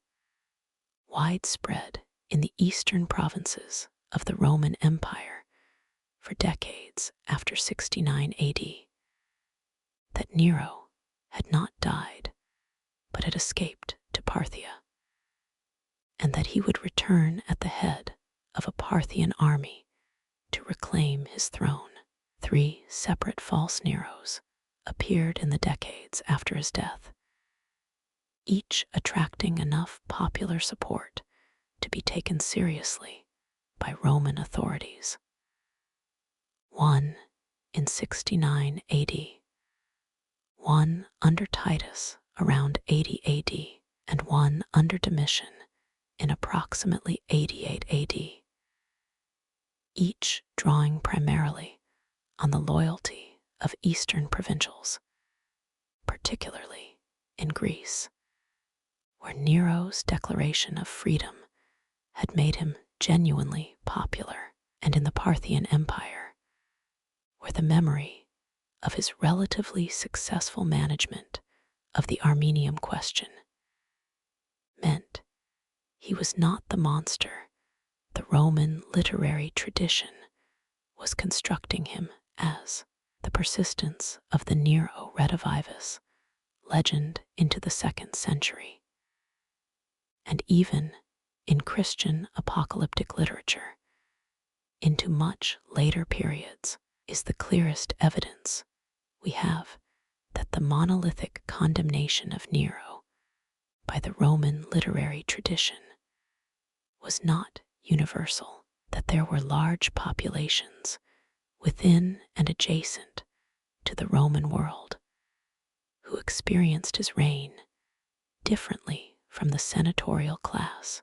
widespread in the eastern provinces of the Roman Empire for decades after 69 AD, that Nero had not died but had escaped to Parthia, and that he would return at the head of a Parthian army to reclaim his throne. 3 separate false Neros appeared in the decades after his death, each attracting enough popular support to be taken seriously by Roman authorities. One in 69 AD, one under Titus around 80 AD, and one under Domitian in approximately 88 AD, each drawing primarily on the loyalty of Eastern provincials, particularly in Greece, where Nero's declaration of freedom had made him genuinely popular, and in the Parthian Empire, where the memory of his relatively successful management of the Armenian question meant he was not the monster the Roman literary tradition was constructing him as. The persistence of the Nero redivivus legend into the 2nd century, and even in Christian apocalyptic literature into much later periods, is the clearest evidence we have that the monolithic condemnation of Nero by the Roman literary tradition was not universal, that there were large populations within and adjacent to the Roman world who experienced his reign differently from the senatorial class,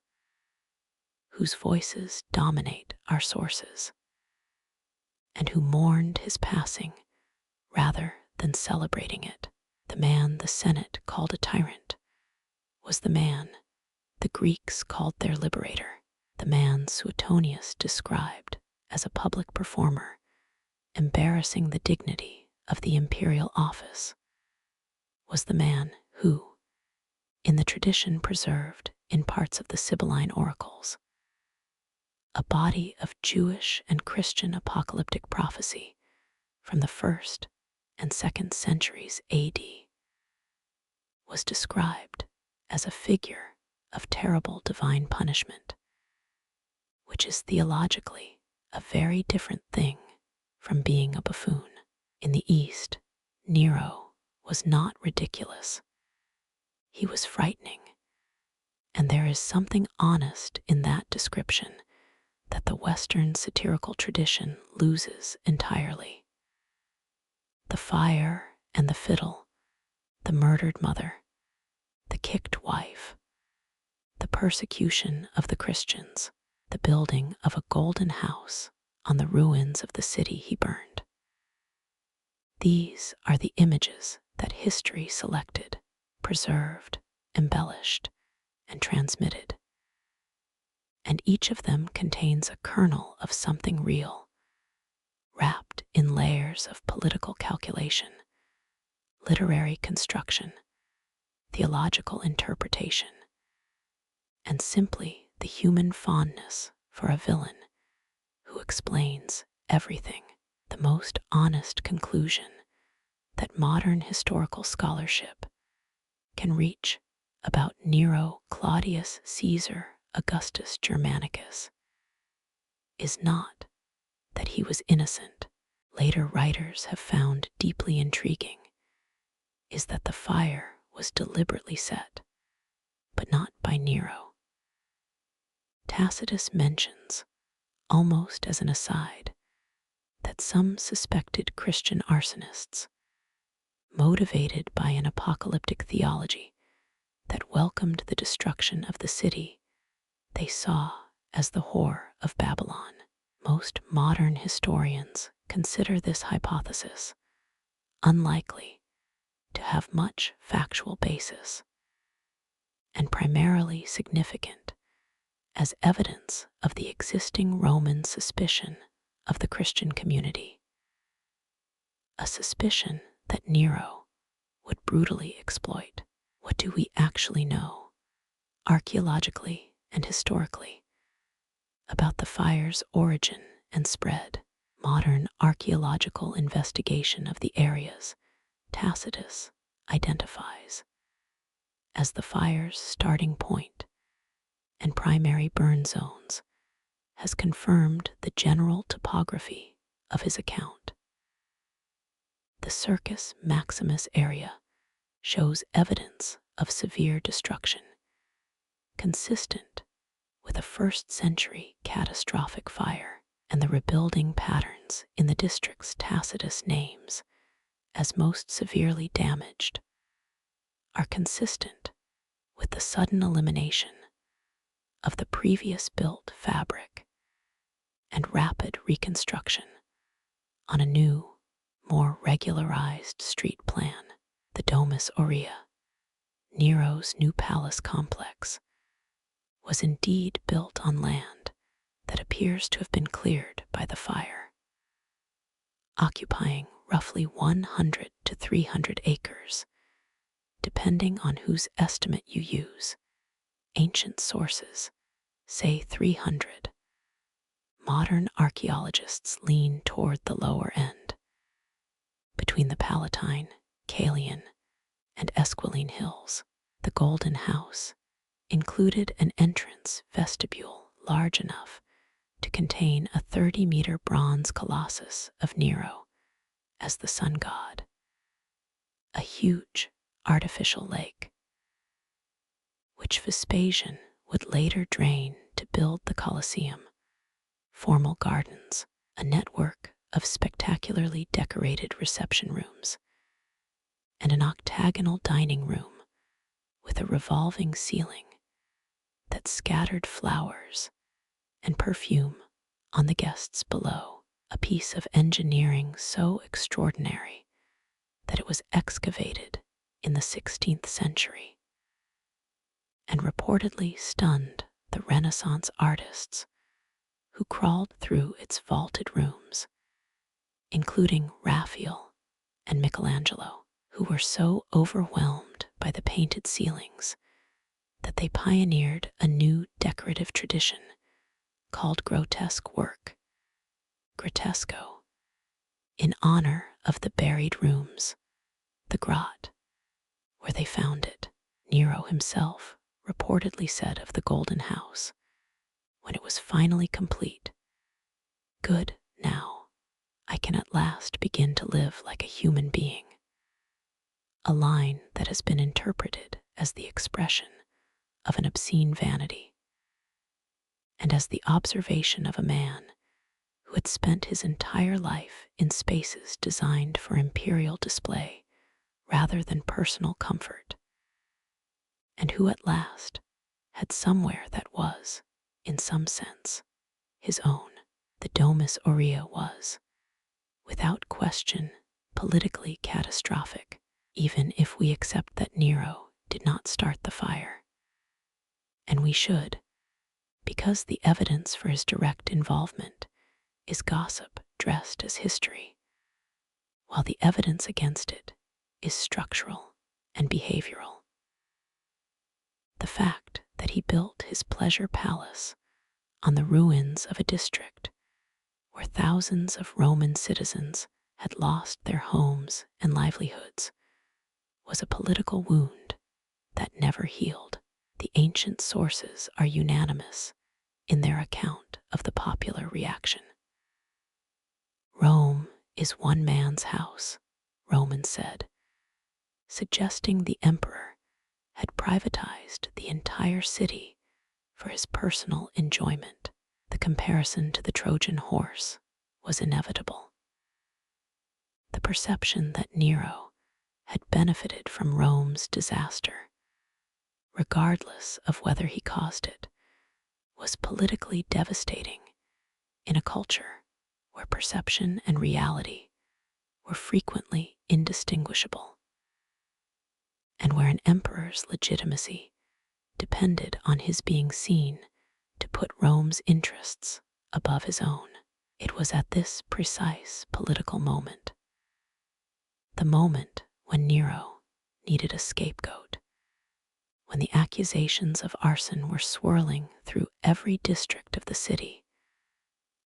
whose voices dominate our sources, and who mourned his passing rather than celebrating it. The man the Senate called a tyrant was the man the Greeks called their liberator. The man Suetonius described as a public performer, embarrassing the dignity of the imperial office, was the man who, in the tradition preserved in parts of the Sibylline oracles, a body of Jewish and Christian apocalyptic prophecy from the 1st and 2nd centuries AD, was described as a figure of terrible divine punishment, which is theologically a very different thing from being a buffoon. In the East, Nero was not ridiculous. He was frightening, and there is something honest in that description that the Western satirical tradition loses entirely. The fire and the fiddle, the murdered mother, the kicked wife, the persecution of the Christians, the building of a golden house on the ruins of the city he burned. These are the images that history selected, preserved, embellished, and transmitted. And each of them contains a kernel of something real, wrapped in layers of political calculation, literary construction, theological interpretation, and simply the human fondness for a villain who explains everything. The most honest conclusion that modern historical scholarship can reach about Nero, Claudius, Caesar, Augustus Germanicus is not that he was innocent. Later writers have found deeply intriguing is that the fire was deliberately set, but not by Nero. Tacitus mentions, almost as an aside, that some suspected Christian arsonists, motivated by an apocalyptic theology that welcomed the destruction of the city they saw as the whore of Babylon. Most modern historians consider this hypothesis unlikely to have much factual basis, and primarily significant as evidence of the existing Roman suspicion of the Christian community, a suspicion that Nero would brutally exploit. What do we actually know, archaeologically and historically, about the fire's origin and spread? Modern archaeological investigation of the areas Tacitus identifies as the fire's starting point and primary burn zones has confirmed the general topography of his account. The Circus Maximus area shows evidence of severe destruction, consistent with a 1st century catastrophic fire, and the rebuilding patterns in the districts Tacitus names as most severely damaged are consistent with the sudden elimination of the previous built fabric and rapid reconstruction on a new, more regularized street plan. The Domus Aurea, Nero's new palace complex, was indeed built on land that appears to have been cleared by the fire, occupying roughly 100 to 300 acres, depending on whose estimate you use. Ancient sources say 300. Modern archaeologists lean toward the lower end, between the Palatine, Caelian, and Esquiline hills. The Golden House included an entrance vestibule large enough to contain a 30-meter bronze colossus of Nero as the sun god, a huge artificial lake, which Vespasian would later drain to build the Colosseum, formal gardens, a network of spectacularly decorated reception rooms, and an octagonal dining room with a revolving ceiling that scattered flowers and perfume on the guests below, a piece of engineering so extraordinary that it was excavated in the 16th century and reportedly stunned the Renaissance artists who crawled through its vaulted rooms, including Raphael and Michelangelo, who were so overwhelmed by the painted ceilings that they pioneered a new decorative tradition called grotesque work, grottesco, in honor of the buried rooms, the grot, where they found it. Nero himself reportedly said of the Golden House, when it was finally complete, "Good, now I can at last begin to live like a human being," a line that has been interpreted as the expression of an obscene vanity, and as the observation of a man who had spent his entire life in spaces designed for imperial display rather than personal comfort, and who at last had somewhere that was, in some sense, his own. The Domus Aurea was, without question, politically catastrophic, even if we accept that Nero did not start the fire. And we should, because the evidence for his direct involvement is gossip dressed as history, while the evidence against it is structural and behavioral. The fact that he built his pleasure palace on the ruins of a district where thousands of Roman citizens had lost their homes and livelihoods was a political wound that never healed. The ancient sources are unanimous in their account of the popular reaction. "Rome is one man's house," Romans said, suggesting the emperor had privatized the entire city for his personal enjoyment. The comparison to the Trojan horse was inevitable. The perception that Nero had benefited from Rome's disaster, regardless of whether he caused it, was politically devastating in a culture where perception and reality were frequently indistinguishable, and where an emperor's legitimacy depended on his being seen to put Rome's interests above his own. It was at this precise political moment, the moment when Nero needed a scapegoat, when the accusations of arson were swirling through every district of the city,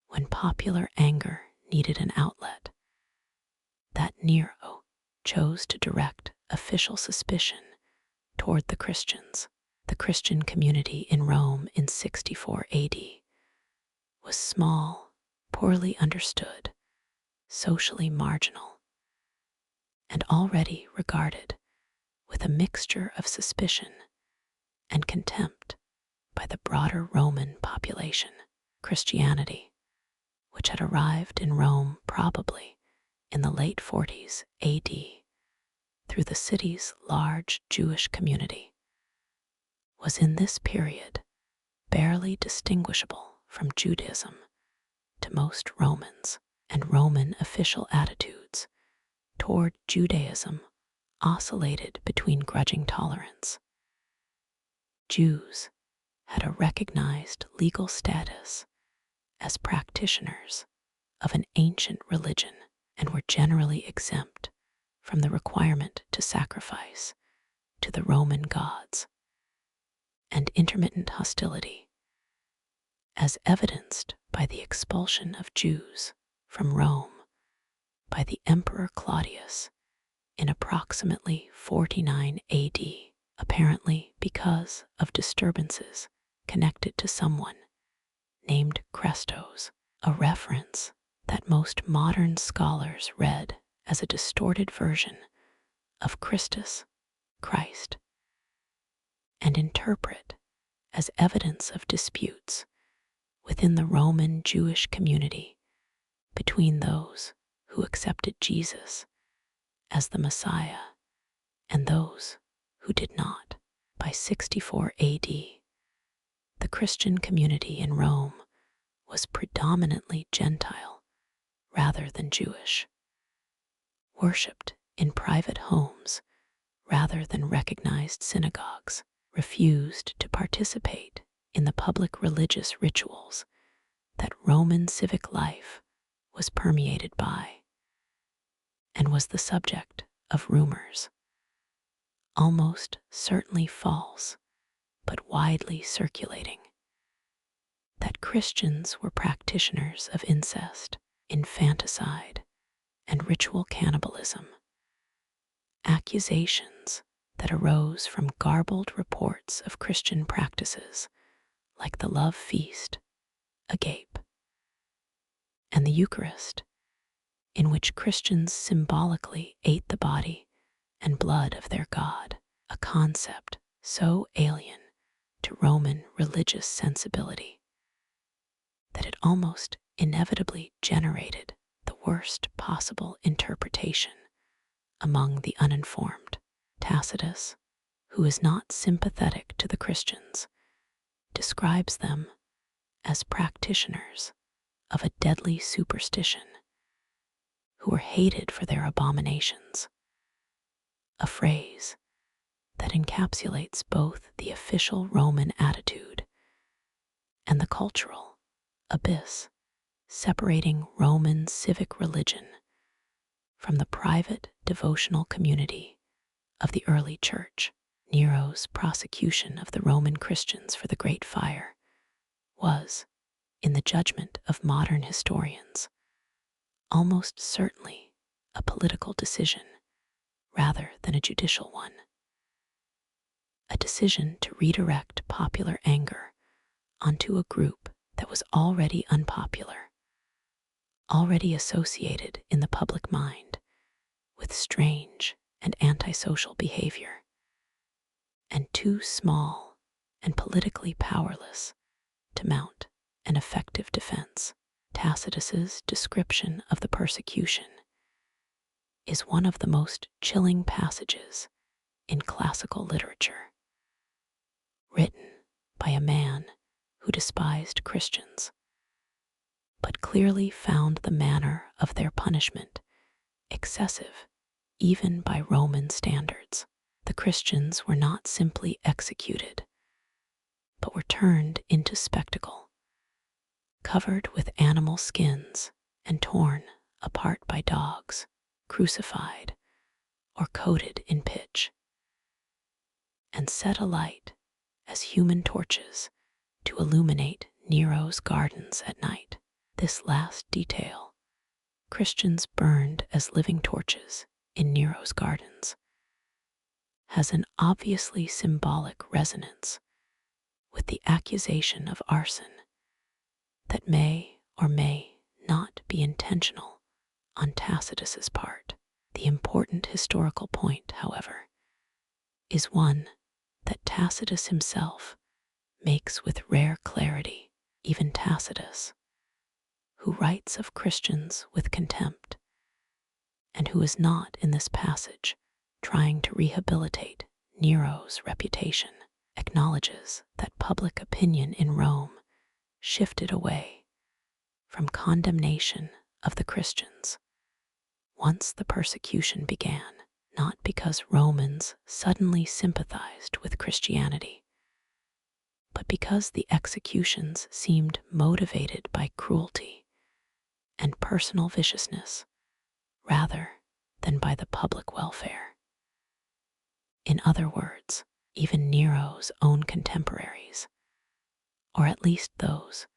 when popular anger needed an outlet, that Nero chose to direct official suspicion toward the Christians. The Christian community in Rome in 64 AD was small, poorly understood, socially marginal, and already regarded with a mixture of suspicion and contempt by the broader Roman population. Christianity, which had arrived in Rome probably in the late 40s AD through the city's large Jewish community, was in this period barely distinguishable from Judaism to most Romans, and Roman official attitudes toward Judaism oscillated between grudging tolerance. Jews had a recognized legal status as practitioners of an ancient religion and were generally exempt from the requirement to sacrifice to the Roman gods, and intermittent hostility, as evidenced by the expulsion of Jews from Rome by the Emperor Claudius in approximately 49 AD, apparently because of disturbances connected to someone named Chrestos, a reference that most modern scholars read as a distorted version of Christus, Christ, and interpret as evidence of disputes within the Roman Jewish community between those who accepted Jesus as the Messiah and those who did not. By 64 AD, the Christian community in Rome was predominantly Gentile rather than Jewish, worshipped in private homes rather than recognized synagogues, refused to participate in the public religious rituals that Roman civic life was permeated by, and was the subject of rumors, almost certainly false, but widely circulating, that Christians were practitioners of incest, infanticide, and ritual cannibalism, accusations that arose from garbled reports of Christian practices like the love feast, agape, and the Eucharist, in which Christians symbolically ate the body and blood of their God, a concept so alien to Roman religious sensibility that it almost inevitably generated the worst possible interpretation among the uninformed. Tacitus, who is not sympathetic to the Christians, describes them as practitioners of a deadly superstition who were hated for their abominations, a phrase that encapsulates both the official Roman attitude and the cultural abyss separating Roman civic religion from the private devotional community of the early church. Nero's prosecution of the Roman Christians for the Great Fire was, in the judgment of modern historians, almost certainly a political decision rather than a judicial one. A decision to redirect popular anger onto a group that was already unpopular, already associated in the public mind with strange and antisocial behavior, and too small and politically powerless to mount an effective defense. Tacitus's description of the persecution is one of the most chilling passages in classical literature, written by a man who despised Christians, but clearly found the manner of their punishment excessive even by Roman standards. The Christians were not simply executed, but were turned into spectacle, covered with animal skins and torn apart by dogs, crucified or coated in pitch, and set alight as human torches to illuminate Nero's gardens at night. This last detail, Christians burned as living torches in Nero's gardens, has an obviously symbolic resonance with the accusation of arson that may or may not be intentional on Tacitus's part. The important historical point, however, is one that Tacitus himself makes with rare clarity. Even Tacitus, who writes of Christians with contempt, and who is not in this passage trying to rehabilitate Nero's reputation, acknowledges that public opinion in Rome shifted away from condemnation of the Christians once the persecution began, not because Romans suddenly sympathized with Christianity, but because the executions seemed motivated by cruelty and personal viciousness rather than by the public welfare. In other words, even Nero's own contemporaries, or at least those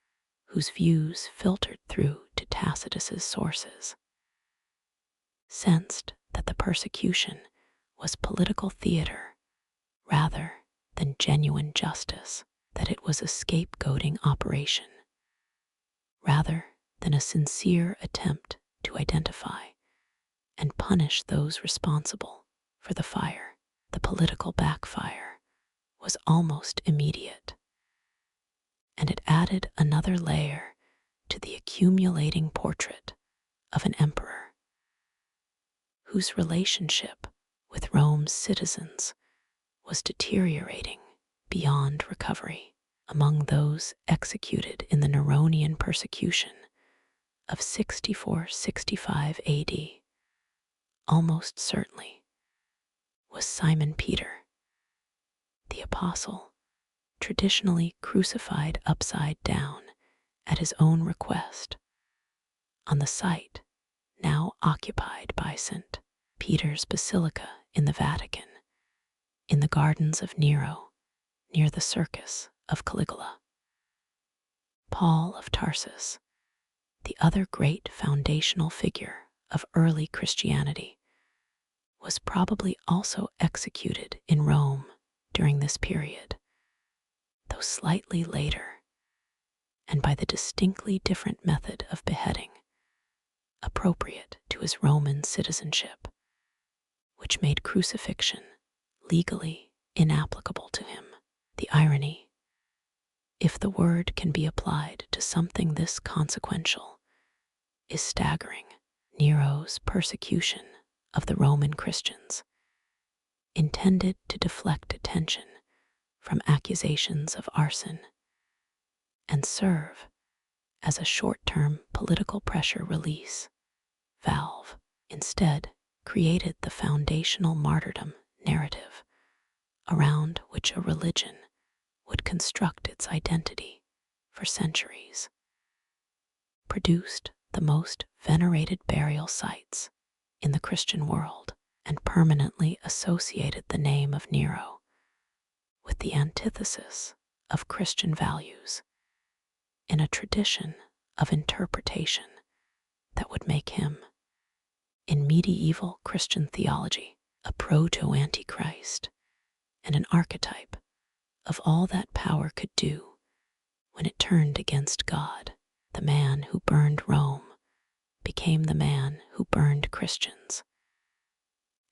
whose views filtered through to Tacitus's sources, sensed that the persecution was political theater rather than genuine justice, that it was a scapegoating operation rather than a sincere attempt to identify and punish those responsible for the fire. The political backfire was almost immediate, and it added another layer to the accumulating portrait of an emperor whose relationship with Rome's citizens was deteriorating beyond recovery. Among those executed in the Neronian persecution of 64-65 AD, almost certainly was Simon Peter, the apostle traditionally crucified upside down at his own request on the site now occupied by St. Peter's Basilica in the Vatican, in the gardens of Nero, near the Circus of Caligula. Paul of Tarsus, the other great foundational figure of early Christianity, was probably also executed in Rome during this period, though slightly later, and by the distinctly different method of beheading, appropriate to his Roman citizenship, which made crucifixion legally inapplicable to him. The irony, if the word can be applied to something this consequential, is staggering. Nero's persecution of the Roman Christians, intended to deflect attention from accusations of arson and serve as a short-term political pressure release valve, instead created the foundational martyrdom narrative around which a religion would construct its identity for centuries, produced the most venerated burial sites in the Christian world, and permanently associated the name of Nero with the antithesis of Christian values in a tradition of interpretation that would make him, in medieval Christian theology, a proto-antichrist and an archetype of all that power could do when it turned against God. The man who burned Rome became the man who burned Christians,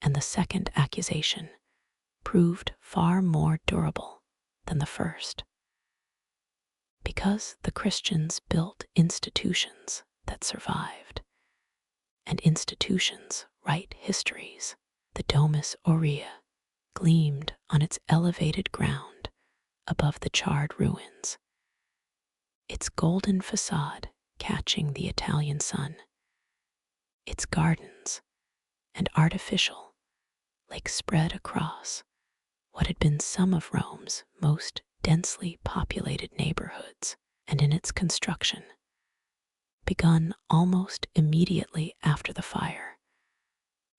and the second accusation proved far more durable than the first, because the Christians built institutions that survived, and institutions write histories. The Domus Aurea gleamed on its elevated ground above the charred ruins, its golden facade catching the Italian sun, its gardens and artificial lake spread across what had been some of Rome's most densely populated neighborhoods, and in its construction, begun almost immediately after the fire,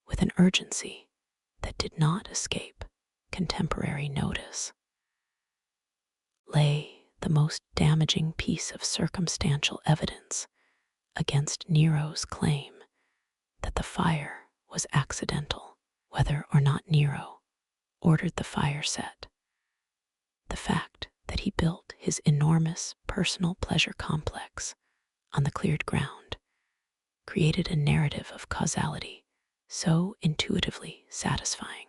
with an urgency that did not escape contemporary notice, lay the most damaging piece of circumstantial evidence against Nero's claim that the fire was accidental, whether or not Nero ordered the fire set. The fact that he built his enormous personal pleasure complex on the cleared ground created a narrative of causality so intuitively satisfying,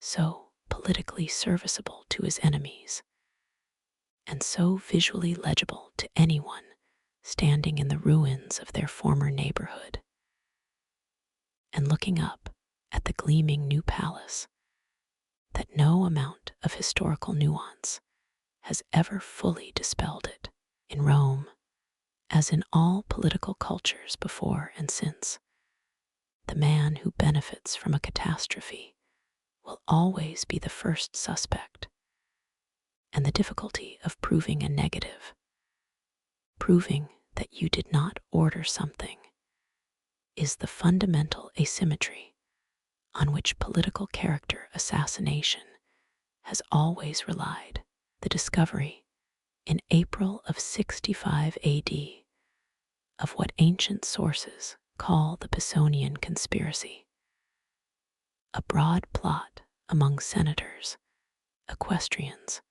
so politically serviceable to his enemies, and so visually legible to anyone standing in the ruins of their former neighborhood and looking up at the gleaming new palace, that no amount of historical nuance has ever fully dispelled it. In Rome, as in all political cultures before and since, the man who benefits from a catastrophe will always be the first suspect, and the difficulty of proving a negative, proving that you did not order something, is the fundamental asymmetry on which political character assassination has always relied. The discovery, in April of 65 AD, of what ancient sources call the Pisonian conspiracy, a broad plot among senators, equestrians,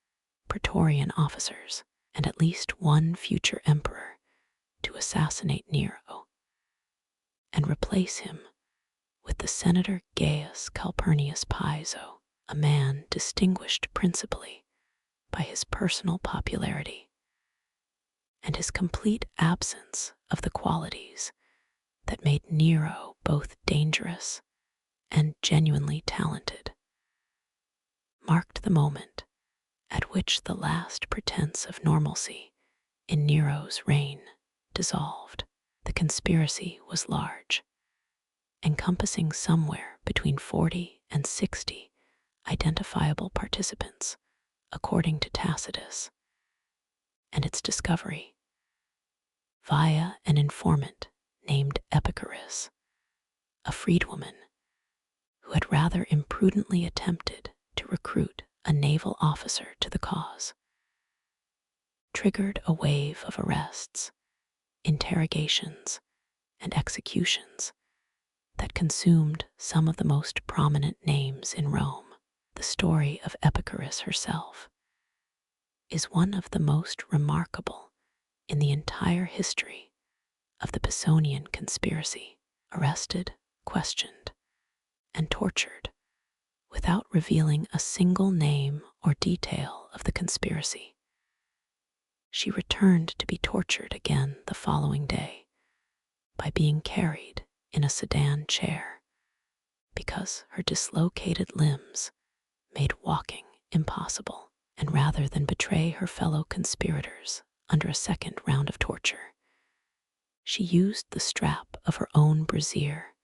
praetorian officers, and at least one future emperor to assassinate Nero and replace him with the senator Gaius Calpurnius Piso, a man distinguished principally by his personal popularity and his complete absence of the qualities that made Nero both dangerous and genuinely talented, marked the moment at which the last pretense of normalcy in Nero's reign dissolved. The conspiracy was large, encompassing somewhere between 40 and 60 identifiable participants according to Tacitus, and its discovery via an informant named Epicurus, a freedwoman who had rather imprudently attempted to recruit a naval officer to the cause, triggered a wave of arrests, interrogations, and executions that consumed some of the most prominent names in Rome. The story of Epicurus herself is one of the most remarkable in the entire history of the Pisonian conspiracy. Arrested, questioned, and tortured without revealing a single name or detail of the conspiracy, she returned to be tortured again the following day by being carried in a sedan chair because her dislocated limbs made walking impossible. And rather than betray her fellow conspirators under a second round of torture, she used the strap of her own brassiere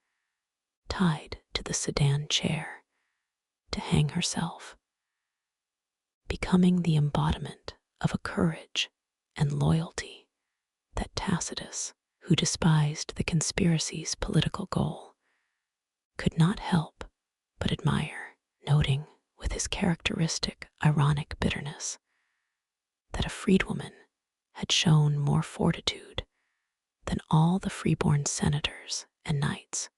tied to the sedan chair to hang herself, becoming the embodiment of a courage and loyalty that Tacitus, who despised the conspiracy's political goal, could not help but admire, noting with his characteristic ironic bitterness that a freedwoman had shown more fortitude than all the freeborn senators and knights,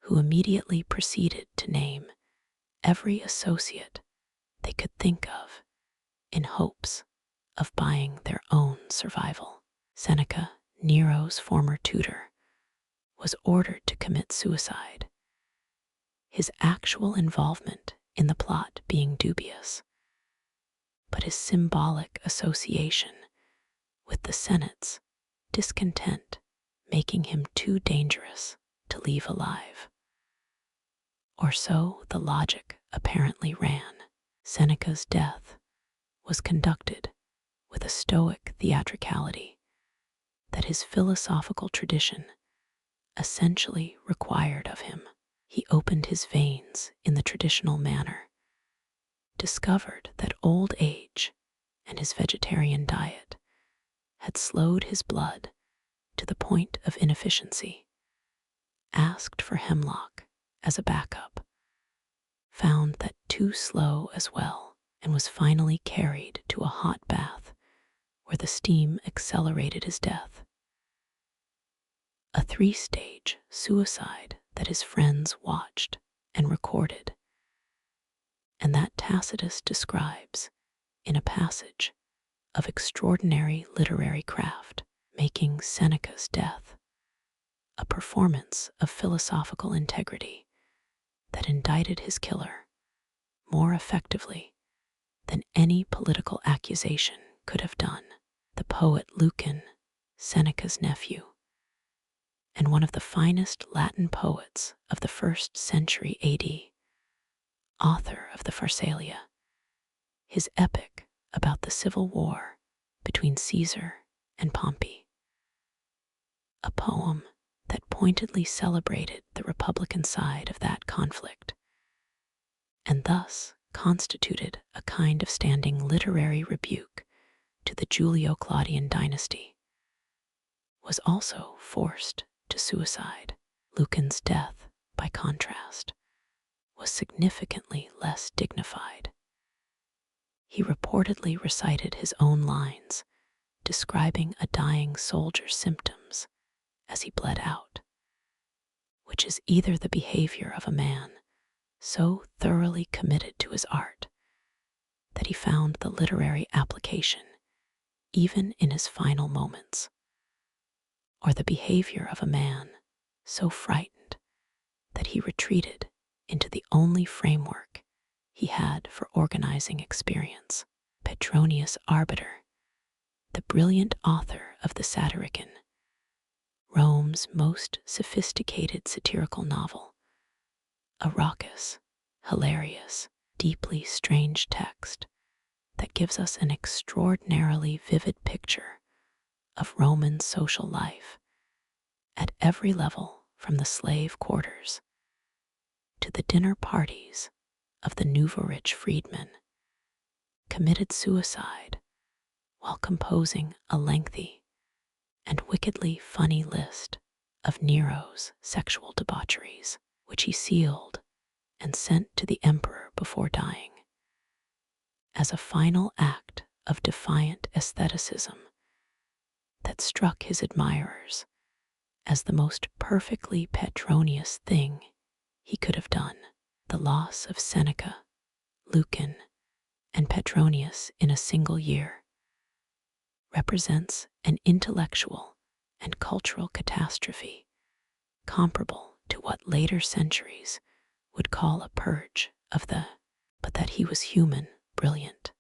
who immediately proceeded to name every associate they could think of in hopes of buying their own survival. Seneca, Nero's former tutor, was ordered to commit suicide, his actual involvement in the plot being dubious, but his symbolic association with the Senate's discontent making him too dangerous to leave alive. Or so the logic apparently ran. Seneca's death was conducted with a stoic theatricality that his philosophical tradition essentially required of him. He opened his veins in the traditional manner, discovered that old age and his vegetarian diet had slowed his blood to the point of inefficiency, asked for hemlock as a backup, found that too slow as well, and was finally carried to a hot bath where the steam accelerated his death. A 3-stage suicide that his friends watched and recorded, and that Tacitus describes in a passage of extraordinary literary craft, making Seneca's death a performance of philosophical integrity that indicted his killer more effectively than any political accusation could have done. The poet Lucan, Seneca's nephew, and one of the finest Latin poets of the 1st century AD, author of the Pharsalia, his epic about the civil war between Caesar and Pompey, a poem that pointedly celebrated the Republican side of that conflict, and thus constituted a kind of standing literary rebuke to the Julio-Claudian dynasty, was also forced to suicide. Lucan's death, by contrast, was significantly less dignified. He reportedly recited his own lines, describing a dying soldier's symptoms as he bled out, which is either the behavior of a man so thoroughly committed to his art that he found the literary application even in his final moments, or the behavior of a man so frightened that he retreated into the only framework he had for organizing experience. Petronius Arbiter, the brilliant author of the Satyricon, Rome's most sophisticated satirical novel, a raucous, hilarious, deeply strange text that gives us an extraordinarily vivid picture of Roman social life at every level, from the slave quarters to the dinner parties of the nouveau-rich freedmen, committed suicide while composing a lengthy and wickedly funny list of Nero's sexual debaucheries, which he sealed and sent to the emperor before dying. As a final act of defiant aestheticism that struck his admirers as the most perfectly Petronius thing he could have done, the loss of Seneca, Lucan, and Petronius in a single year represents an intellectual and cultural catastrophe comparable to what later centuries would call a purge of the, but that he was human, brilliant,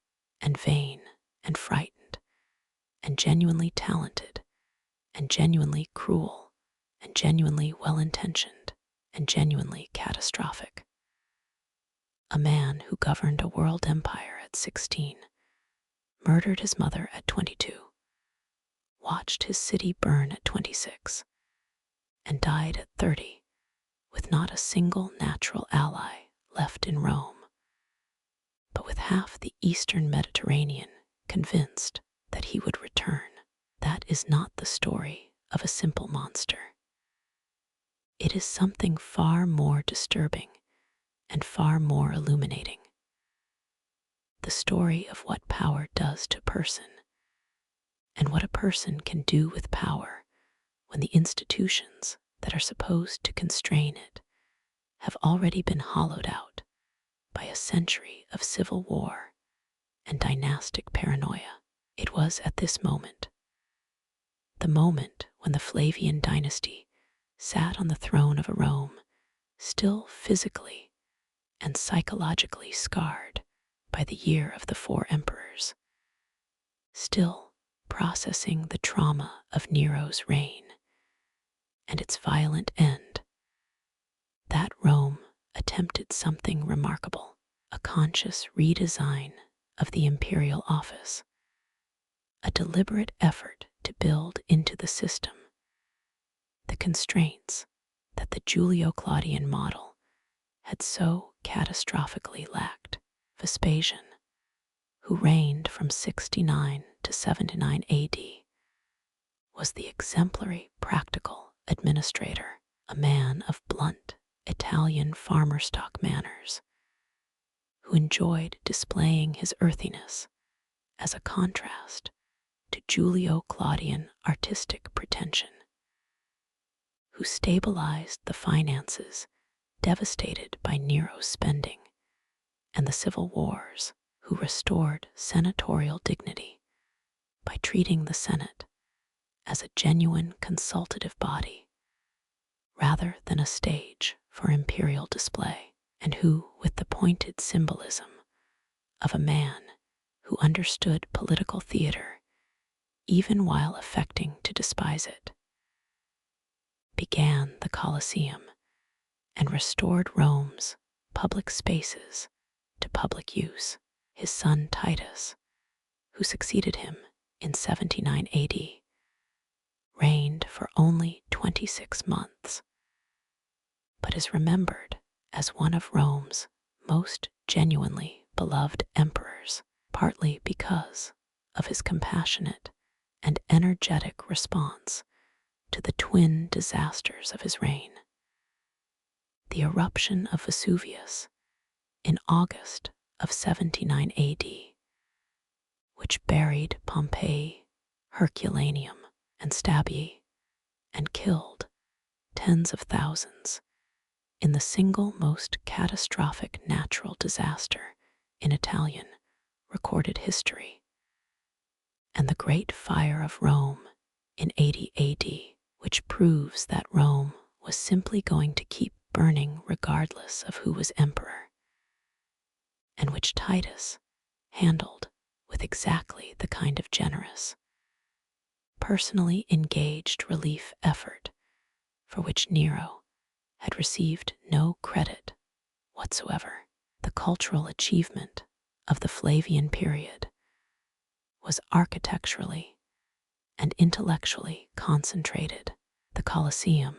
and vain, and frightened, and genuinely talented, and genuinely cruel, and genuinely well-intentioned, and genuinely catastrophic. A man who governed a world empire at 16, murdered his mother at 22, watched his city burn at 26, and died at 30 with not a single natural ally left in Rome, but with half the eastern Mediterranean convinced that he would return. That is not the story of a simple monster. It is something far more disturbing and far more illuminating. The story of what power does to a person, and what a person can do with power when the institutions that are supposed to constrain it have already been hollowed out by a century of civil war and dynastic paranoia. It was at this moment, the moment when the Flavian dynasty sat on the throne of a Rome still physically and psychologically scarred by the year of the 4 emperors, still processing the trauma of Nero's reign and its violent end, that Rome attempted something remarkable, a conscious redesign of the imperial office, a deliberate effort to build into the system the constraints that the Julio-Claudian model had so catastrophically lacked. Vespasian, who reigned from 69 to 79 AD, was the exemplary practical administrator, a man of blunt Italian farmer stock manners, who enjoyed displaying his earthiness as a contrast to Julio-Claudian artistic pretension, who stabilized the finances devastated by Nero's spending and the civil wars, who restored senatorial dignity by treating the Senate as a genuine consultative body rather than a stage for imperial display, and who, with the pointed symbolism of a man who understood political theater even while affecting to despise it, began the Colosseum and restored Rome's public spaces to public use. His son Titus, who succeeded him in 79 AD, reigned for only 26 months, but is remembered as one of Rome's most genuinely beloved emperors, partly because of his compassionate and energetic response to the twin disasters of his reign. The eruption of Vesuvius in August of 79 AD, which buried Pompeii, Herculaneum, and Stabiae, and killed tens of thousands in the single most catastrophic natural disaster in Italian recorded history, and the Great Fire of Rome in 80 AD, which proves that Rome was simply going to keep burning regardless of who was emperor, and which Titus handled with exactly the kind of generous, personally engaged relief effort for which Nero had received no credit whatsoever. The cultural achievement of the Flavian period was architecturally and intellectually concentrated. The Colosseum,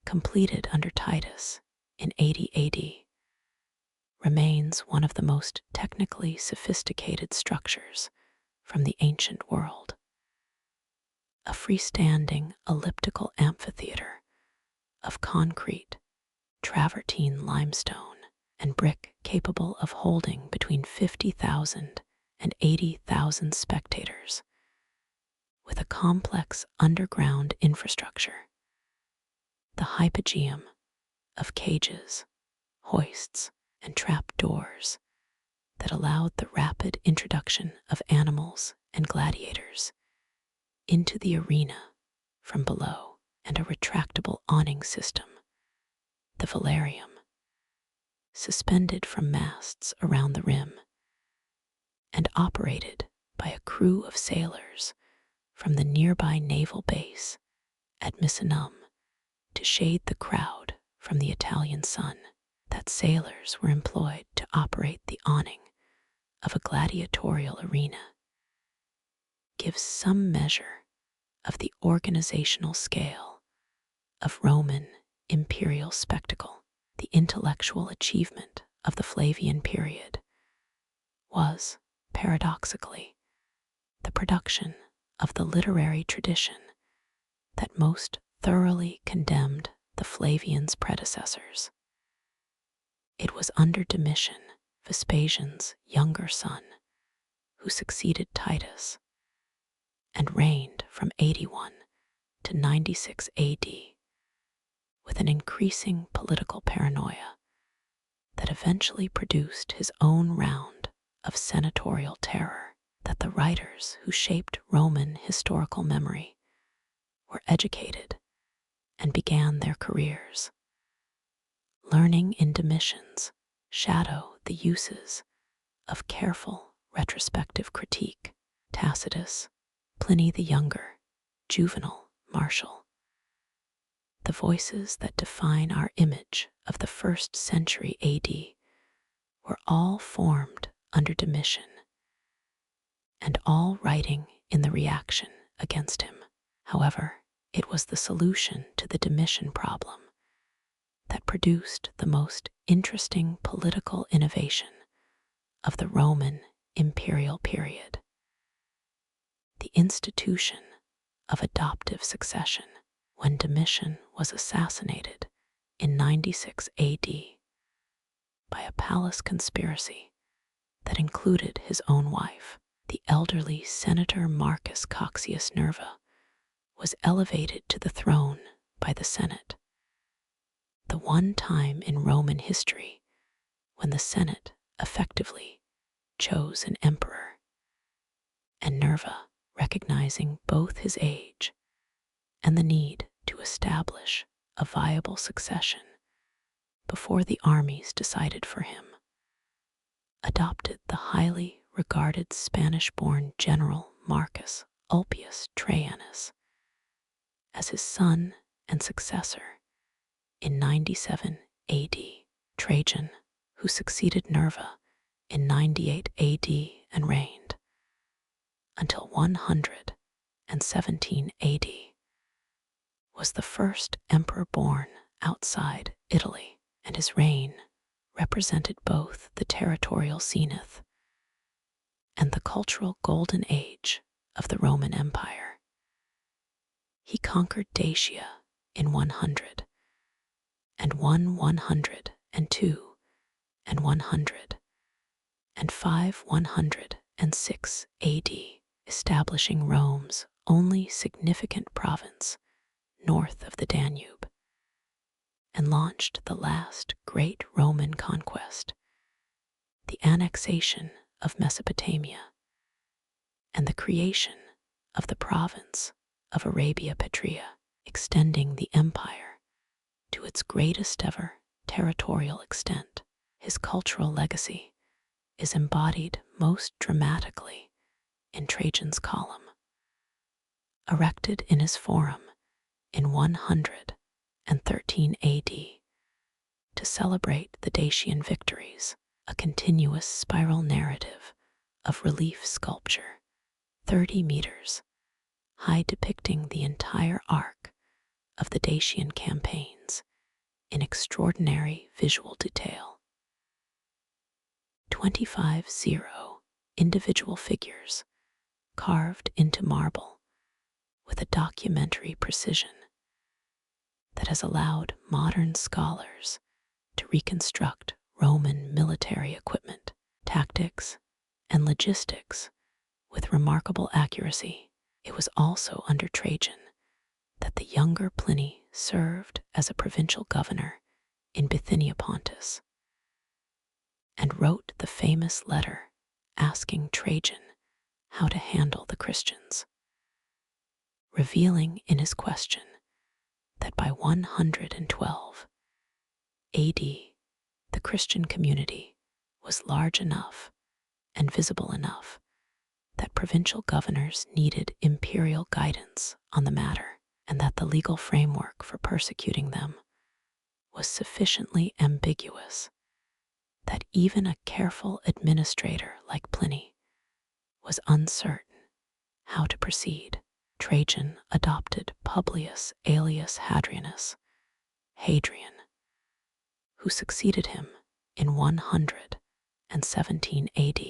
completed under Titus in 80 AD, remains one of the most technically sophisticated structures from the ancient world. A freestanding elliptical amphitheater of concrete, travertine limestone, and brick capable of holding between 50,000 and 80,000 spectators, with a complex underground infrastructure. The hypogeum of cages, hoists, and trap doors that allowed the rapid introduction of animals and gladiators into the arena from below, and a retractable awning system, the velarium, suspended from masts around the rim and operated by a crew of sailors from the nearby naval base at Misenum to shade the crowd from the Italian sun. That sailors were employed to operate the awning of a gladiatorial arena gives some measure of the organizational scale of Roman imperial spectacle. The intellectual achievement of the Flavian period was, paradoxically, the production of the literary tradition that most thoroughly condemned the Flavian's predecessors. It was under Domitian, Vespasian's younger son, who succeeded Titus and reigned from 81 to 96 AD with an increasing political paranoia that eventually produced his own round of senatorial terror, that the writers who shaped Roman historical memory were educated and began their careers learning in Domitian's shadow the uses of careful retrospective critique. Tacitus, Pliny the Younger, Juvenal, Martial. The voices that define our image of the 1st century AD were all formed under Domitian, and all writing in the reaction against him. However, it was the solution to the Domitian problem that produced the most interesting political innovation of the Roman imperial period: the institution of adoptive succession. When Domitian was assassinated in 96 AD by a palace conspiracy that included his own wife, the elderly Senator Marcus Cocceius Nerva was elevated to the throne by the Senate, the one time in Roman history when the Senate effectively chose an emperor, and Nerva, recognizing both his age and the need to establish a viable succession before the armies decided for him, adopted the highly regarded Spanish-born general Marcus Ulpius Traianus as his son and successor in 97 AD. Trajan, who succeeded Nerva in 98 AD and reigned until 117 AD, was the first emperor born outside Italy, and his reign represented both the territorial zenith and the cultural golden age of the Roman Empire. He conquered Dacia in 100, and won 102 and 100, and 106 AD, establishing Rome's only significant province north of the Danube, and launched the last great Roman conquest, the annexation of Mesopotamia and the creation of the province of Arabia Petrea, extending the empire to its greatest ever territorial extent. His cultural legacy is embodied most dramatically in Trajan's Column, erected in his forum in 113 AD to celebrate the Dacian victories, a continuous spiral narrative of relief sculpture, 30 meters high, depicting the entire arc of the Dacian campaigns in extraordinary visual detail. 25 individual figures carved into marble with a documentary precision that has allowed modern scholars to reconstruct Roman military equipment, tactics, and logistics with remarkable accuracy. It was also under Trajan that the younger Pliny served as a provincial governor in Bithynia Pontus and wrote the famous letter asking Trajan how to handle the Christians, revealing in his question that by 112 AD, the Christian community was large enough and visible enough that provincial governors needed imperial guidance on the matter, and that the legal framework for persecuting them was sufficiently ambiguous that even a careful administrator like Pliny was uncertain how to proceed. Trajan adopted Publius Aelius Hadrian, who succeeded him in 117 AD,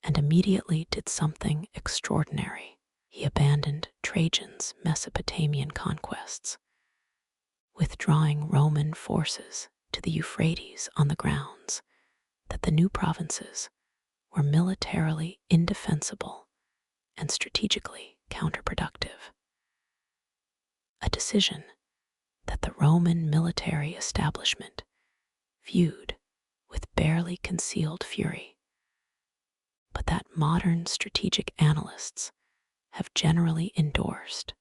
and immediately did something extraordinary. He abandoned Trajan's Mesopotamian conquests, withdrawing Roman forces to the Euphrates on the grounds that the new provinces were militarily indefensible and strategically counterproductive. A decision that the Roman military establishment viewed with barely concealed fury, but that modern strategic analysts have generally endorsed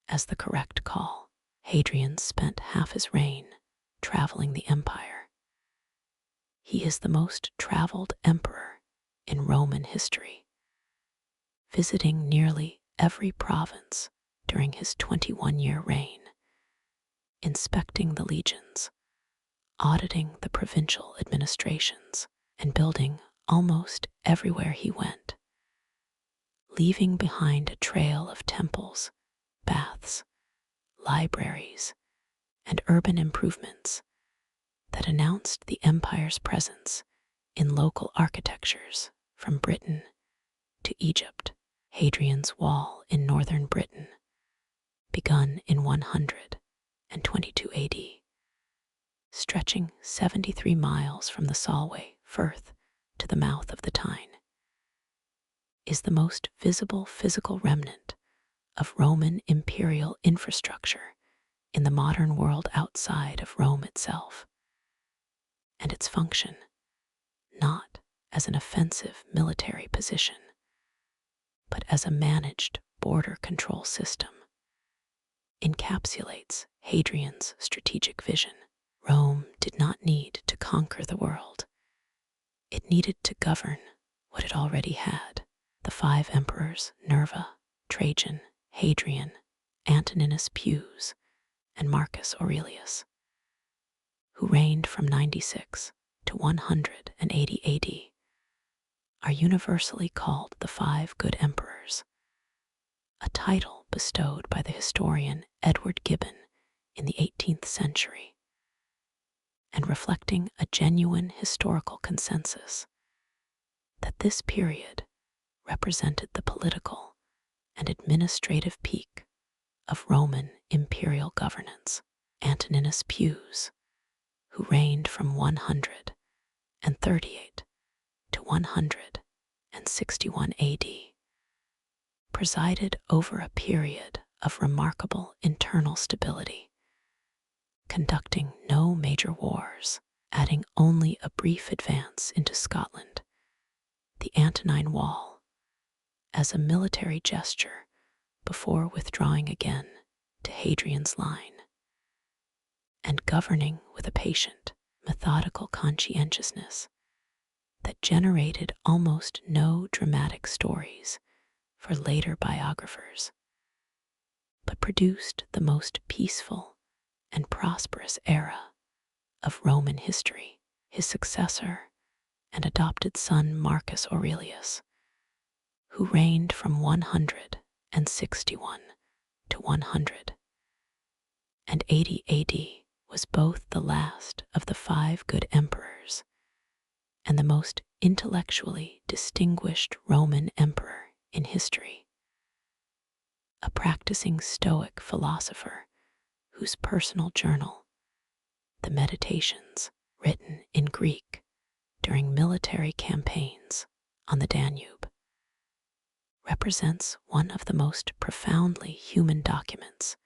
as the correct call. Hadrian spent half his reign traveling the empire. He is the most traveled emperor in Roman history, visiting nearly every province during his 21-year reign, inspecting the legions, auditing the provincial administrations, and building almost everywhere he went, leaving behind a trail of temples, baths, libraries, and urban improvements that announced the empire's presence in local architectures from Britain to Egypt. Hadrian's Wall in northern Britain, begun in 122 AD, stretching 73 miles from the Solway Firth to the mouth of the Tyne, is the most visible physical remnant of Roman imperial infrastructure in the modern world outside of Rome itself, and its function, not as an offensive military position, but as a managed border control system, encapsulates Hadrian's strategic vision. Rome did not need to conquer the world. It needed to govern what it already had. The 5 emperors, Nerva, Trajan, Hadrian, Antoninus Pius, and Marcus Aurelius, who reigned from 96 to 180 AD, are universally called the 5 Good Emperors, a title bestowed by the historian Edward Gibbon in the 18th century, and reflecting a genuine historical consensus that this period represented the political and administrative peak of Roman imperial governance. Antoninus Pius, who reigned from 138 to 161 AD, presided over a period of remarkable internal stability, conducting no major wars, adding only a brief advance into Scotland, the Antonine Wall, as a military gesture before withdrawing again to Hadrian's line, and governing with a patient, methodical conscientiousness that generated almost no dramatic stories for later biographers, but produced the most peaceful and prosperous era of Roman history. His successor and adopted son Marcus Aurelius, who reigned from 161 to 180 AD, was both the last of the 5 good emperors and the most intellectually distinguished Roman emperor in history. A practicing Stoic philosopher whose personal journal, the Meditations, written in Greek during military campaigns on the Danube, represents one of the most profoundly human documents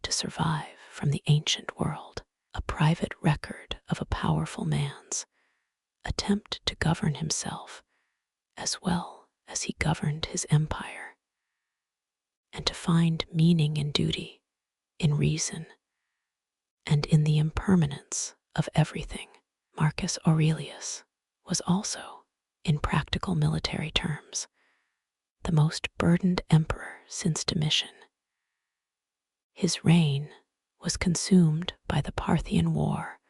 to survive from the ancient world, a private record of a powerful man's attempt to govern himself as well as he governed his empire, and to find meaning in duty, in reason, and in the impermanence of everything. Marcus Aurelius was also, in practical military terms, the most burdened emperor since Domitian. His reign was consumed by the Parthian War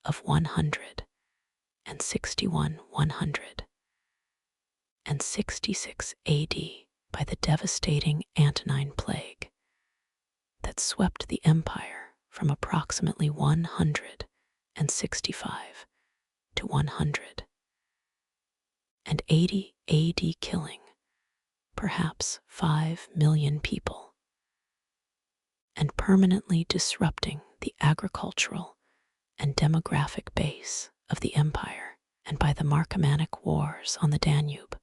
of 161–100 and 66 AD by the devastating Antonine Plague that swept the empire from approximately 165 to 180 AD, killing perhaps 5 million people and permanently disrupting the agricultural and demographic base of the empire. And by the Marcomannic Wars on the Danube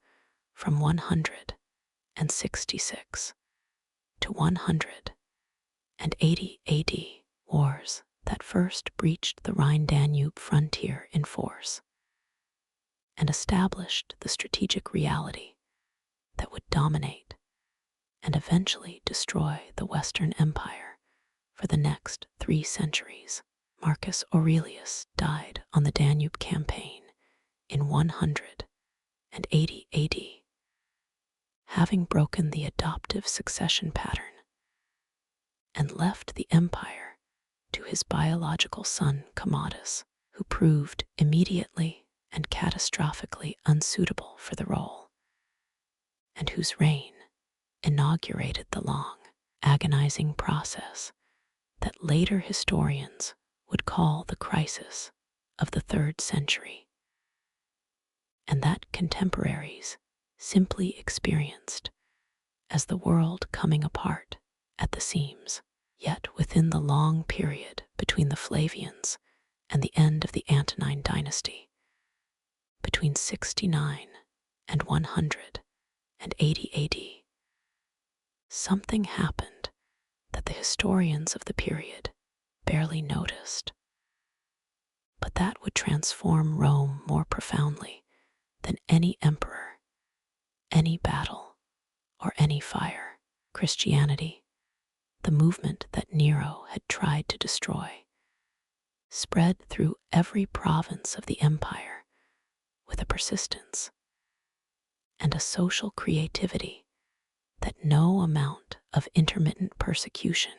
from 166 to 180 AD, wars that first breached the Rhine-Danube frontier in force and established the strategic reality that would dominate and eventually destroy the Western Empire for the next 3 centuries. Marcus Aurelius died on the Danube campaign in 180 AD, having broken the adoptive succession pattern and left the empire to his biological son Commodus, who proved immediately and catastrophically unsuitable for the role, and whose reign inaugurated the long, agonizing process that later historians would call the crisis of the 3rd century, and that contemporaries simply experienced as the world coming apart at the seams. Yet within the long period between the Flavians and the end of the Antonine dynasty, between 69 and 180 AD, something happened that the historians of the period barely noticed, but that would transform Rome more profoundly than any emperor, any battle, or any fire. Christianity, the movement that Nero had tried to destroy, spread through every province of the empire with a persistence and a social creativity that no amount of intermittent persecution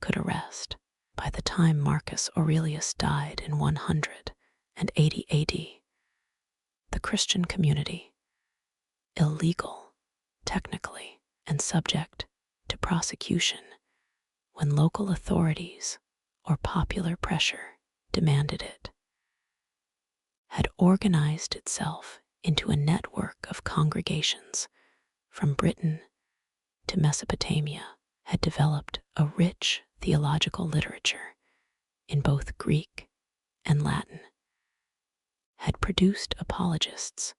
could arrest. By the time Marcus Aurelius died in 180 AD, the Christian community, illegal, technically, and subject to prosecution when local authorities or popular pressure demanded it, had organized itself into a network of congregations from Britain to Mesopotamia, had developed a rich theological literature in both Greek and Latin, had produced apologists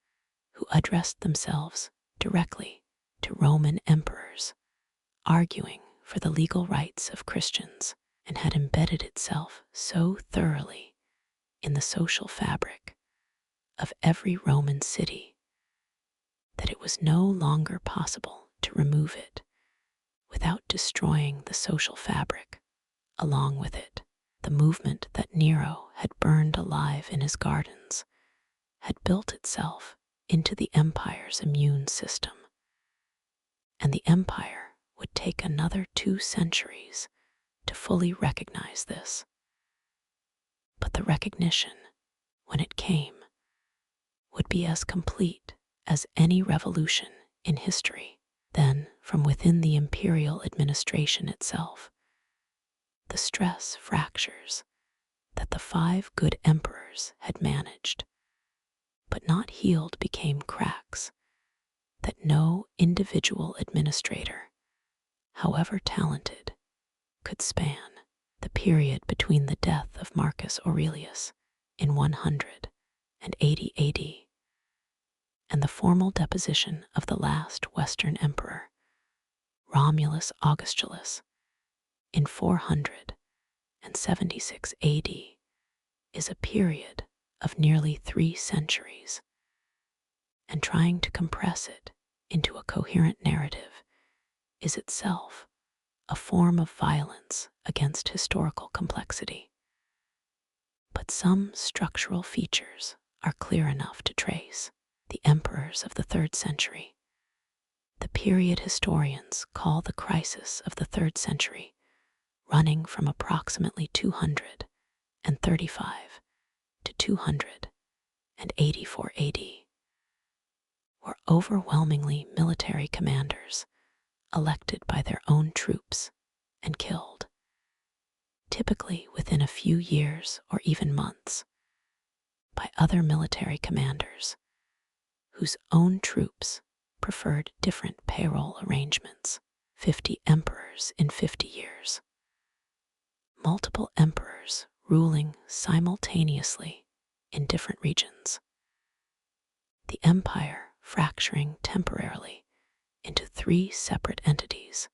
who addressed themselves directly to Roman emperors, arguing for the legal rights of Christians, and had embedded itself so thoroughly in the social fabric of every Roman city that it was no longer possible to remove it without destroying the social fabric along with it. The movement that Nero had burned alive in his gardens had built itself into the empire's immune system, and the empire would take another 2 centuries to fully recognize this. But the recognition, when it came, would be as complete as any revolution in history. Then, from within the imperial administration itself, the stress fractures that the 5 good emperors had managed but not healed became cracks that no individual administrator, however talented, could span. The period between the death of Marcus Aurelius in 180 AD and the formal deposition of the last Western emperor, Romulus Augustulus, in 476 AD, is a period of nearly 3 centuries, and trying to compress it into a coherent narrative is itself a form of violence against historical complexity. But some structural features are clear enough to trace. The emperors of the 3rd century, the period historians call the crisis of the 3rd century, running from approximately 235 to 284 AD, were overwhelmingly military commanders elected by their own troops and killed, typically within a few years or even months, by other military commanders whose own troops preferred different payroll arrangements. 50 emperors in 50 years. Multiple emperors ruling simultaneously in different regions. The empire fracturing temporarily into 3 separate entities: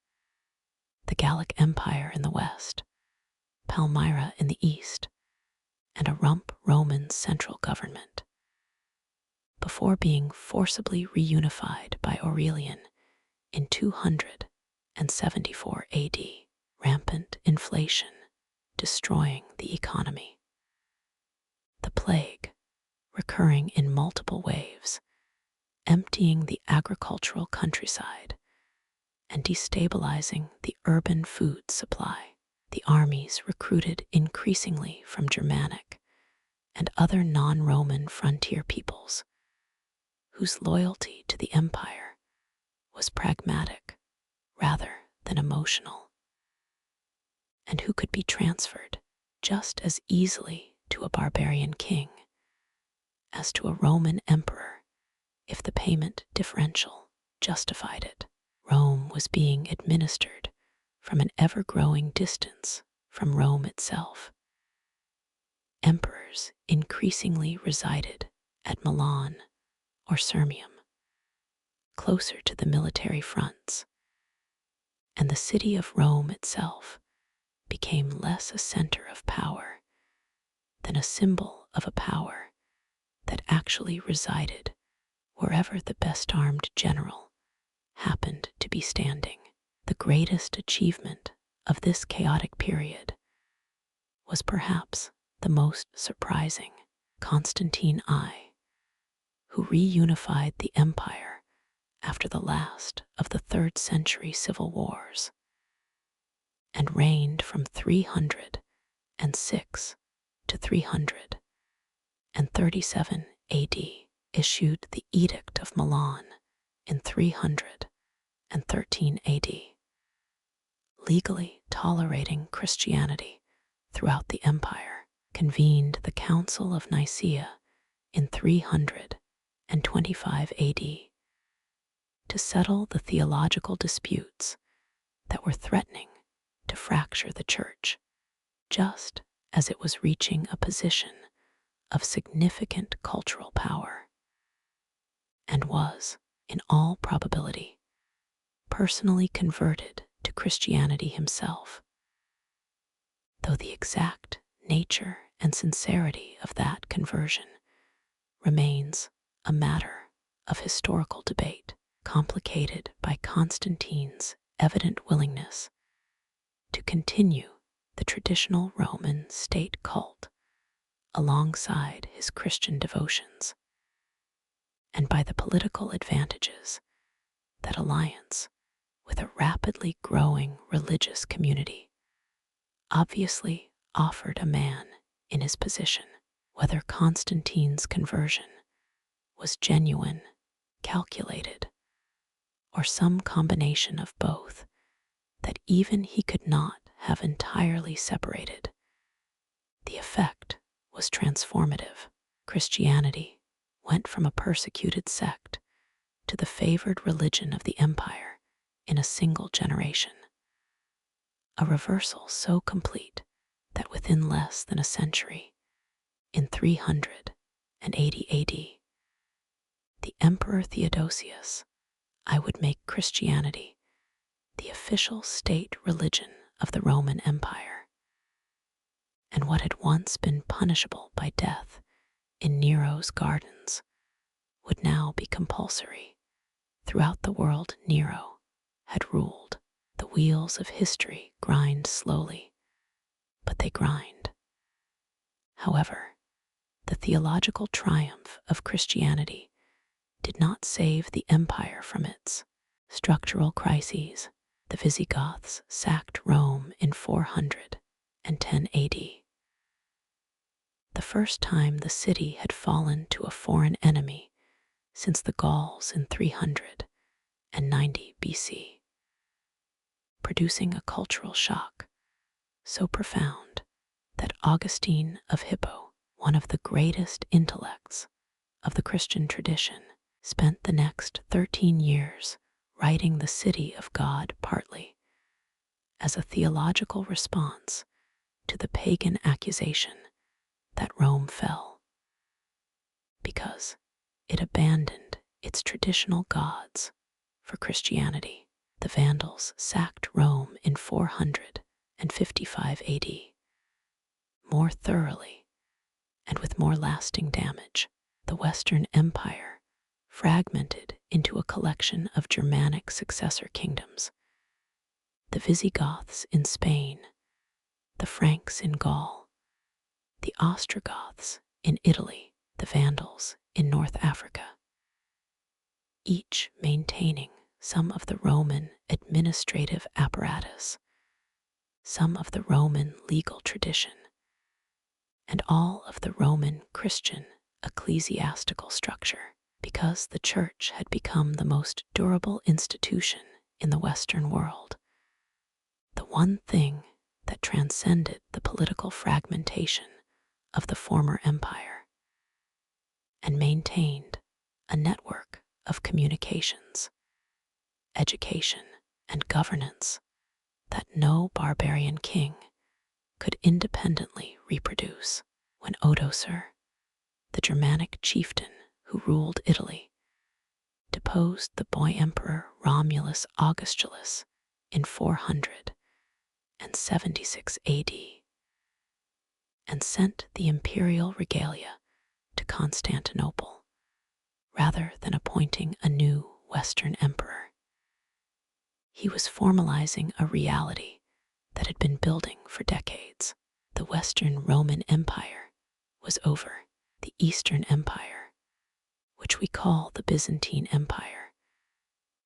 the Gallic Empire in the west, Palmyra in the east, and a rump Roman central government, before being forcibly reunified by Aurelian in 274 AD. Rampant inflation destroying the economy. The plague, recurring in multiple waves, emptying the agricultural countryside and destabilizing the urban food supply. The armies recruited increasingly from Germanic and other non-Roman frontier peoples, whose loyalty to the empire was pragmatic rather than emotional, and who could be transferred just as easily to a barbarian king as to a Roman emperor if the payment differential justified it. Rome was being administered from an ever-growing distance from Rome itself. Emperors increasingly resided at Milan or Sirmium, closer to the military fronts, and the city of Rome itself became less a center of power than a symbol of a power that actually resided wherever the best-armed general happened to be standing. The greatest achievement of this chaotic period was perhaps the most surprising. Constantine I, who reunified the empire after the last of the 3rd century civil wars and reigned from 306 to 337 AD, issued the Edict of Milan in 313 AD, legally tolerating Christianity throughout the empire, convened the Council of Nicaea in 325 AD to settle the theological disputes that were threatening to fracture the church, just as it was reaching a position of significant cultural power, and was, in all probability, personally converted to Christianity himself, though the exact nature and sincerity of that conversion remains a matter of historical debate, complicated by Constantine's evident willingness to continue the traditional Roman state cult alongside his Christian devotions, and by the political advantages that alliance with a rapidly growing religious community obviously offered a man in his position. Whether Constantine's conversion was genuine, calculated, or some combination of both that even he could not have entirely separated, the effect was transformative. Christianity went from a persecuted sect to the favored religion of the empire in a single generation. A reversal so complete that within less than a century, in 380 AD, the Emperor Theodosius would make Christianity the official state religion of the Roman Empire. And what had once been punishable by death in Nero's gardens would now be compulsory throughout the world Nero had ruled. The wheels of history grind slowly, but they grind. However, the theological triumph of Christianity did not save the empire from its structural crises. The Visigoths sacked Rome in 410 AD. The first time the city had fallen to a foreign enemy since the Gauls in 390 BC, producing a cultural shock so profound that Augustine of Hippo, one of the greatest intellects of the Christian tradition, spent the next 13 years writing the City of God partly as a theological response to the pagan accusation that Rome fell because it abandoned its traditional gods for Christianity. The Vandals sacked Rome in 455 AD, more thoroughly and with more lasting damage. The Western Empire fragmented into a collection of Germanic successor kingdoms: the Visigoths in Spain, the Franks in Gaul, the Ostrogoths in Italy, the Vandals in North Africa, each maintaining some of the Roman administrative apparatus, some of the Roman legal tradition, and all of the Roman Christian ecclesiastical structure. Because the church had become the most durable institution in the Western world, the one thing that transcended the political fragmentation of the former empire, and maintained a network of communications, education, and governance that no barbarian king could independently reproduce. When Odoacer, the Germanic chieftain who ruled Italy, deposed the boy emperor Romulus Augustulus in 476 AD and sent the imperial regalia to Constantinople rather than appointing a new Western emperor. He was formalizing a reality that had been building for decades. The Western Roman Empire was over. The Eastern Empire, which we call the Byzantine Empire,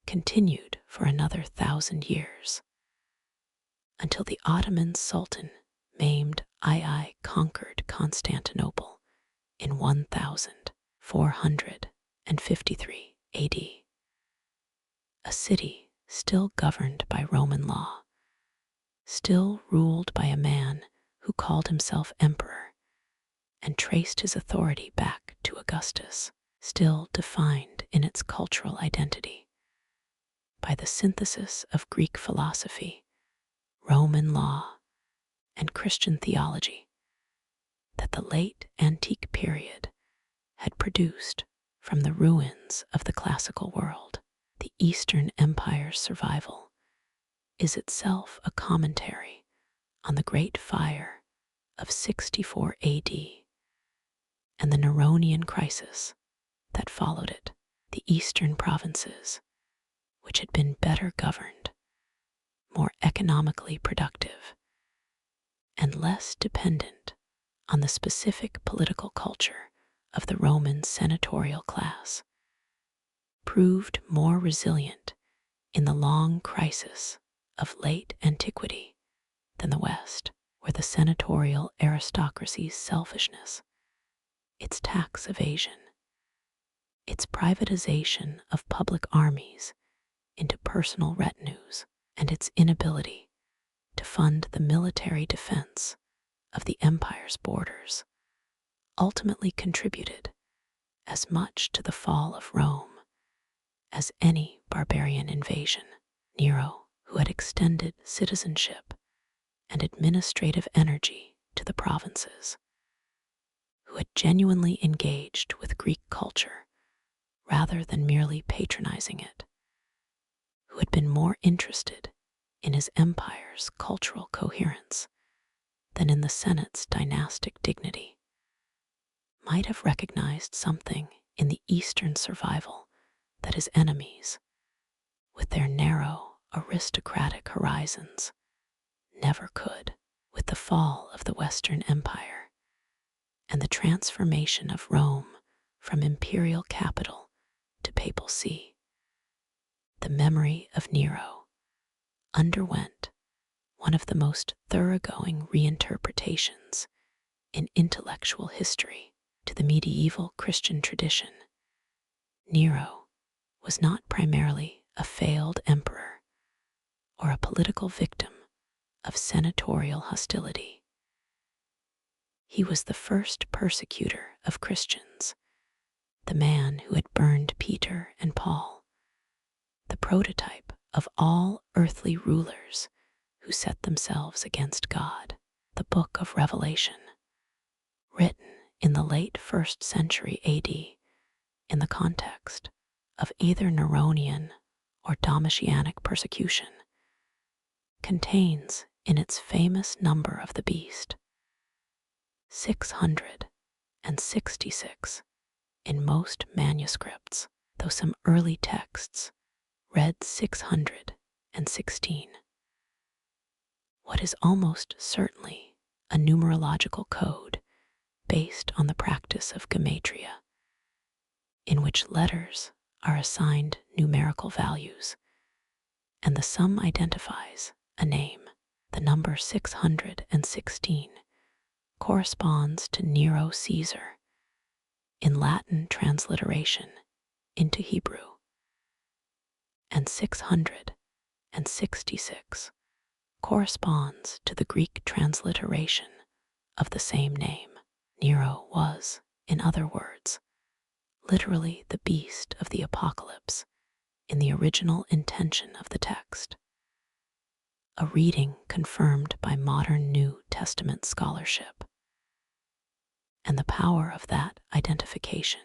continued for another 1,000 years, until the Ottoman Sultan Mehmed II conquered Constantinople in 1453 AD, a city still governed by Roman law, still ruled by a man who called himself emperor and traced his authority back to Augustus, still defined in its cultural identity by the synthesis of Greek philosophy, Roman law, and Christian theology that the late antique period had produced from the ruins of the classical world. The Eastern Empire's survival is itself a commentary on the Great Fire of 64 AD and the Neronian crisis that followed it. The eastern provinces, which had been better governed, more economically productive, and less dependent on the specific political culture of the Roman senatorial class, proved more resilient in the long crisis of late antiquity than the West, where the senatorial aristocracy's selfishness, its tax evasion, its privatization of public armies into personal retinues, and its inability to fund the military defense of the empire's borders ultimately contributed, as much to the fall of Rome as any barbarian invasion. Nero, who had extended citizenship and administrative energy to the provinces, who had genuinely engaged with Greek culture rather than merely patronizing it, who had been more interested in his empire's cultural coherence than in the Senate's dynastic dignity, might have recognized something in the Eastern survival that his enemies, with their narrow aristocratic horizons, never could. With the fall of the Western Empire and the transformation of Rome from imperial capital to papal see, the memory of Nero underwent one of the most thoroughgoing reinterpretations in intellectual history. To the medieval Christian tradition, Nero was not primarily a failed emperor or a political victim of senatorial hostility. He was the first persecutor of Christians, the man who had burned Peter and Paul, the prototype of all earthly rulers who set themselves against God. The Book of Revelation, written in the late 1st century AD in the context of either Neronian or Domitianic persecution, contains in its famous number of the beast 666 in most manuscripts, though some early texts read 616. What is almost certainly a numerological code based on the practice of gematria, in which letters are assigned numerical values, and the sum identifies a name. The number 616 corresponds to Nero Caesar in Latin transliteration into Hebrew, and 666 corresponds to the Greek transliteration of the same name. Nero was, in other words, literally the beast of the apocalypse in the original intention of the text, a reading confirmed by modern New Testament scholarship. And the power of that identification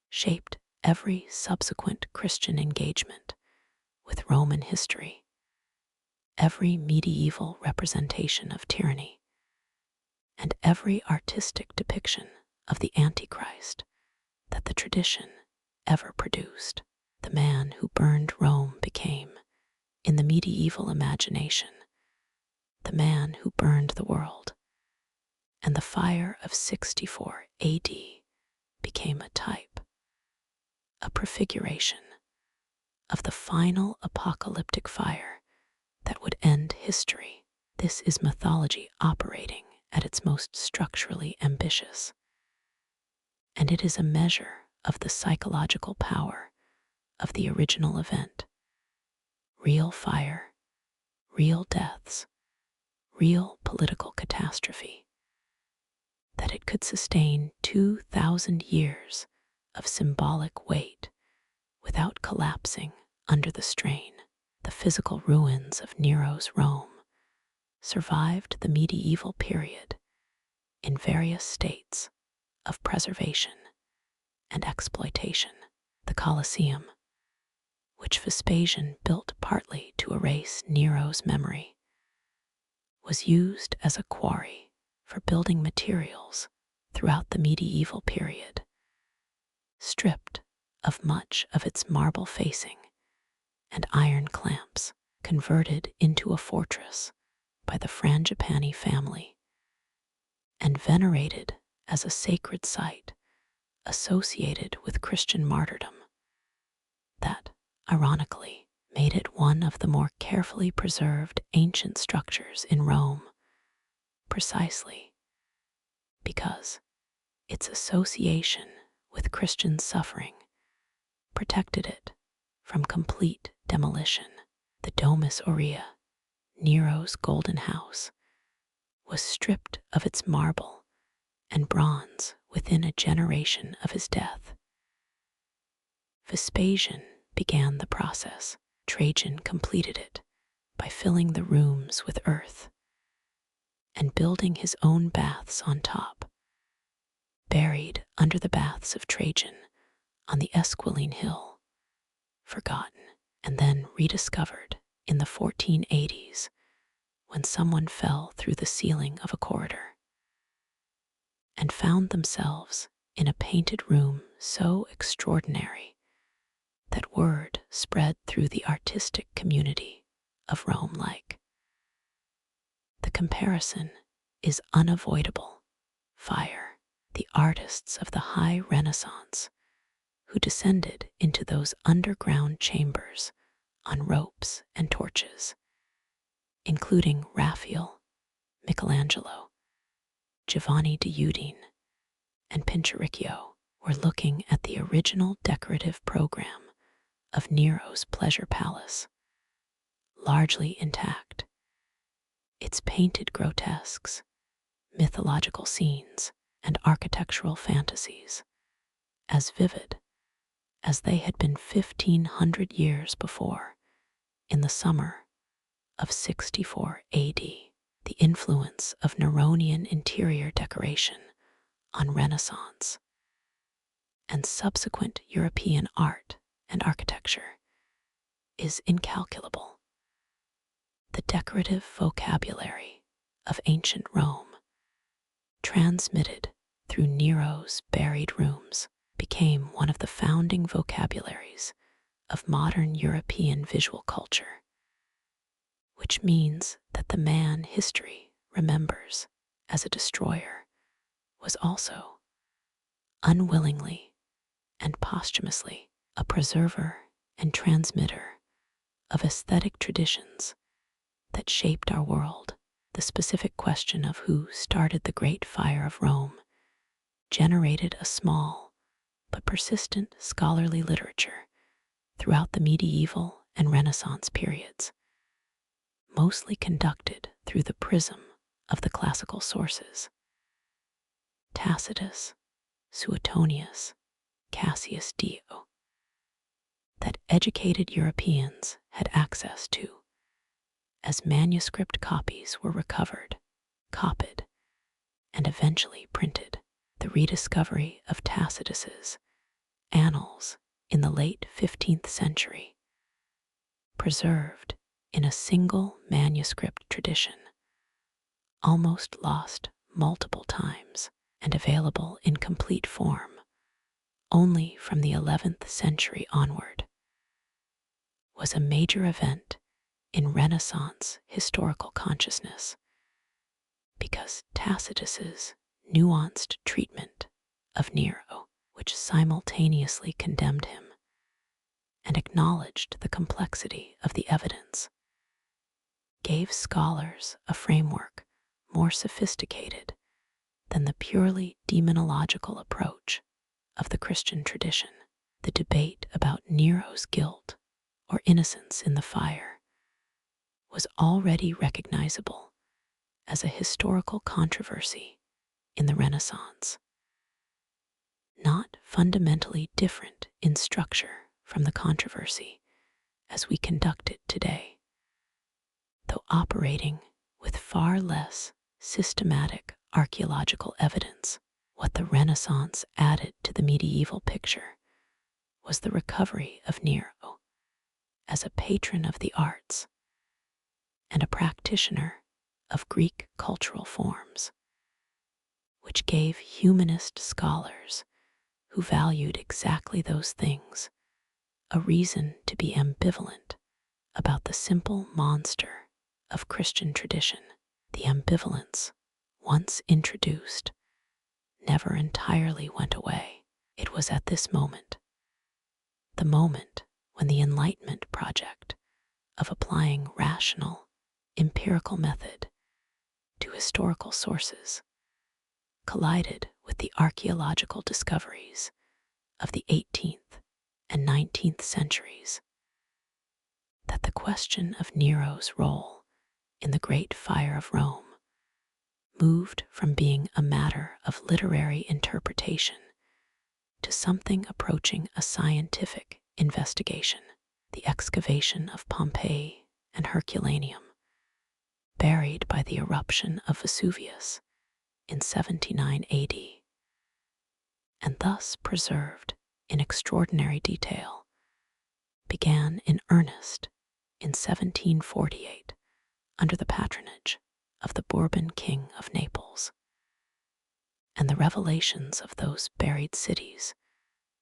shaped every subsequent Christian engagement with Roman history, every medieval representation of tyranny, and every artistic depiction of the Antichrist that the tradition ever produced. The man who burned Rome became, in the medieval imagination, the man who burned the world, and the fire of 64 AD became a type, a prefiguration of the final apocalyptic fire that would end history. This is mythology operating at its most structurally ambitious, and it is a measure of the psychological power of the original event. Real fire, real deaths, real political catastrophe, that it could sustain 2,000 years of symbolic weight without collapsing under the strain. The physical ruins of Nero's Rome survived the medieval period in various states of preservation and exploitation. The Colosseum, which Vespasian built partly to erase Nero's memory, was used as a quarry for building materials throughout the medieval period, stripped of much of its marble facing and iron clamps, converted into a fortress by the Frangipani family, and venerated as a sacred site associated with Christian martyrdom, that, ironically, made it one of the more carefully preserved ancient structures in Rome, precisely because its association with Christian suffering protected it from complete demolition. The Domus Aurea, Nero's golden house, was stripped of its marble and bronze within a generation of his death. Vespasian began the process. Trajan completed it by filling the rooms with earth and building his own baths on top. Buried under the baths of Trajan on the Esquiline Hill, forgotten and then rediscovered in the 1480s when someone fell through the ceiling of a corridor and found themselves in a painted room so extraordinary that word spread through the artistic community of Rome like. The comparison is unavoidable. Fire, the artists of the high Renaissance, who descended into those underground chambers on ropes and torches, including Raphael, Michelangelo, Giovanni de Udine, and Pinturicchio, were looking at the original decorative program of Nero's pleasure palace, largely intact. Its painted grotesques, mythological scenes, and architectural fantasies, as vivid as they had been 1,500 years before, in the summer of 64 AD. The influence of Neronian interior decoration on Renaissance and subsequent European art and architecture is incalculable. The decorative vocabulary of ancient Rome, transmitted through Nero's buried rooms, became one of the founding vocabularies of modern European visual culture, which means that the man history remembers as a destroyer was also, unwillingly and posthumously, a preserver and transmitter of aesthetic traditions that shaped our world. The specific question of who started the Great Fire of Rome generated a small but persistent scholarly literature throughout the medieval and Renaissance periods, mostly conducted through the prism of the classical sources. Tacitus, Suetonius, Cassius Dio, that educated Europeans had access to, as manuscript copies were recovered, copied, and eventually printed. The rediscovery of Tacitus's Annals in the late 15th century, preserved in a single manuscript tradition, almost lost multiple times and available in complete form only from the 11th century onward, was a major event in Renaissance historical consciousness, because Tacitus's nuanced treatment of Nero, which simultaneously condemned him and acknowledged the complexity of the evidence, gave scholars a framework more sophisticated than the purely demonological approach of the Christian tradition. The debate about Nero's guilt or innocence in the fire was already recognizable as a historical controversy in the Renaissance, not fundamentally different in structure from the controversy as we conduct it today, though operating with far less systematic archaeological evidence. What the Renaissance added to the medieval picture was the recovery of Nero as a patron of the arts and a practitioner of Greek cultural forms, which gave humanist scholars who valued exactly those things a reason to be ambivalent about the simple monster of Christian tradition. The ambivalence, once introduced, never entirely went away. It was at this moment, the moment when the Enlightenment project of applying rational, empirical method to historical sources collided with the archaeological discoveries of the 18th and 19th centuries, that the question of Nero's role in the Great Fire of Rome moved from being a matter of literary interpretation to something approaching a scientific investigation. The excavation of Pompeii and Herculaneum, buried by the eruption of Vesuvius in 79 AD, and thus preserved in extraordinary detail, began in earnest in 1748 under the patronage of the Bourbon King of Naples. And the revelations of those buried cities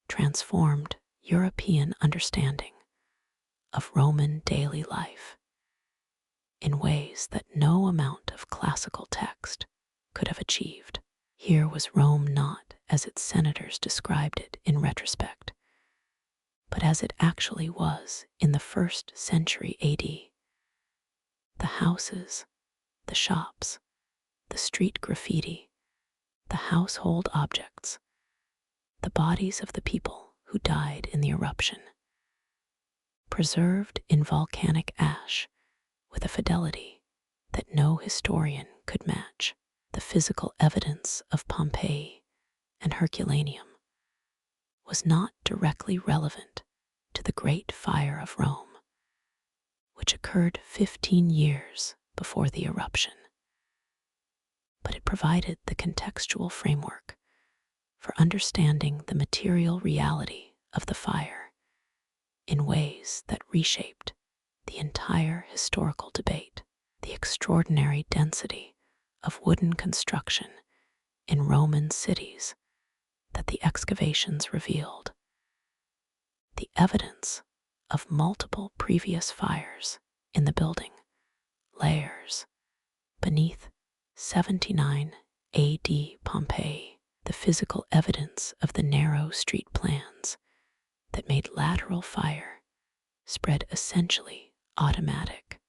transformed European understanding of Roman daily life in ways that no amount of classical text could have achieved. Here was Rome not as its senators described it in retrospect, but as it actually was in the 1st century AD. The houses, the shops, the street graffiti, the household objects, the bodies of the people who died in the eruption, preserved in volcanic ash with a fidelity that no historian could match. The physical evidence of Pompeii and Herculaneum was not directly relevant to the Great Fire of Rome, which occurred 15 years before the eruption, but it provided the contextual framework for understanding the material reality of the fire in ways that reshaped the entire historical debate. The extraordinary density of wooden construction in Roman cities that the excavations revealed, the evidence of multiple previous fires in the building layers beneath 79 AD Pompeii, the physical evidence of the narrow street plans that made lateral fire spread essentially automatic.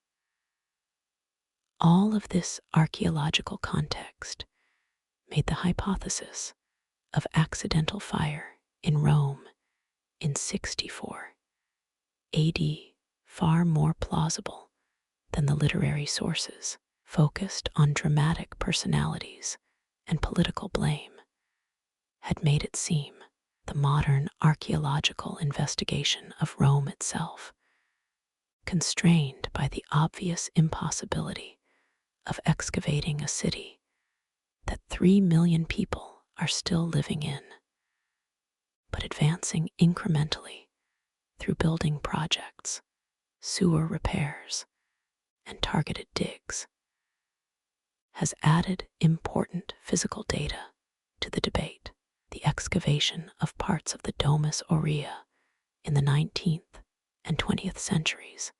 All of this archaeological context made the hypothesis of accidental fire in Rome in 64 AD far more plausible than the literary sources focused on dramatic personalities and political blame had made it seem. The modern archaeological investigation of Rome itself, constrained by the obvious impossibility of excavating a city that 3 million people are still living in, but advancing incrementally through building projects, sewer repairs, and targeted digs, has added important physical data to the debate. The excavation of parts of the Domus Aurea in the 19th and 20th centuries,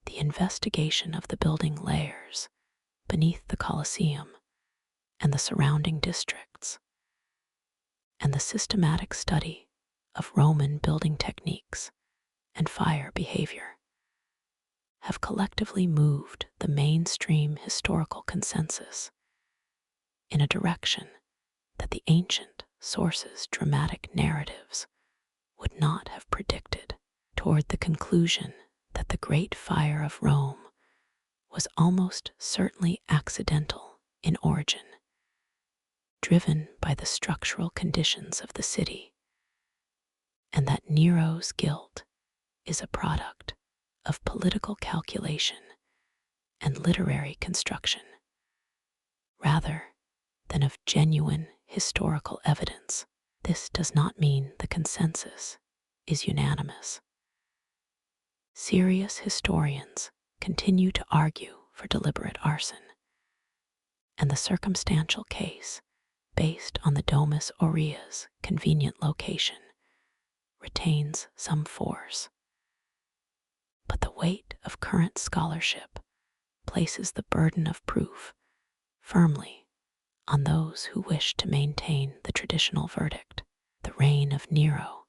the investigation of the building layers beneath the Colosseum and the surrounding districts, and the systematic study of Roman building techniques and fire behavior have collectively moved the mainstream historical consensus in a direction that the ancient sources' dramatic narratives would not have predicted, toward the conclusion that the Great Fire of Rome was almost certainly accidental in origin, driven by the structural conditions of the city, and that Nero's guilt is a product of political calculation and literary construction, rather than of genuine historical evidence. This does not mean the consensus is unanimous. Serious historians continue to argue for deliberate arson, and the circumstantial case, based on the Domus Aurea's convenient location, retains some force. But the weight of current scholarship places the burden of proof firmly on those who wish to maintain the traditional verdict. The reign of Nero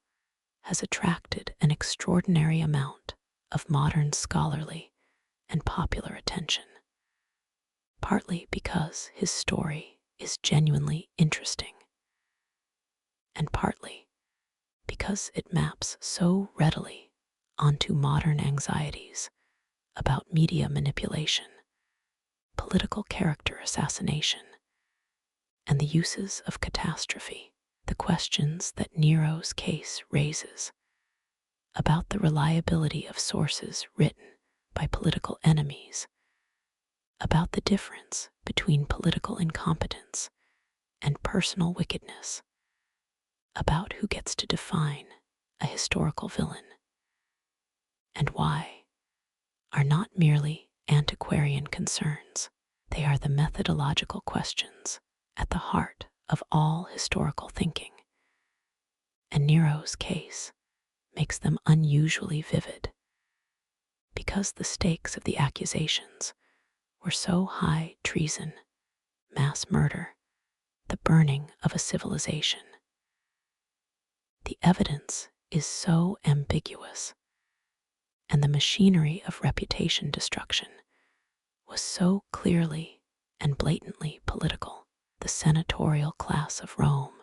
has attracted an extraordinary amount of modern scholarly and popular attention, partly because his story is genuinely interesting, and partly because it maps so readily onto modern anxieties about media manipulation, political character assassination, and the uses of catastrophe The questions that Nero's case raises about the reliability of sources written by political enemies, about the difference between political incompetence and personal wickedness, about who gets to define a historical villain, and why, are not merely antiquarian concerns. They are the methodological questions at the heart of all historical thinking. And Nero's case makes them unusually vivid because the stakes of the accusations were so high: treason, mass murder, the burning of a civilization. The evidence is so ambiguous, and the machinery of reputation destruction was so clearly and blatantly political. The senatorial class of Rome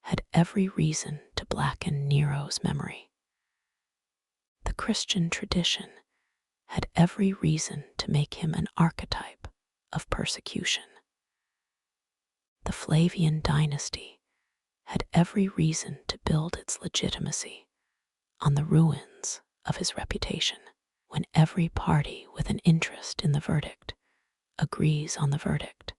had every reason to blacken Nero's memory. The Christian tradition had every reason to make him an archetype of persecution. The Flavian dynasty had every reason to build its legitimacy on the ruins of his reputation. When every party with an interest in the verdict agrees on the verdict,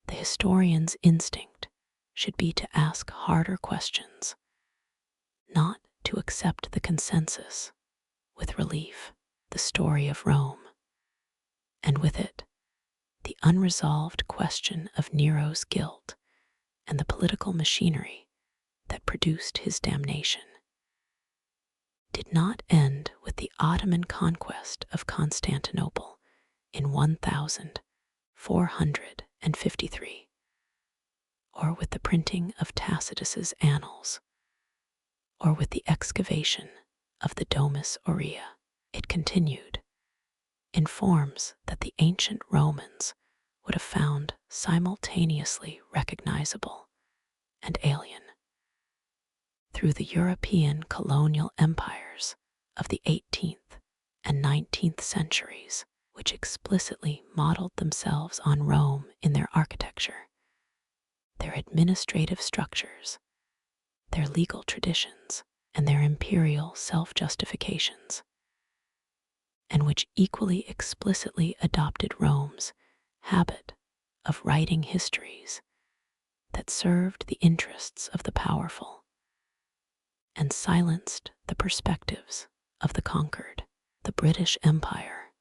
the historian's instinct should be to ask harder questions, not to accept the consensus with relief. The story of Rome, and with it, the unresolved question of Nero's guilt and the political machinery that produced his damnation, did not end with the Ottoman conquest of Constantinople in 1453, or with the printing of Tacitus's annals, or with the excavation of the Domus Aurea. It continued in forms that the ancient Romans would have found simultaneously recognizable and alien. Through the European colonial empires of the 18th and 19th centuries, which explicitly modeled themselves on Rome in their architecture, their administrative structures, their legal traditions, and their imperial self-justifications, and which equally explicitly adopted Rome's habit of writing histories that served the interests of the powerful and silenced the perspectives of the conquered. The British Empire,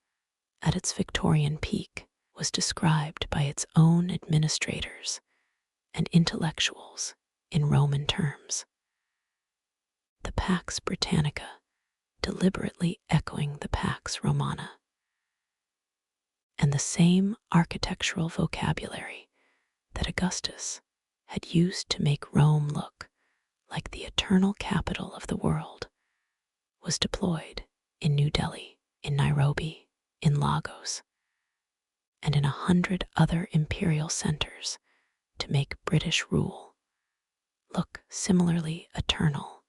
at its Victorian peak, was described by its own administrators and intellectuals in Roman terms. The Pax Britannica deliberately echoing the Pax Romana, and the same architectural vocabulary that Augustus had used to make Rome look like the eternal capital of the world was deployed in New Delhi, in Nairobi, in Lagos, and in 100 other imperial centers to make British rule look similarly eternal,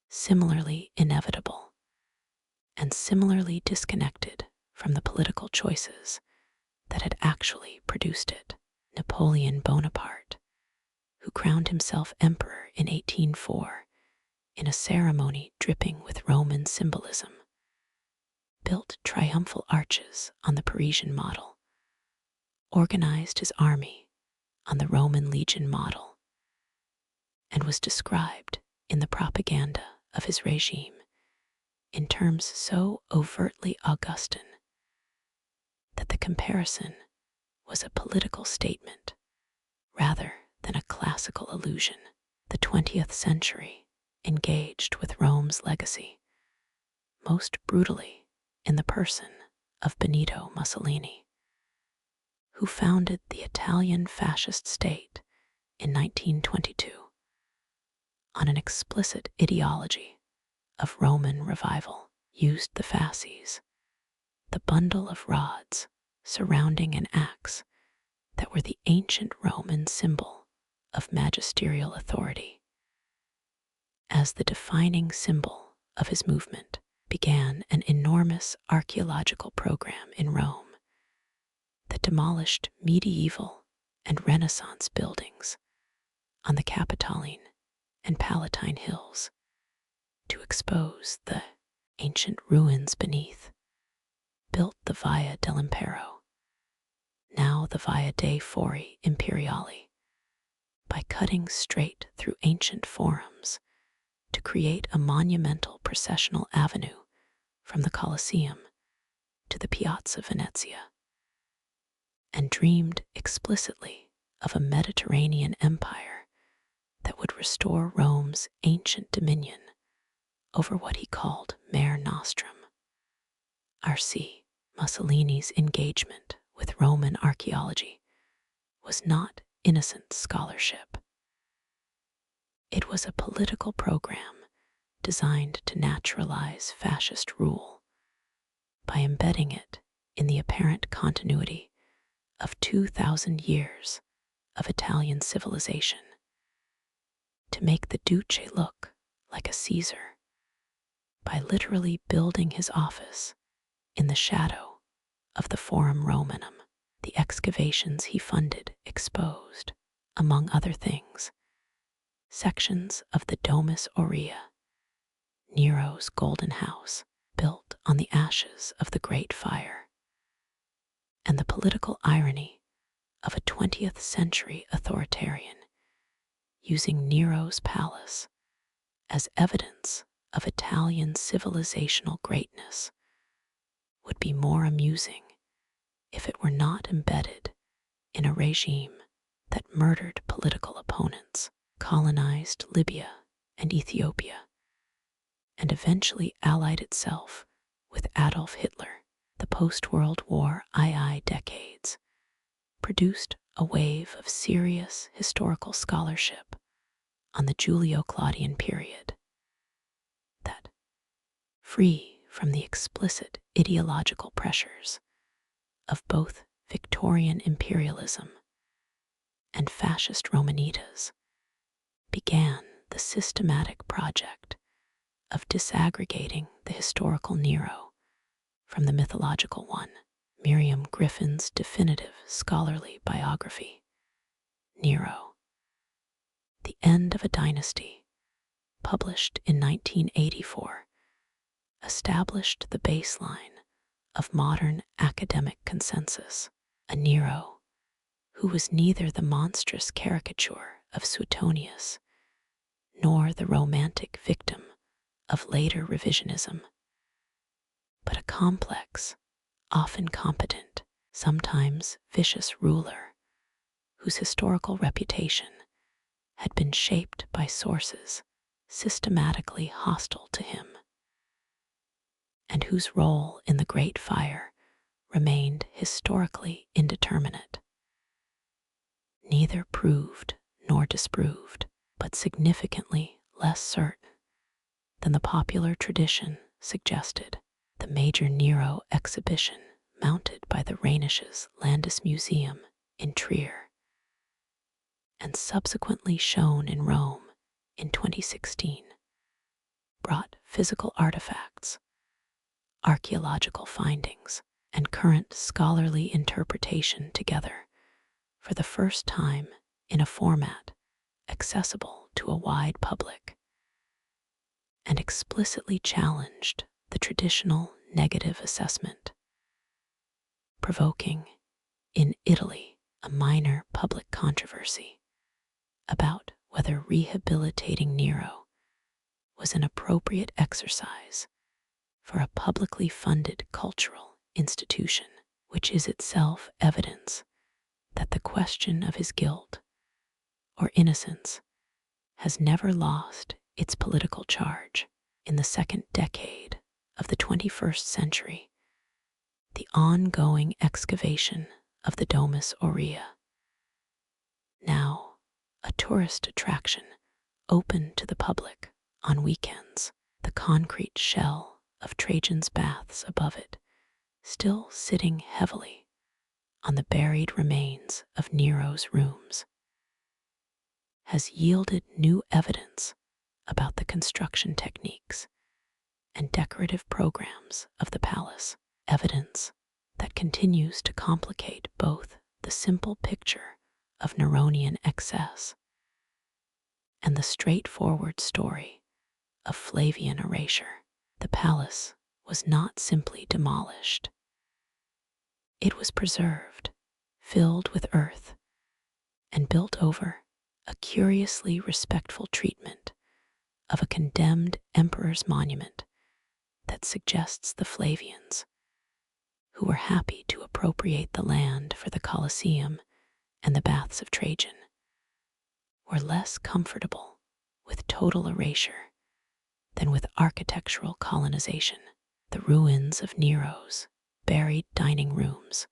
similarly inevitable, and similarly disconnected from the political choices that had actually produced it. Napoleon Bonaparte, who crowned himself emperor in 1804 in a ceremony dripping with Roman symbolism, built triumphal arches on the Parisian model, organized his army on the Roman legion model, and was described in the propaganda of his regime in terms so overtly Augustan that the comparison was a political statement rather than a classical allusion. The 20th century engaged with Rome's legacy most brutally in the person of Benito Mussolini, who founded the Italian fascist state in 1922 on an explicit ideology of Roman revival, used the fasces, the bundle of rods surrounding an axe that were the ancient Roman symbol of magisterial authority, as the defining symbol of his movement, began an enormous archaeological program in Rome that demolished medieval and Renaissance buildings on the Capitoline and Palatine hills to expose the ancient ruins beneath, built the Via dell'Impero, now the Via dei Fori Imperiali, by cutting straight through ancient forums to create a monumental processional avenue from the Colosseum to the Piazza Venezia, and dreamed explicitly of a Mediterranean empire that would restore Rome's ancient dominion over what he called Mare Nostrum. R.C. Mussolini's engagement with Roman archaeology was not innocent scholarship. It was a political program designed to naturalize fascist rule by embedding it in the apparent continuity of 2,000 years of Italian civilization, to make the Duce look like a Caesar by literally building his office in the shadow of the Forum Romanum. The excavations he funded exposed, among other things, sections of the Domus Aurea, Nero's golden house built on the ashes of the Great Fire, and the political irony of a 20th century authoritarian using Nero's palace as evidence of Italian civilizational greatness would be more amusing if it were not embedded in a regime that murdered political opponents, colonized Libya and Ethiopia, and eventually allied itself with Adolf Hitler. The post-World War II decades produced a wave of serious historical scholarship on the Julio-Claudian period that, free from the explicit ideological pressures of both Victorian imperialism and fascist Romanitas, began the systematic project of disaggregating the historical Nero from the mythological one. Miriam Griffin's definitive scholarly biography, Nero, The End of a Dynasty, published in 1984, established the baseline of modern academic consensus. A Nero who was neither the monstrous caricature of Suetonius nor the romantic victim of later revisionism, but a complex, often competent, sometimes vicious ruler whose historical reputation had been shaped by sources systematically hostile to him, and whose role in the Great Fire remained historically indeterminate, neither proved nor disproved, but significantly less certain than the popular tradition suggested. The major Nero exhibition mounted by the Rheinisches Landesmuseum in Trier and subsequently shown in Rome in 2016 brought physical artifacts, archaeological findings, and current scholarly interpretation together for the first time in a format accessible to a wide public, and explicitly challenged the traditional negative assessment, provoking, in Italy, a minor public controversy about whether rehabilitating Nero was an appropriate exercise for a publicly funded cultural institution, which is itself evidence that the question of his guilt or innocence has never lost its political charge. In the second decade of the 21st century, the ongoing excavation of the Domus Aurea, now a tourist attraction open to the public on weekends, the concrete shell of Trajan's baths above it still sitting heavily on the buried remains of Nero's rooms, has yielded new evidence about the construction techniques and decorative programs of the palace, evidence that continues to complicate both the simple picture of Neronian excess and the straightforward story of Flavian erasure. The palace was not simply demolished. It was preserved, filled with earth, and built over a curiously respectful treatment of a condemned emperor's monument that suggests the Flavians, who were happy to appropriate the land for the Colosseum and the baths of Trajan, were less comfortable with total erasure than with architectural colonization. The ruins of Nero's buried dining rooms,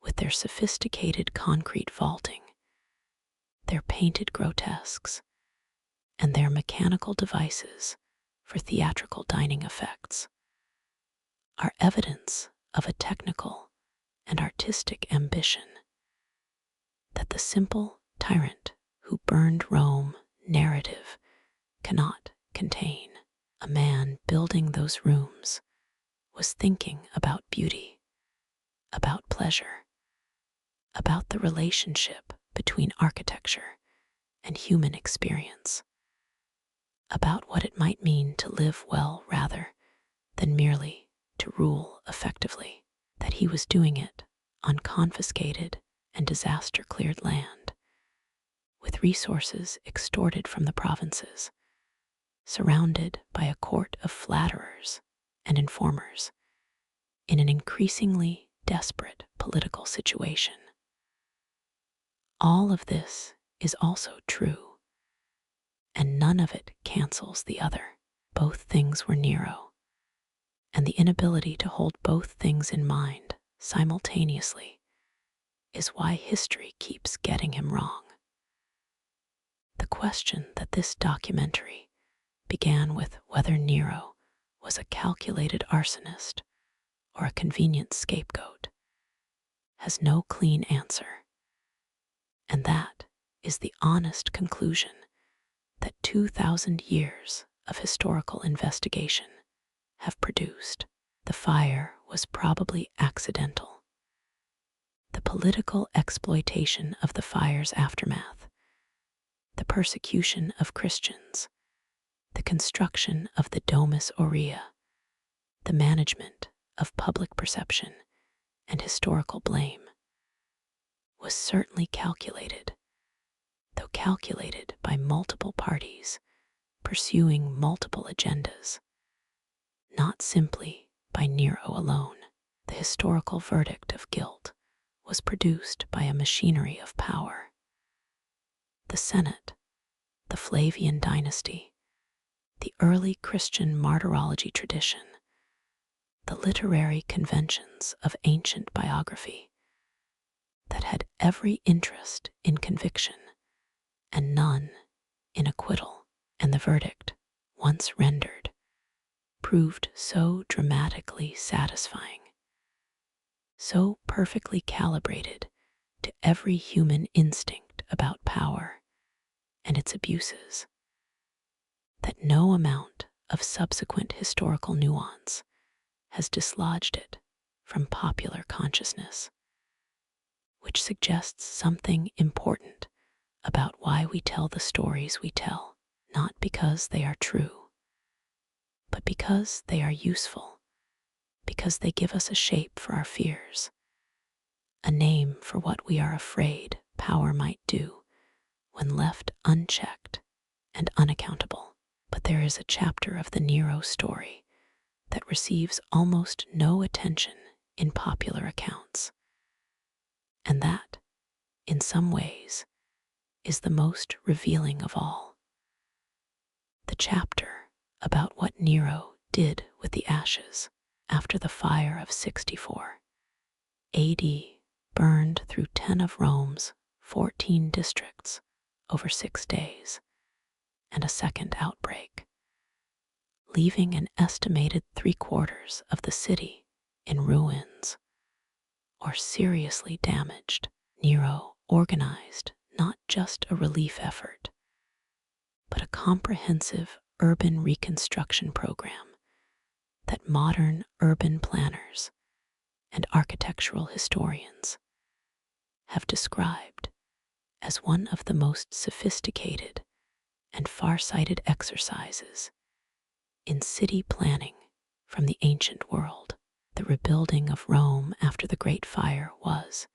with their sophisticated concrete vaulting, their painted grotesques, and their mechanical devices for theatrical dining effects, are evidence of a technical and artistic ambition that the simple tyrant who burned Rome narrative cannot contain. A man building those rooms was thinking about beauty, about pleasure, about the relationship between architecture and human experience, about what it might mean to live well rather than merely to rule effectively, that he was doing it on confiscated and disaster-cleared land, with resources extorted from the provinces, surrounded by a court of flatterers and informers, in an increasingly desperate political situation. All of this is also true, and none of it cancels the other. Both things were Nero, and the inability to hold both things in mind simultaneously is why history keeps getting him wrong. The question that this documentary began with whether Nero was a calculated arsonist or a convenient scapegoat has no clean answer, and that is the honest conclusion that 2,000 years of historical investigation have produced. The fire was probably accidental. The political exploitation of the fire's aftermath, the persecution of Christians, the construction of the Domus Aurea, the management of public perception and historical blame, was certainly calculated, though calculated by multiple parties pursuing multiple agendas, not simply by Nero alone. The historical verdict of guilt was produced by a machinery of power. The Senate, the Flavian dynasty, the early Christian martyrology tradition, the literary conventions of ancient biography that had every interest in conviction and none in acquittal, and the verdict, once rendered, proved so dramatically satisfying, so perfectly calibrated to every human instinct about power and its abuses, that no amount of subsequent historical nuance has dislodged it from popular consciousness, which suggests something important about why we tell the stories we tell, not because they are true, but because they are useful, because they give us a shape for our fears, a name for what we are afraid power might do when left unchecked and unaccountable. But there is a chapter of the Nero story that receives almost no attention in popular accounts, and that, in some ways, is the most revealing of all. The chapter about what Nero did with the ashes after the fire of 64 AD burned through 10 of Rome's 14 districts over 6 days, and a second outbreak, leaving an estimated 3/4 of the city in ruins or seriously damaged. Nero organized not just a relief effort, but a comprehensive urban reconstruction program that modern urban planners and architectural historians have described as one of the most sophisticated and far-sighted exercises in city planning from the ancient world. The rebuilding of Rome after the Great Fire was,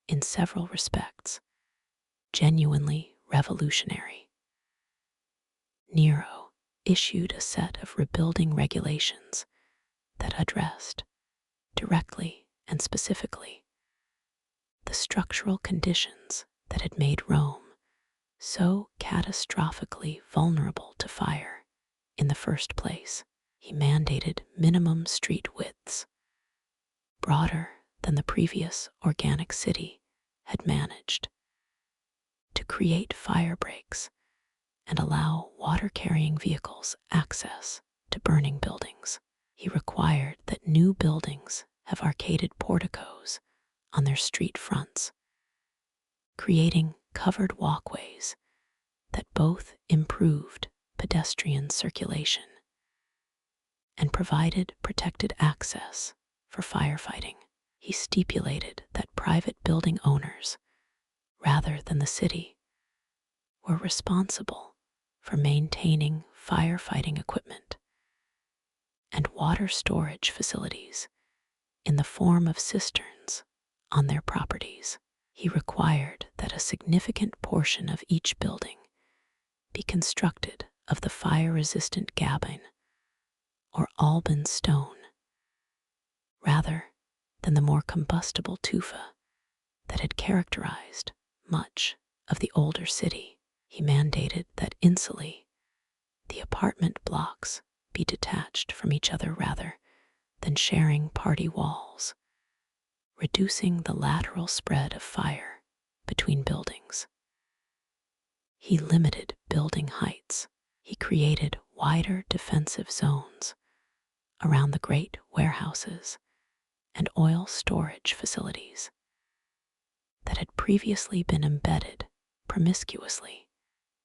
in several respects, genuinely revolutionary. Nero issued a set of rebuilding regulations that addressed, directly and specifically, the structural conditions that had made Rome so catastrophically vulnerable to fire in the first place. He mandated minimum street widths, broader than the previous organic city had managed, to create fire breaks and allow water-carrying vehicles access to burning buildings. He required that new buildings have arcaded porticos on their street fronts, creating covered walkways that both improved pedestrian circulation and provided protected access for firefighting. He stipulated that private building owners, rather than the city, were responsible for maintaining firefighting equipment and water storage facilities in the form of cisterns on their properties. He required that a significant portion of each building be constructed of the fire-resistant gabbing or Alban stone, rather than the more combustible tufa that had characterized much of the older city. He mandated that insulae, the apartment blocks, be detached from each other rather than sharing party walls, reducing the lateral spread of fire between buildings. He limited building heights. He created wider defensive zones around the great warehouses and oil storage facilities that had previously been embedded promiscuously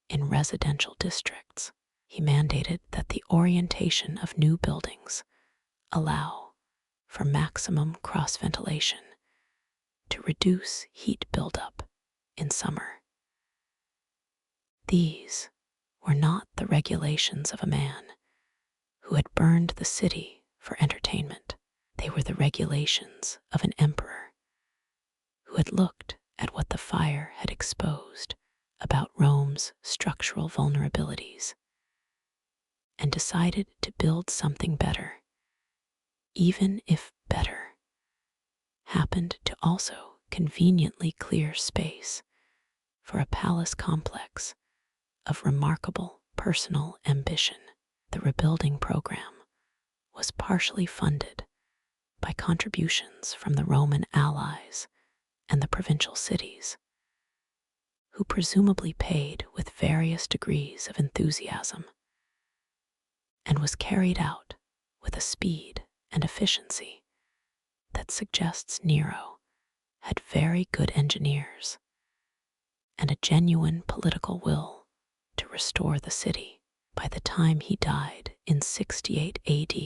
in residential districts. He mandated that the orientation of new buildings allow for maximum cross-ventilation to reduce heat buildup in summer. These were not the regulations of a man who had burned the city for entertainment. They were the regulations of an emperor who had looked at what the fire had exposed about Rome's structural vulnerabilities and decided to build something better, even if better happened to also conveniently clear space for a palace complex of remarkable personal ambition. The rebuilding program was partially funded by contributions from the Roman allies and the provincial cities, who presumably paid with various degrees of enthusiasm, and was carried out with a speed and efficiency that suggests Nero had very good engineers and a genuine political will to restore the city. By the time he died in 68 AD,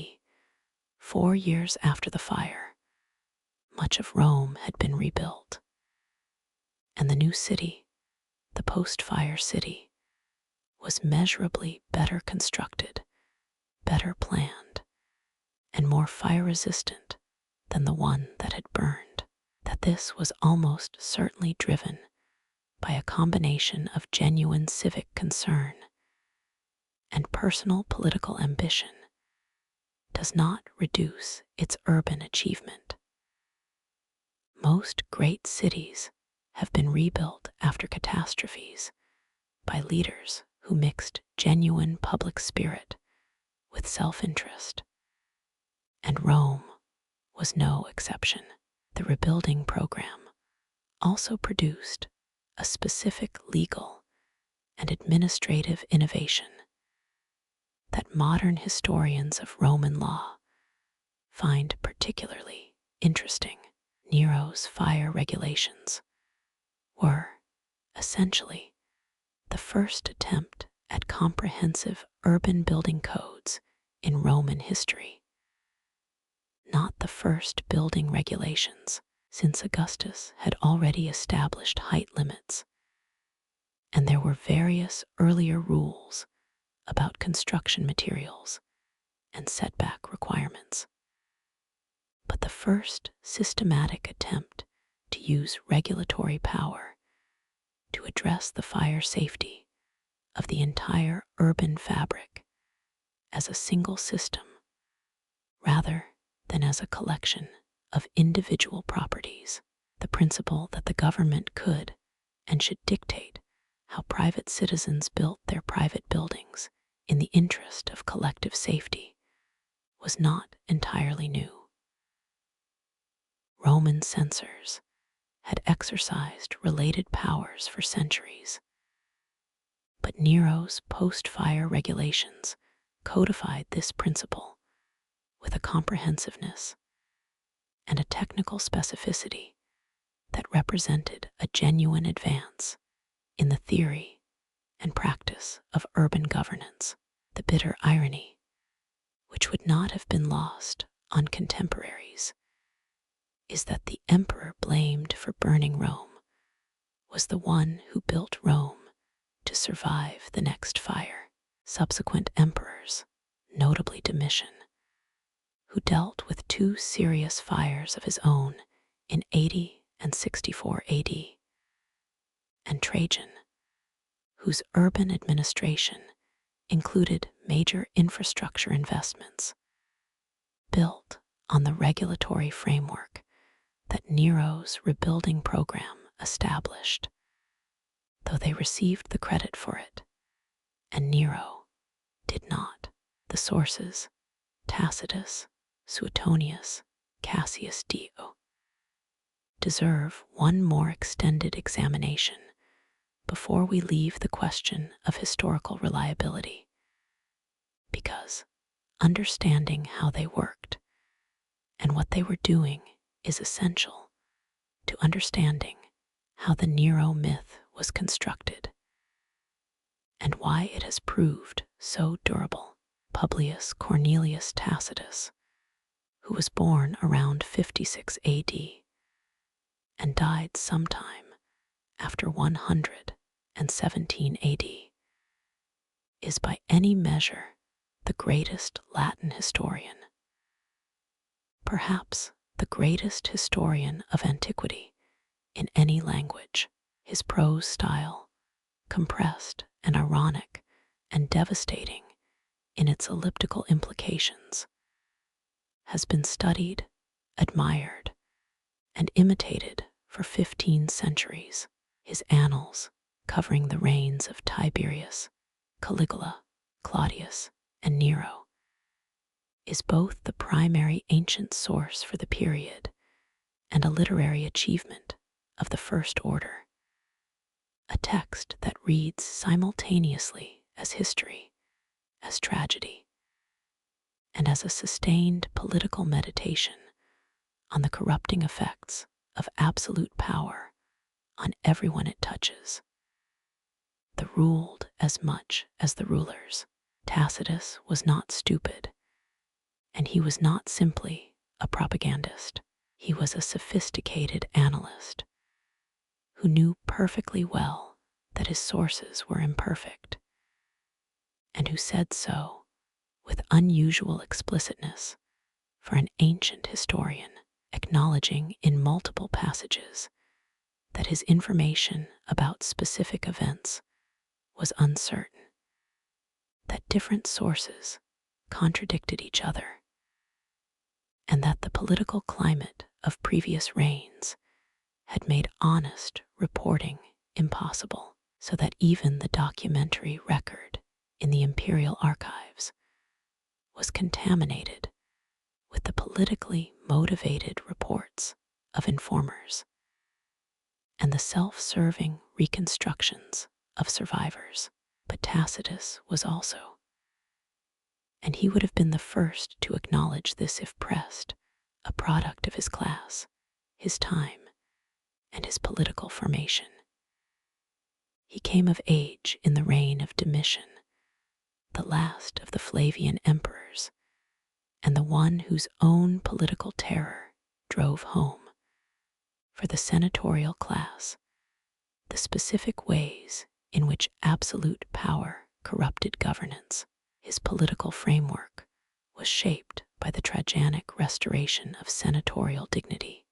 4 years after the fire, much of Rome had been rebuilt, and the new city, the post-fire city, was measurably better constructed, better planned, and more fire-resistant than the one that had burned. That this was almost certainly driven by a combination of genuine civic concern and personal political ambition does not reduce its urban achievement. Most great cities have been rebuilt after catastrophes by leaders who mixed genuine public spirit with self-interest, and Rome was no exception. The rebuilding program also produced a specific legal and administrative innovation that modern historians of Roman law find particularly interesting. Nero's fire regulations were, essentially, the first attempt at comprehensive urban building codes in Roman history, not the first building regulations, since Augustus had already established height limits and there were various earlier rules about construction materials and setback requirements. But the first systematic attempt to use regulatory power to address the fire safety of the entire urban fabric as a single system rather than as a collection of individual properties, the principle that the government could and should dictate how private citizens built their private buildings in the interest of collective safety was not entirely new. Roman censors had exercised related powers for centuries, but Nero's post-fire regulations codified this principle with a comprehensiveness and a technical specificity that represented a genuine advance in the theory and practice of urban governance. The bitter irony, which would not have been lost on contemporaries, is that the emperor blamed for burning Rome was the one who built Rome to survive the next fire. Subsequent emperors, notably Domitian, who dealt with two serious fires of his own in 80 and 64 AD, and Trajan, whose urban administration included major infrastructure investments built on the regulatory framework that Nero's rebuilding program established, though they received the credit for it, and Nero did not. The sources, Tacitus, Suetonius, Cassius Dio, deserve one more extended examination before we leave the question of historical reliability, because understanding how they worked and what they were doing is essential to understanding how the Nero myth was constructed and why it has proved so durable. Publius Cornelius Tacitus, who was born around 56 AD and died sometime after 117 AD, is by any measure the greatest Latin historian, perhaps the greatest historian of antiquity in any language. His prose style, compressed and ironic and devastating in its elliptical implications, has been studied, admired, and imitated for 15 centuries. His annals, covering the reigns of Tiberius, Caligula, Claudius, and Nero, is both the primary ancient source for the period and a literary achievement of the first order, a text that reads simultaneously as history, as tragedy, and as a sustained political meditation on the corrupting effects of absolute power on everyone it touches, the ruled as much as the rulers. Tacitus was not stupid, and he was not simply a propagandist. He was a sophisticated analyst who knew perfectly well that his sources were imperfect, and who said so with unusual explicitness for an ancient historian, acknowledging in multiple passages that his information about specific events was uncertain, that different sources contradicted each other, and that the political climate of previous reigns had made honest reporting impossible, so that even the documentary record in the imperial archives was contaminated with the politically motivated reports of informers and the self-serving reconstructions of survivors. But Tacitus was also, and he would have been the first to acknowledge this if pressed, a product of his class, his time, and his political formation. He came of age in the reign of Domitian, the last of the Flavian emperors, and the one whose own political terror drove home, for the senatorial class, the specific ways in which absolute power corrupted governance. His political framework was shaped by the Trajanic restoration of senatorial dignity.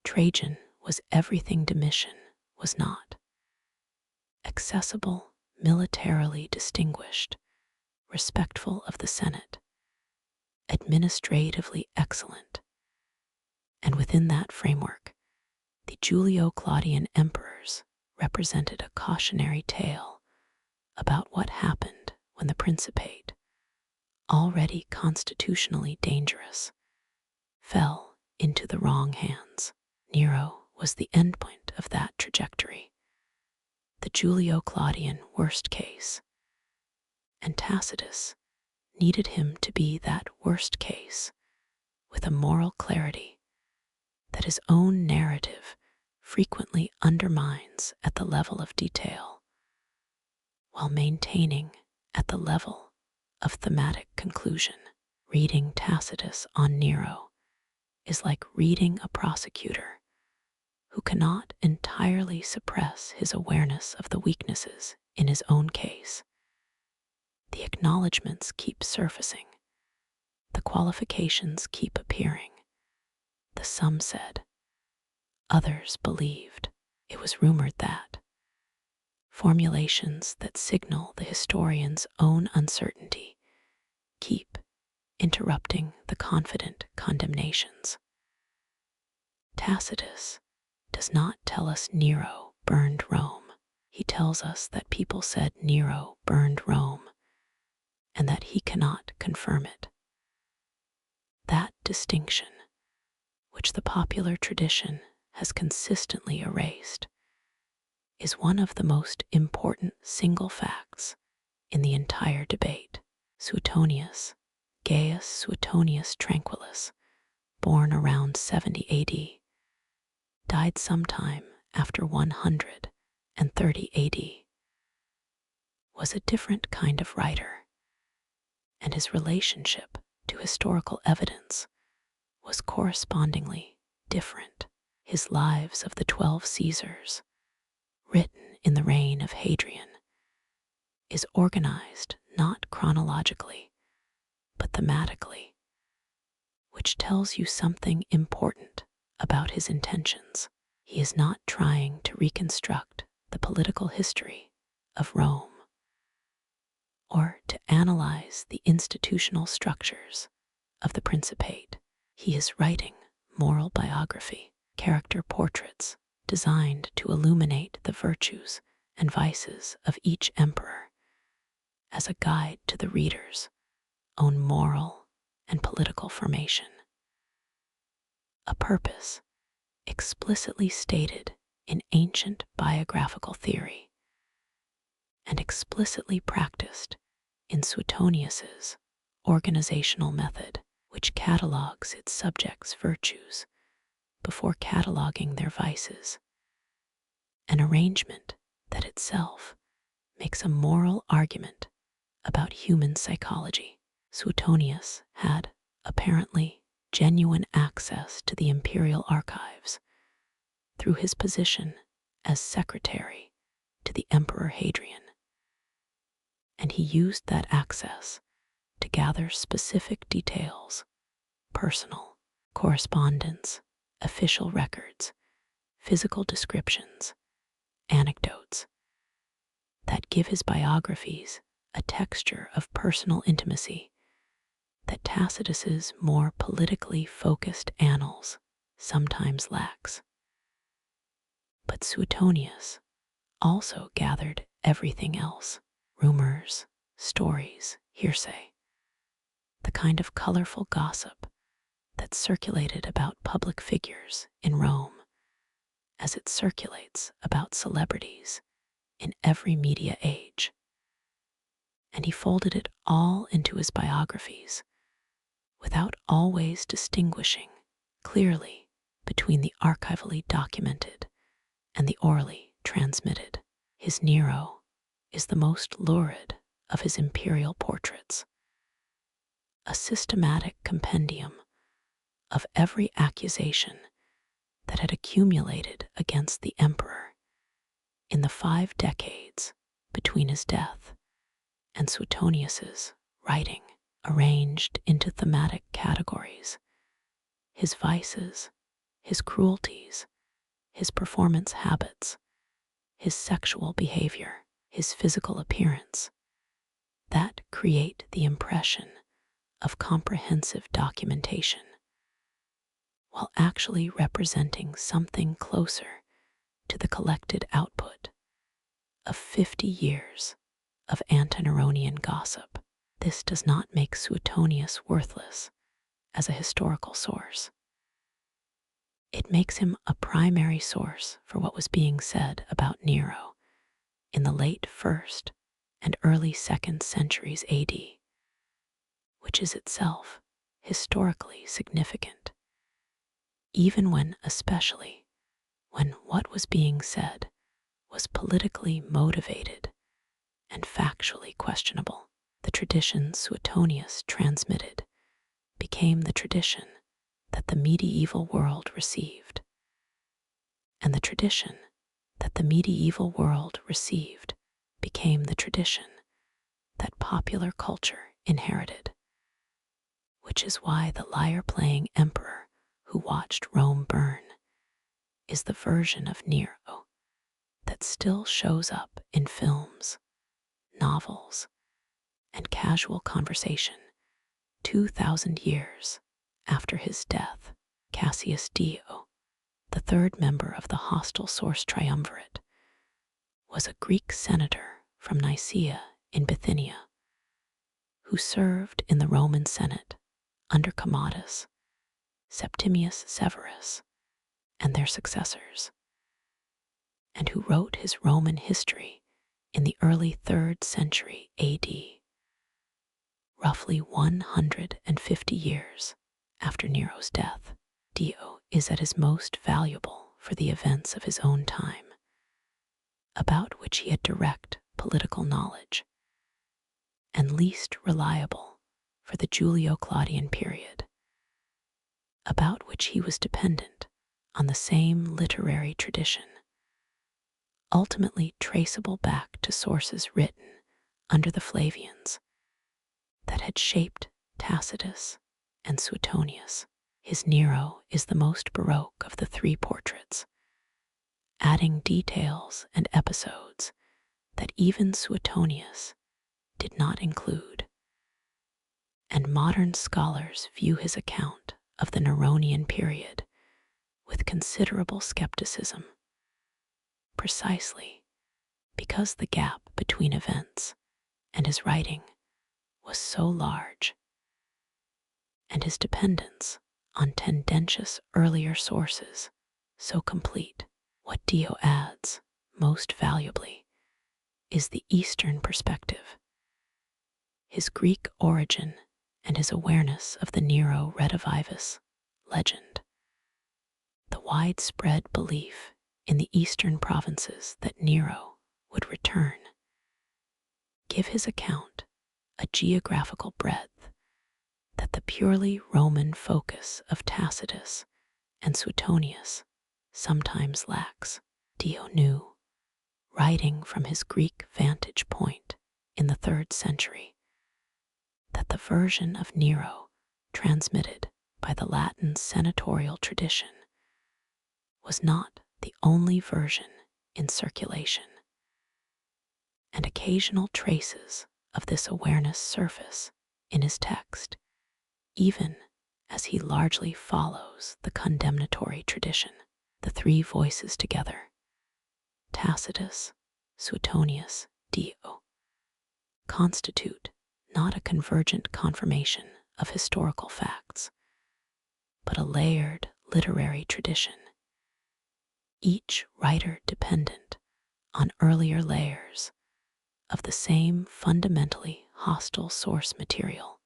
Trajan was everything Domitian was not: accessible, militarily distinguished, respectful of the Senate, administratively excellent. And within that framework, the Julio-Claudian emperors represented a cautionary tale about what happened when the Principate, already constitutionally dangerous, fell into the wrong hands. Nero was the endpoint of that trajectory, the Julio-Claudian worst case, and Tacitus needed him to be that worst case with a moral clarity that his own narrative frequently undermines at the level of detail, while maintaining at the level of thematic conclusion. Reading Tacitus on Nero is like reading a prosecutor who cannot entirely suppress his awareness of the weaknesses in his own case. The acknowledgments keep surfacing, the qualifications keep appearing. The some said, others believed. It was rumored that formulations that signal the historian's own uncertainty keep interrupting the confident condemnations. Tacitus does not tell us Nero burned Rome. He tells us that people said Nero burned Rome and that he cannot confirm it. That distinction, which the popular tradition has consistently erased, is one of the most important single facts in the entire debate. Suetonius, Gaius Suetonius Tranquillus, born around 70 AD, died sometime after 130 AD, was a different kind of writer, and his relationship to historical evidence was correspondingly different. His Lives of the 12 Caesars, written in the reign of Hadrian, is organized not chronologically, but thematically, which tells you something important about his intentions. He is not trying to reconstruct the political history of Rome or to analyze the institutional structures of the Principate. He is writing moral biography, character portraits designed to illuminate the virtues and vices of each emperor as a guide to the reader's own moral and political formation. A purpose explicitly stated in ancient biographical theory and explicitly practiced in Suetonius's organizational method, which catalogues its subjects' virtues before cataloging their vices, an arrangement that itself makes a moral argument about human psychology. Suetonius had, apparently, genuine access to the imperial archives through his position as secretary to the Emperor Hadrian, and he used that access to gather specific details, personal correspondence, official records, physical descriptions, anecdotes that give his biographies a texture of personal intimacy that Tacitus's more politically focused annals sometimes lacks. But Suetonius also gathered everything else: rumors, stories, hearsay, the kind of colorful gossip that circulated about public figures in Rome as it circulates about celebrities in every media age. And he folded it all into his biographies without always distinguishing clearly between the archivally documented and the orally transmitted. His Nero is the most lurid of his imperial portraits, a systematic compendium of every accusation that had accumulated against the emperor In the 5 decades between his death and Suetonius's writing, arranged into thematic categories, his vices, his cruelties, his performance habits, his sexual behavior, his physical appearance, that create the impression of comprehensive documentation, while actually representing something closer to the collected output of 50 years of ante-Neronian gossip. This does not make Suetonius worthless as a historical source. It makes him a primary source for what was being said about Nero in the late 1st and early 2nd centuries AD, which is itself historically significant, especially when what was being said was politically motivated and factually questionable. The tradition Suetonius transmitted became the tradition that the medieval world received, and the tradition that the medieval world received became the tradition that popular culture inherited, which is why the lyre-playing emperor who watched Rome burn is the version of Nero that still shows up in films, novels, and casual conversation 2,000 years after his death. Cassius Dio, the third member of the hostile source triumvirate, was a Greek senator from Nicaea in Bithynia who served in the Roman Senate under Commodus, Septimius Severus, and their successors, and who wrote his Roman history in the early 3rd century AD, roughly 150 years after Nero's death. Dio is at his most valuable for the events of his own time, about which he had direct political knowledge, and least reliable for the Julio-Claudian period, about which he was dependent on the same literary tradition, ultimately traceable back to sources written under the Flavians, that had shaped Tacitus and Suetonius. His Nero is the most Baroque of the 3 portraits, adding details and episodes that even Suetonius did not include, and modern scholars view his account of the Neronian period with considerable skepticism, precisely because the gap between events and his writing was so large, and his dependence on tendentious earlier sources so complete. What Dio adds most valuably is the Eastern perspective, his Greek origin, and his awareness of the Nero redivivus legend, the widespread belief in the eastern provinces that Nero would return, give his account a geographical breadth that the purely Roman focus of Tacitus and Suetonius sometimes lacks. Dio knew, writing from his Greek vantage point in the 3rd century, that the version of Nero transmitted by the Latin senatorial tradition was not the only version in circulation, and occasional traces of this awareness surface in his text, even as he largely follows the condemnatory tradition. The 3 voices together, Tacitus, Suetonius, Dio, constitute not a convergent confirmation of historical facts, but a layered literary tradition, each writer dependent on earlier layers of the same fundamentally hostile source material,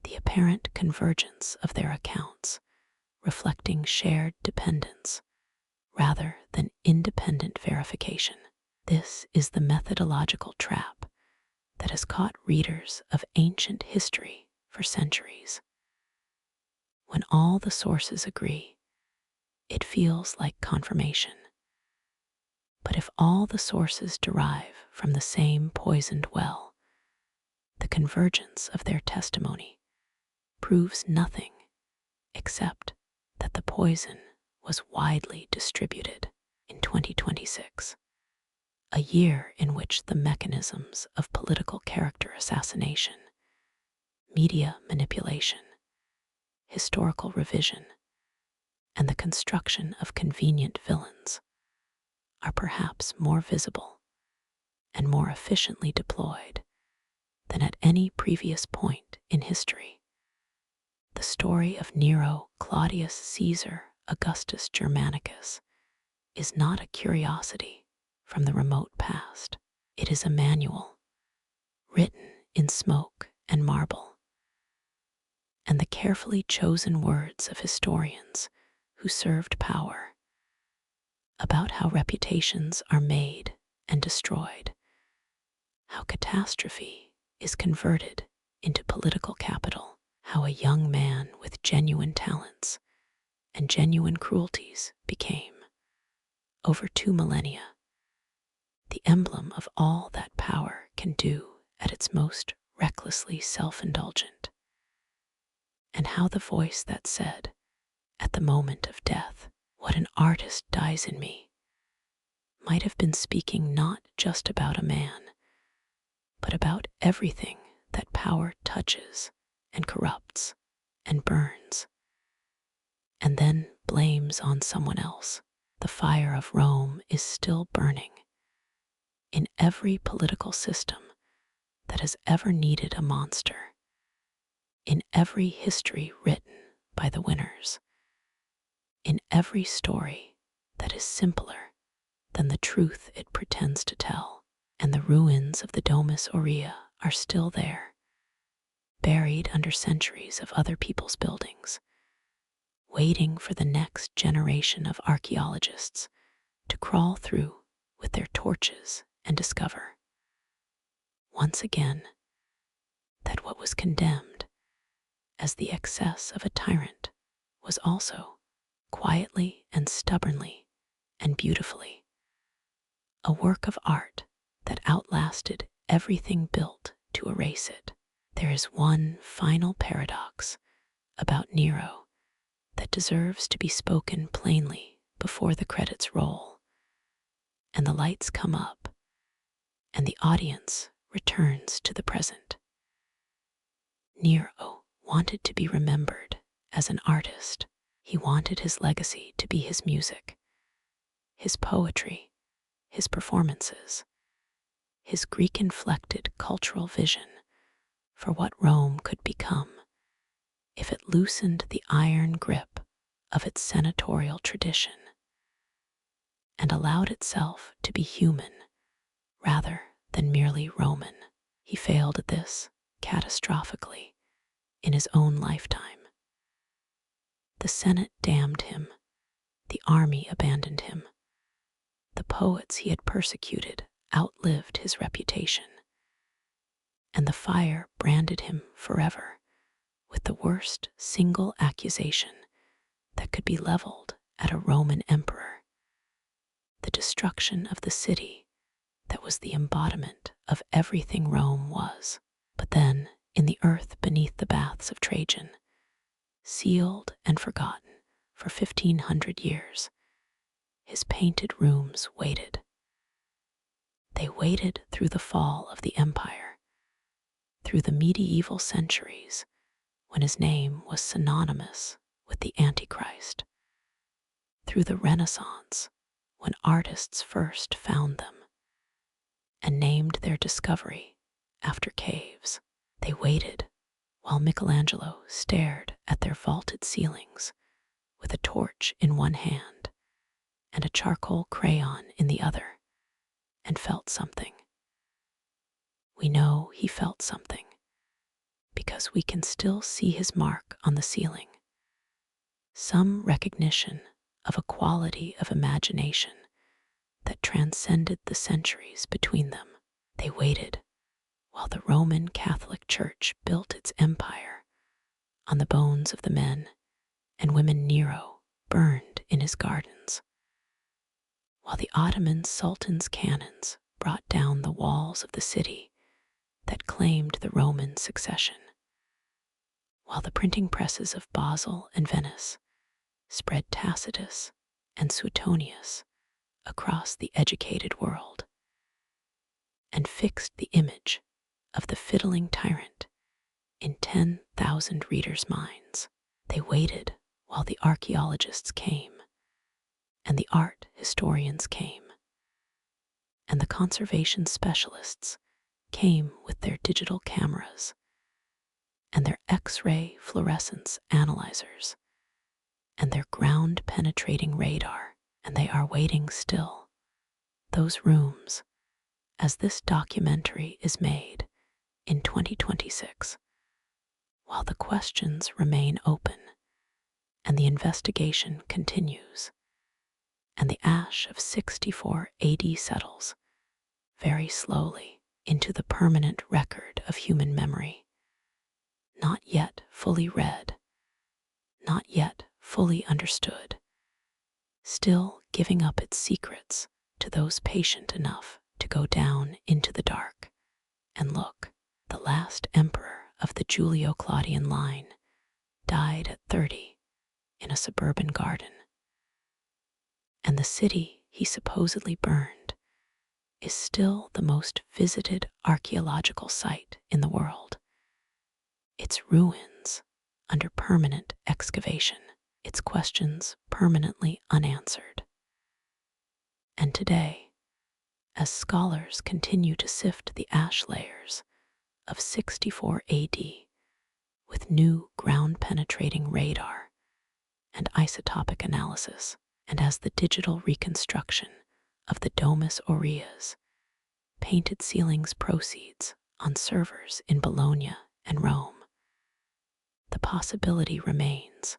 the apparent convergence of their accounts reflecting shared dependence rather than independent verification. This is the methodological trap that has caught readers of ancient history for centuries. When all the sources agree, it feels like confirmation. But if all the sources derive from the same poisoned well, the convergence of their testimony proves nothing except that the poison was widely distributed. In 2026, a year in which the mechanisms of political character assassination, media manipulation, historical revision, and the construction of convenient villains are perhaps more visible and more efficiently deployed than at any previous point in history. The story of Nero, Claudius Caesar, Augustus Germanicus is not a curiosity from the remote past. It is a manual written in smoke and marble, and the carefully chosen words of historians who served power about how reputations are made and destroyed, how catastrophe is converted into political capital, how a young man with genuine talents and genuine cruelties became, over 2 millennia, the emblem of all that power can do at its most recklessly self-indulgent, and how the voice that said, at the moment of death, "What an artist dies in me," might have been speaking not just about a man, but about everything that power touches and corrupts and burns, and then blames on someone else. The fire of Rome is still burning in every political system that has ever needed a monster, in every history written by the winners, in every story that is simpler than the truth it pretends to tell. And the ruins of the Domus Aurea are still there, buried under centuries of other people's buildings, waiting for the next generation of archaeologists to crawl through with their torches and discover, once again, that what was condemned as the excess of a tyrant was also, quietly and stubbornly and beautifully, a work of art that outlasted everything built to erase it. There is one final paradox about Nero that deserves to be spoken plainly before the credits roll and the lights come up and the audience returns to the present. Nero wanted to be remembered as an artist. He wanted his legacy to be his music, his poetry, his performances, his Greek-inflected cultural vision for what Rome could become if it loosened the iron grip of its senatorial tradition and allowed itself to be human rather than merely Roman. He failed at this catastrophically in his own lifetime. The Senate damned him, the army abandoned him, the poets he had persecuted outlived his reputation, and the fire branded him forever with the worst single accusation that could be leveled at a Roman emperor: the destruction of the city that was the embodiment of everything Rome was. But then, in the earth beneath the baths of Trajan, sealed and forgotten for 1,500 years, his painted rooms waited. They waited through the fall of the empire, through the medieval centuries when his name was synonymous with the Antichrist, through the Renaissance when artists first found them and named their discovery after caves. They waited while Michelangelo stared at their vaulted ceilings with a torch in one hand and a charcoal crayon in the other, and felt something. We know he felt something because we can still see his mark on the ceiling, some recognition of a quality of imagination that transcended the centuries between them. They waited while the Roman Catholic Church built its empire on the bones of the men and women Nero burned in his gardens, while the Ottoman Sultan's cannons brought down the walls of the city that claimed the Roman succession, while the printing presses of Basel and Venice spread Tacitus and Suetonius across the educated world, and fixed the image of the fiddling tyrant in 10,000 readers' minds. They waited while the archaeologists came, and the art historians came, and the conservation specialists came with their digital cameras and their X-ray fluorescence analyzers and their ground-penetrating radar, and they are waiting still. Those rooms, as this documentary is made in 2026, while the questions remain open and the investigation continues, and the ash of 64 AD settles very slowly into the permanent record of human memory, not yet fully read, not yet fully understood, still giving up its secrets to those patient enough to go down into the dark and look. The last emperor of the Julio-Claudian line died at 30 in a suburban garden, and the city he supposedly burned is still the most visited archaeological site in the world. Its ruins under permanent excavation, its questions permanently unanswered. And today, as scholars continue to sift the ash layers of 64 AD with new ground-penetrating radar and isotopic analysis, and as the digital reconstruction of the Domus Aurea's painted ceilings proceeds on servers in Bologna and Rome, the possibility remains,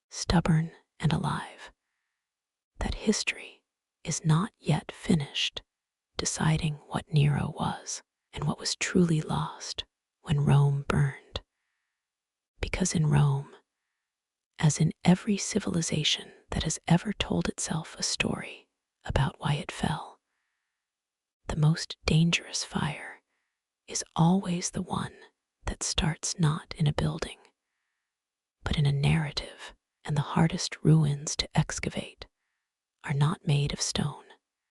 stubborn and alive, that history is not yet finished deciding what Nero was and what was truly lost when Rome burned. Because in Rome, as in every civilization that has ever told itself a story about why it fell, the most dangerous fire is always the one that starts not in a building, but in a narrative, and the hardest ruins to excavate are not made of stone,